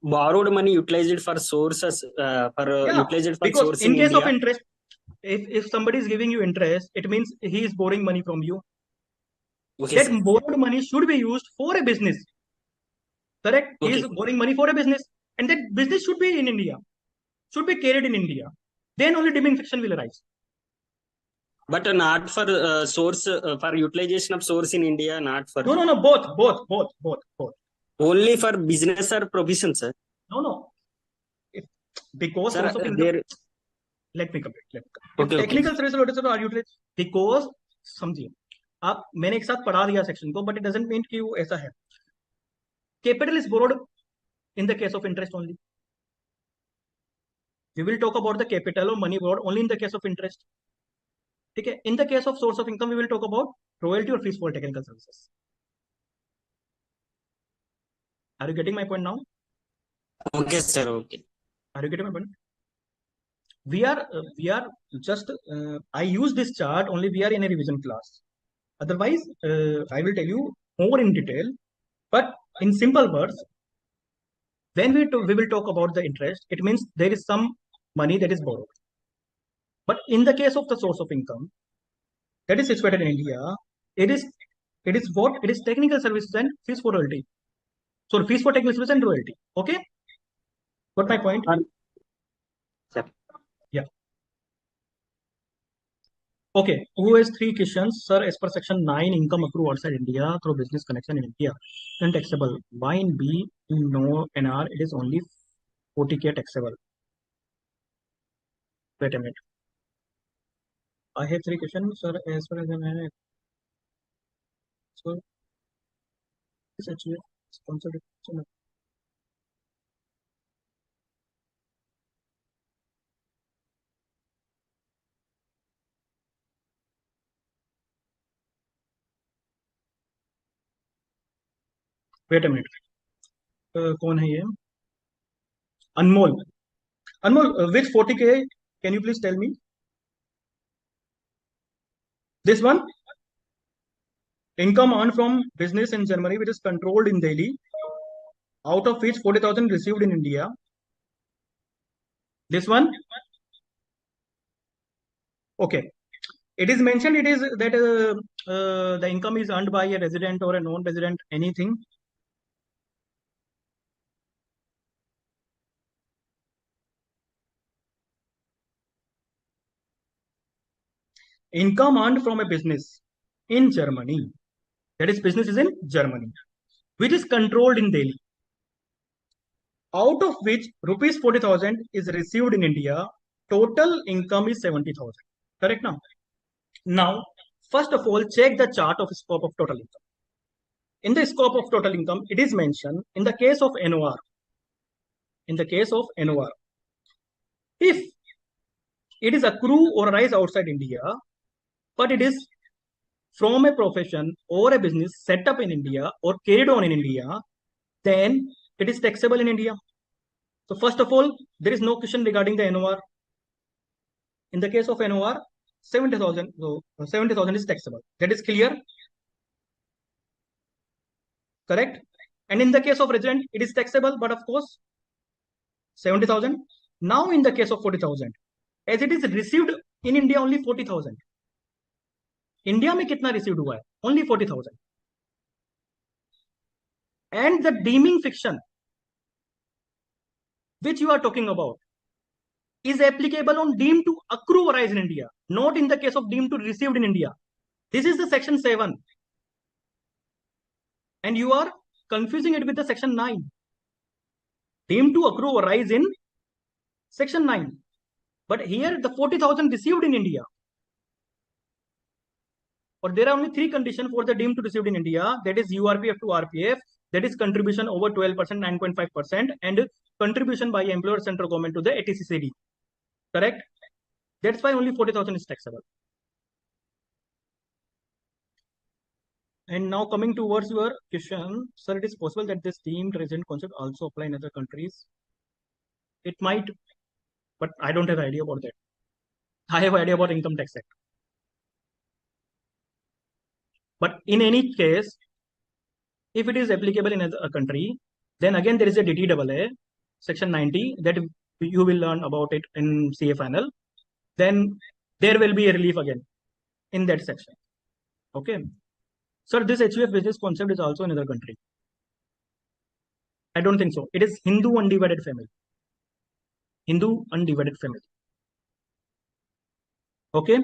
borrowed money utilized for sources utilized for because source in case India. of interest, if somebody is giving you interest, it means he is borrowing money from you. Okay, that sir. borrowed money should be used for a business. Correct? Okay. He is borrowing money for a business, and that business should be in India, should be carried in India. Then only deeming fiction will arise. But not for source for utilization of source in India, not for. No. Both. Only for business or profession, sir. No. Because Sir, source of income. Let me complete. Okay, technical services are utilized because समझिए आप मैंने एक साथ पढ़ा दिया section को, but it doesn't mean कि वो ऐसा है. Capital is borrowed in the case of interest only. We will talk about the capital or money borrowed only in the case of interest. Okay. In the case of source of income, we will talk about royalty or fees for technical services. Are you getting my point now? Okay, sir. Okay. Are you getting my point? we are just I use this chart only we are in a revision class. Otherwise, I will tell you more in detail. But in simple words, when we will talk about the interest, it means there is some money that is borrowed. But in the case of the source of income that is situated in India, it is what? It is technical services and fees for royalty. So fees for technical services and royalty. Okay? Got my point? Yeah. Okay. Who has 3 questions? Sir, as per section 9, income accrue outside India through business connection in India and taxable. Why in B, in no NR, it is only 40K taxable? Wait a minute. I have 3 questions, sir, as far as I know. So, this actually sponsored. Wait a minute. कौन है ये? Anmol. Anmol, which 40K? Can you please tell me? This one? Income earned from business in Germany, which is controlled in Delhi, out of which 40,000 received in India. This one? Okay. It is mentioned it is that the income is earned by a resident or a non-resident, anything. Income earned from a business in Germany. That is, business is in Germany, which is controlled in Delhi. Out of which rupees 40,000 is received in India. Total income is 70,000. Correct now? Now, first of all, check the chart of scope of total income. In the scope of total income, it is mentioned in the case of NOR. In the case of NOR, if it is accrue or arise outside India, but it is from a profession or a business set up in India or carried on in India, then it is taxable in India. So first of all, there is no question regarding the NOR. In the case of NOR, 70,000. So 70,000 is taxable. That is clear. Correct. And in the case of resident, it is taxable, but of course, 70,000. Now in the case of 40,000, as it is received in India only 40,000. India में कितना received हुआ है? Only 40,000. And the deeming fiction which you are talking about is applicable on deemed to accrue or arise in India, not in the case of deemed to received in India. This is the section 7. And you are confusing it with the section 9. Deemed to accrue or arise in section 9. But here the 40,000 received in India. Or there are only 3 conditions for the deemed to received in India. That is URPF to RPF. That is contribution over 12%, 9.5%, and contribution by employer central government to the ATCCD. Correct? That's why only 40,000 is taxable. And now coming towards your question, sir, it is possible that this deemed resident concept also apply in other countries. It might, but I don't have idea about that. I have idea about Income Tax Act. But in any case, if it is applicable in a country, then again there is a DTAA, section 90, that you will learn about it in CA final. Then there will be a relief again in that section. Okay. Sir, this HUF business concept is also in another country. I don't think so. It is Hindu undivided family. Hindu undivided family. Okay.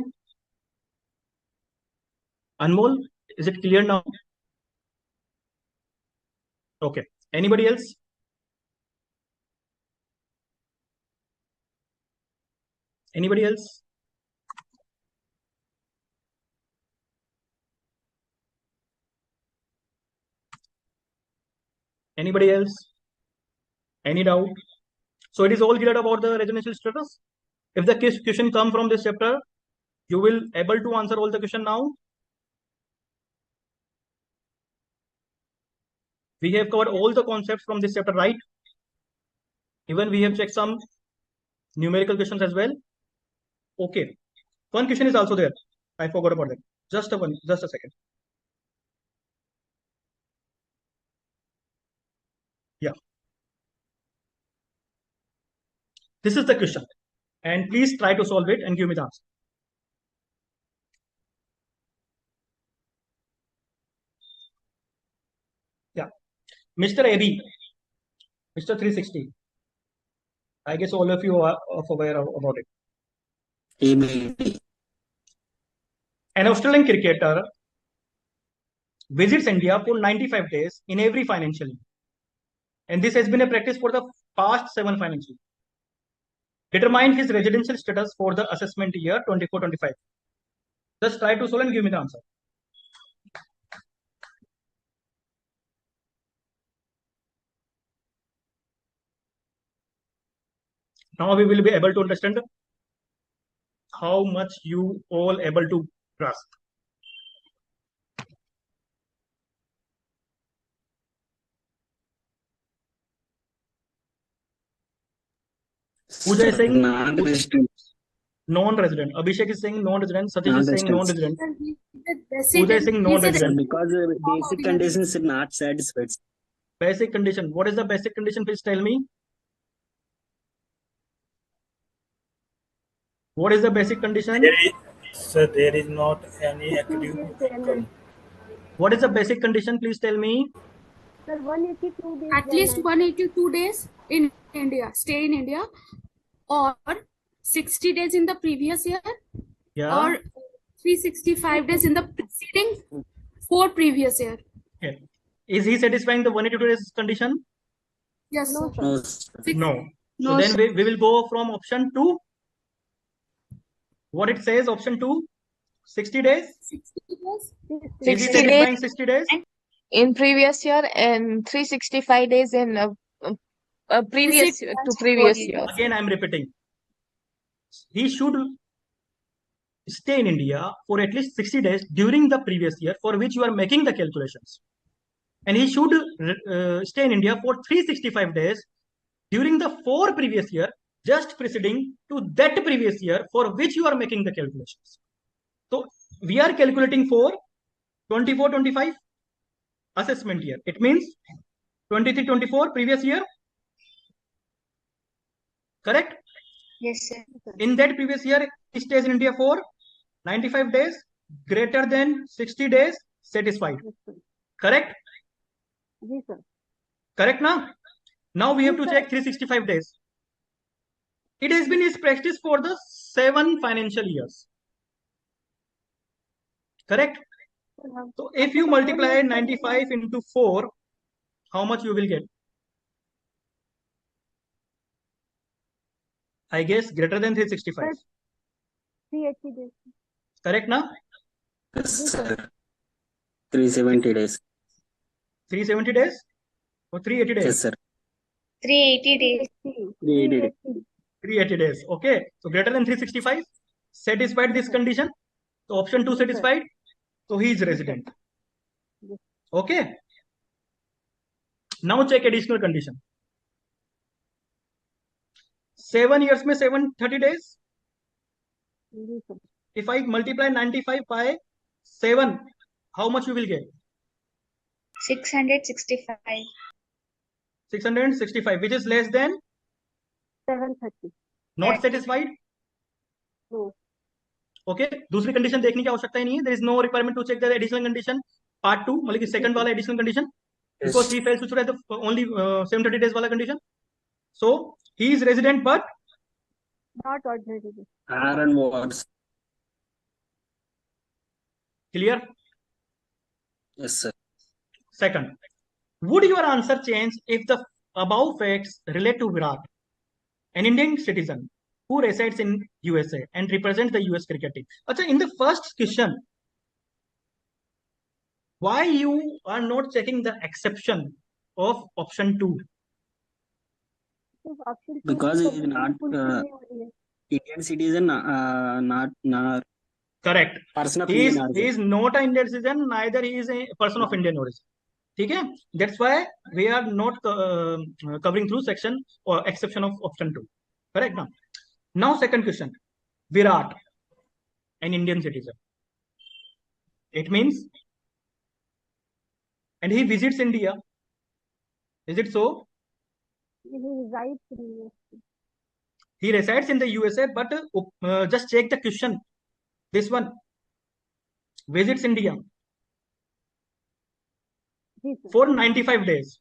Anmol, is it clear now? Okay. Anybody else? Anybody else? Anybody else? Any doubt? So it is all clear about the residential status. If the question come from this chapter, you will able to answer all the question now. We have covered all the concepts from this chapter, right? Even we have checked some numerical questions as well. Okay. One question is also there. I forgot about that. Just a second. Yeah. This is the question. And please try to solve it and give me the answer. Yeah. Mr. AB, Mr. 360. I guess all of you are aware about it. ABD. An Australian cricketer visits India for 95 days in every financial year. And this has been a practice for the past 7 financial years. Determine his residential status for the assessment year 24-25. Just try to solve and give me the answer. Now we will be able to understand how much you all able to grasp. Pooja is saying Non-resident. non-resident. Abhishek is saying non-resident. Satish is saying non-resident. Resident. Pooja is saying non-resident. Because basic conditions are not satisfied. Basic condition. What is the basic condition? Please tell me. What is the basic condition? Sir, there is not any academic income. What is the basic condition? Please tell me. Sir, 182 days. At least 182 days in India, stay in India, or 60 days in the previous year, Yeah. or 365 days in the preceding 4 previous year. Okay. Is he satisfying the 182 days condition? Yes, No, sir. sir. No. No, So then sir. we will go from option 2. What it says, option 2, 60 days. 60 days. Is he 60 satisfying days 60 days? in previous year and 365 days in previous Visit to previous year. Again, I am repeating. He should stay in India for at least 60 days during the previous year for which you are making the calculations. And he should stay in India for 365 days during the 4 previous year just preceding to that previous year for which you are making the calculations. So we are calculating for 24-25 assessment year. It means 23-24 previous year. Correct? Yes, sir. In that previous year, he stays in India for 95 days, greater than 60 days, satisfied. Yes, sir. Correct? Yes, sir. Correct now? Now we have Yes, to sir. check 365 days. It has been his practice for the 7 financial years. Correct? So if you multiply 95 into 4, how much you will get? I guess greater than 365. 380 days. Correct now? Yes, sir. 370 days. 370 days or 380 days? Yes, sir. 380 days. 380 days. 380 days. Okay. So greater than 365. Satisfied this condition. So option 2 satisfied. So he is resident. Okay. Now check additional condition. 7 years में 730 days. Yes, sir. If I multiply 95 by 7, how much you will get? 665. 665, which is less than 730. not satisfied. No. Okay. दूसरी condition देखने की आवश्यकता ही नहीं है. There is no requirement to check the additional condition. Part 2, मतलब कि second वाला additional condition, because he fails to should have the only 730 days वाला condition. So he is resident, but Not ordinary days. Iron wards. clear. Yes, sir. Second, would your answer change if the above facts relate to Virat, an Indian citizen who resides in USA and represents the US cricket team? Achha, in the first question, why you are not checking the exception of option 2? Option 2 Because की he is not fulfill नहीं हो रही है. Indian citizen, not Correct. person of He Indian origin. is not an Indian citizen, neither he is a person of Indian origin. ठीक है? That's why we are not covering through section or exception of option 2. Correct now? Now second question. Virat, an Indian citizen. It means, and he visits India. Is it so? He resides in USA. He resides in the USA, but just check the question. This one, visits India for 95 days.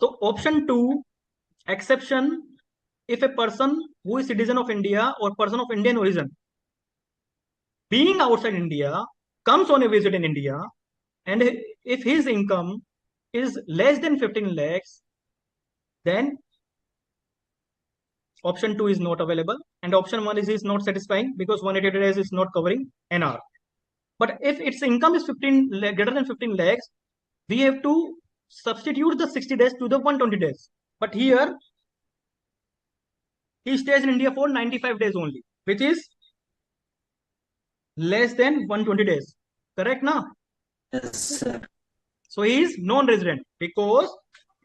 So option 2, exception, if a person who is citizen of India or person of Indian origin being outside India comes on a visit in India, and if his income is less than 15 lakhs, then option 2 is not available, and option 1 is not satisfying because 180 days is not covering NR. But if its income is greater than 15 lakhs, we have to substitute the 60 days to the 120 days. But here, he stays in India for 95 days only, which is less than 120 days. Correct now? Yes, sir. So he is non-resident because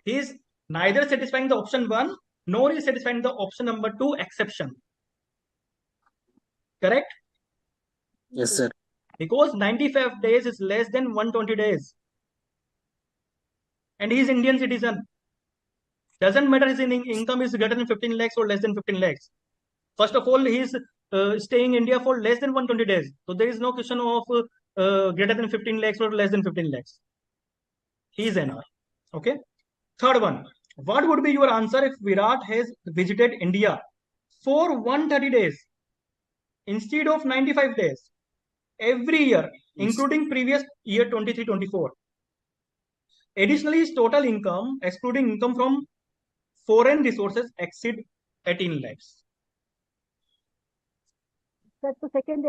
he is neither satisfying the option 1 nor is satisfying the option number 2 exception. Correct? Yes, sir. Because 95 days is less than 120 days. And he is Indian citizen. Doesn't matter his income is greater than 15 lakhs or less than 15 lakhs. First of all, he is staying in India for less than 120 days. So there is no question of greater than 15 lakhs or less than 15 lakhs. He is NR. Okay. Third one. What would be your answer if Virat has visited India for 130 days instead of 95 days every year, including previous year 23-24? Additionally, his total income, excluding income from foreign resources, exceed 18 lakhs. Sir तो second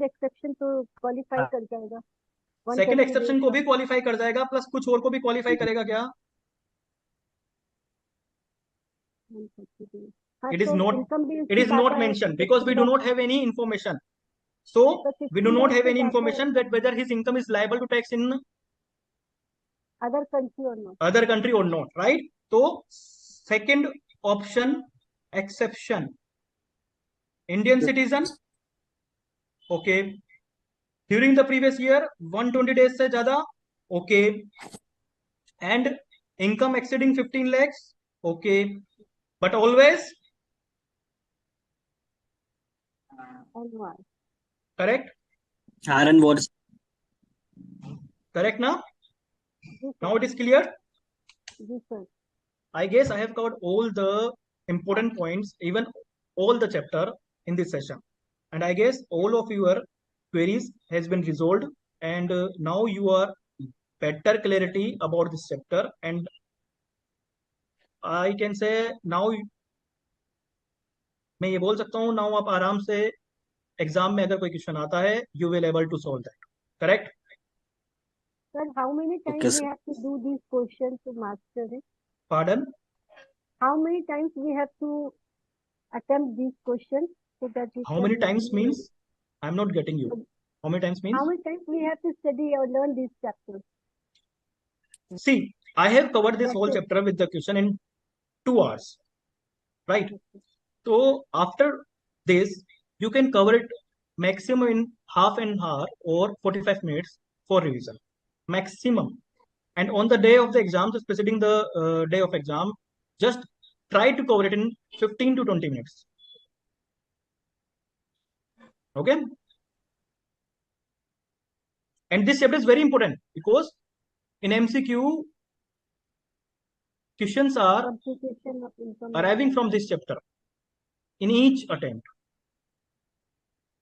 exception तो qualify कर जाएगा second exception को भी qualify कर जाएगा plus कुछ और को भी क्वालिफाई करेगा क्या? It is not mentioned because we do not have any information. So we do not have any information that whether his income is liable to tax in other country or not, right? So second option, exception, Indian citizen, okay, during the previous year 120 days से ज़्यादा, okay, and income exceeding 15 lakhs, okay, but always correct. Aaron words. Correct now? Now it is clear? Yes, sir. I guess I have covered all the important points, even all the chapter in this session. And I guess all of your queries has been resolved, and now you are better clarity about this chapter, and I can say now मैं ये बोल सकता हूँ now आप आराम से exam में अगर कोई क्वेश्चन आता है you will able to solve that. Correct? Sir, how many times we have to do these questions to master it? Pardon? How many times we have to attempt these questions so that we How many times means? I'm not getting you. How many times means? How many times we have to study or learn these chapters? See, I have covered this whole chapter with the question in 2 hours, right? So after this, you can cover it maximum in half an hour or 45 minutes for revision, maximum. And on the day of the exam, just preceding the day of exam, just try to cover it in 15 to 20 minutes. Okay? And this chapter is very important because in MCQ, questions are arriving from this chapter in each attempt.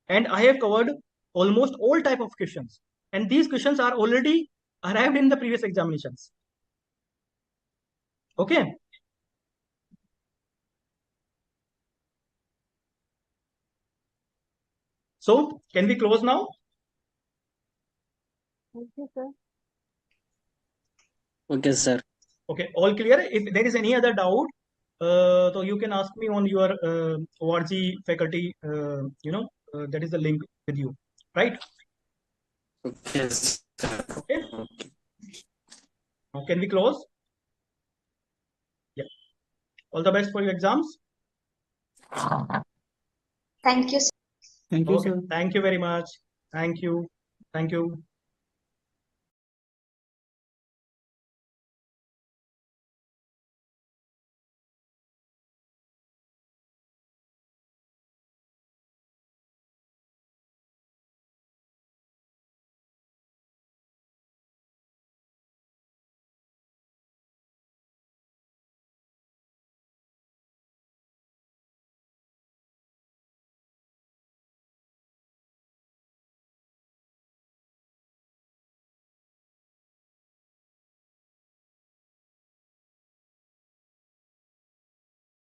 And I have covered almost all type of questions. And these questions are already arrived in the previous examinations. Okay? So, can we close now? Thank you, sir. Okay, sir. Okay, all clear. If there is any other doubt, so you can ask me on your ORG faculty, that is the link with you, right? Okay, sir. Okay. Now, can we close? Yeah. All the best for your exams. Thank you, sir. Thank you, Okay. sir. Thank you very much. Thank you. Thank you.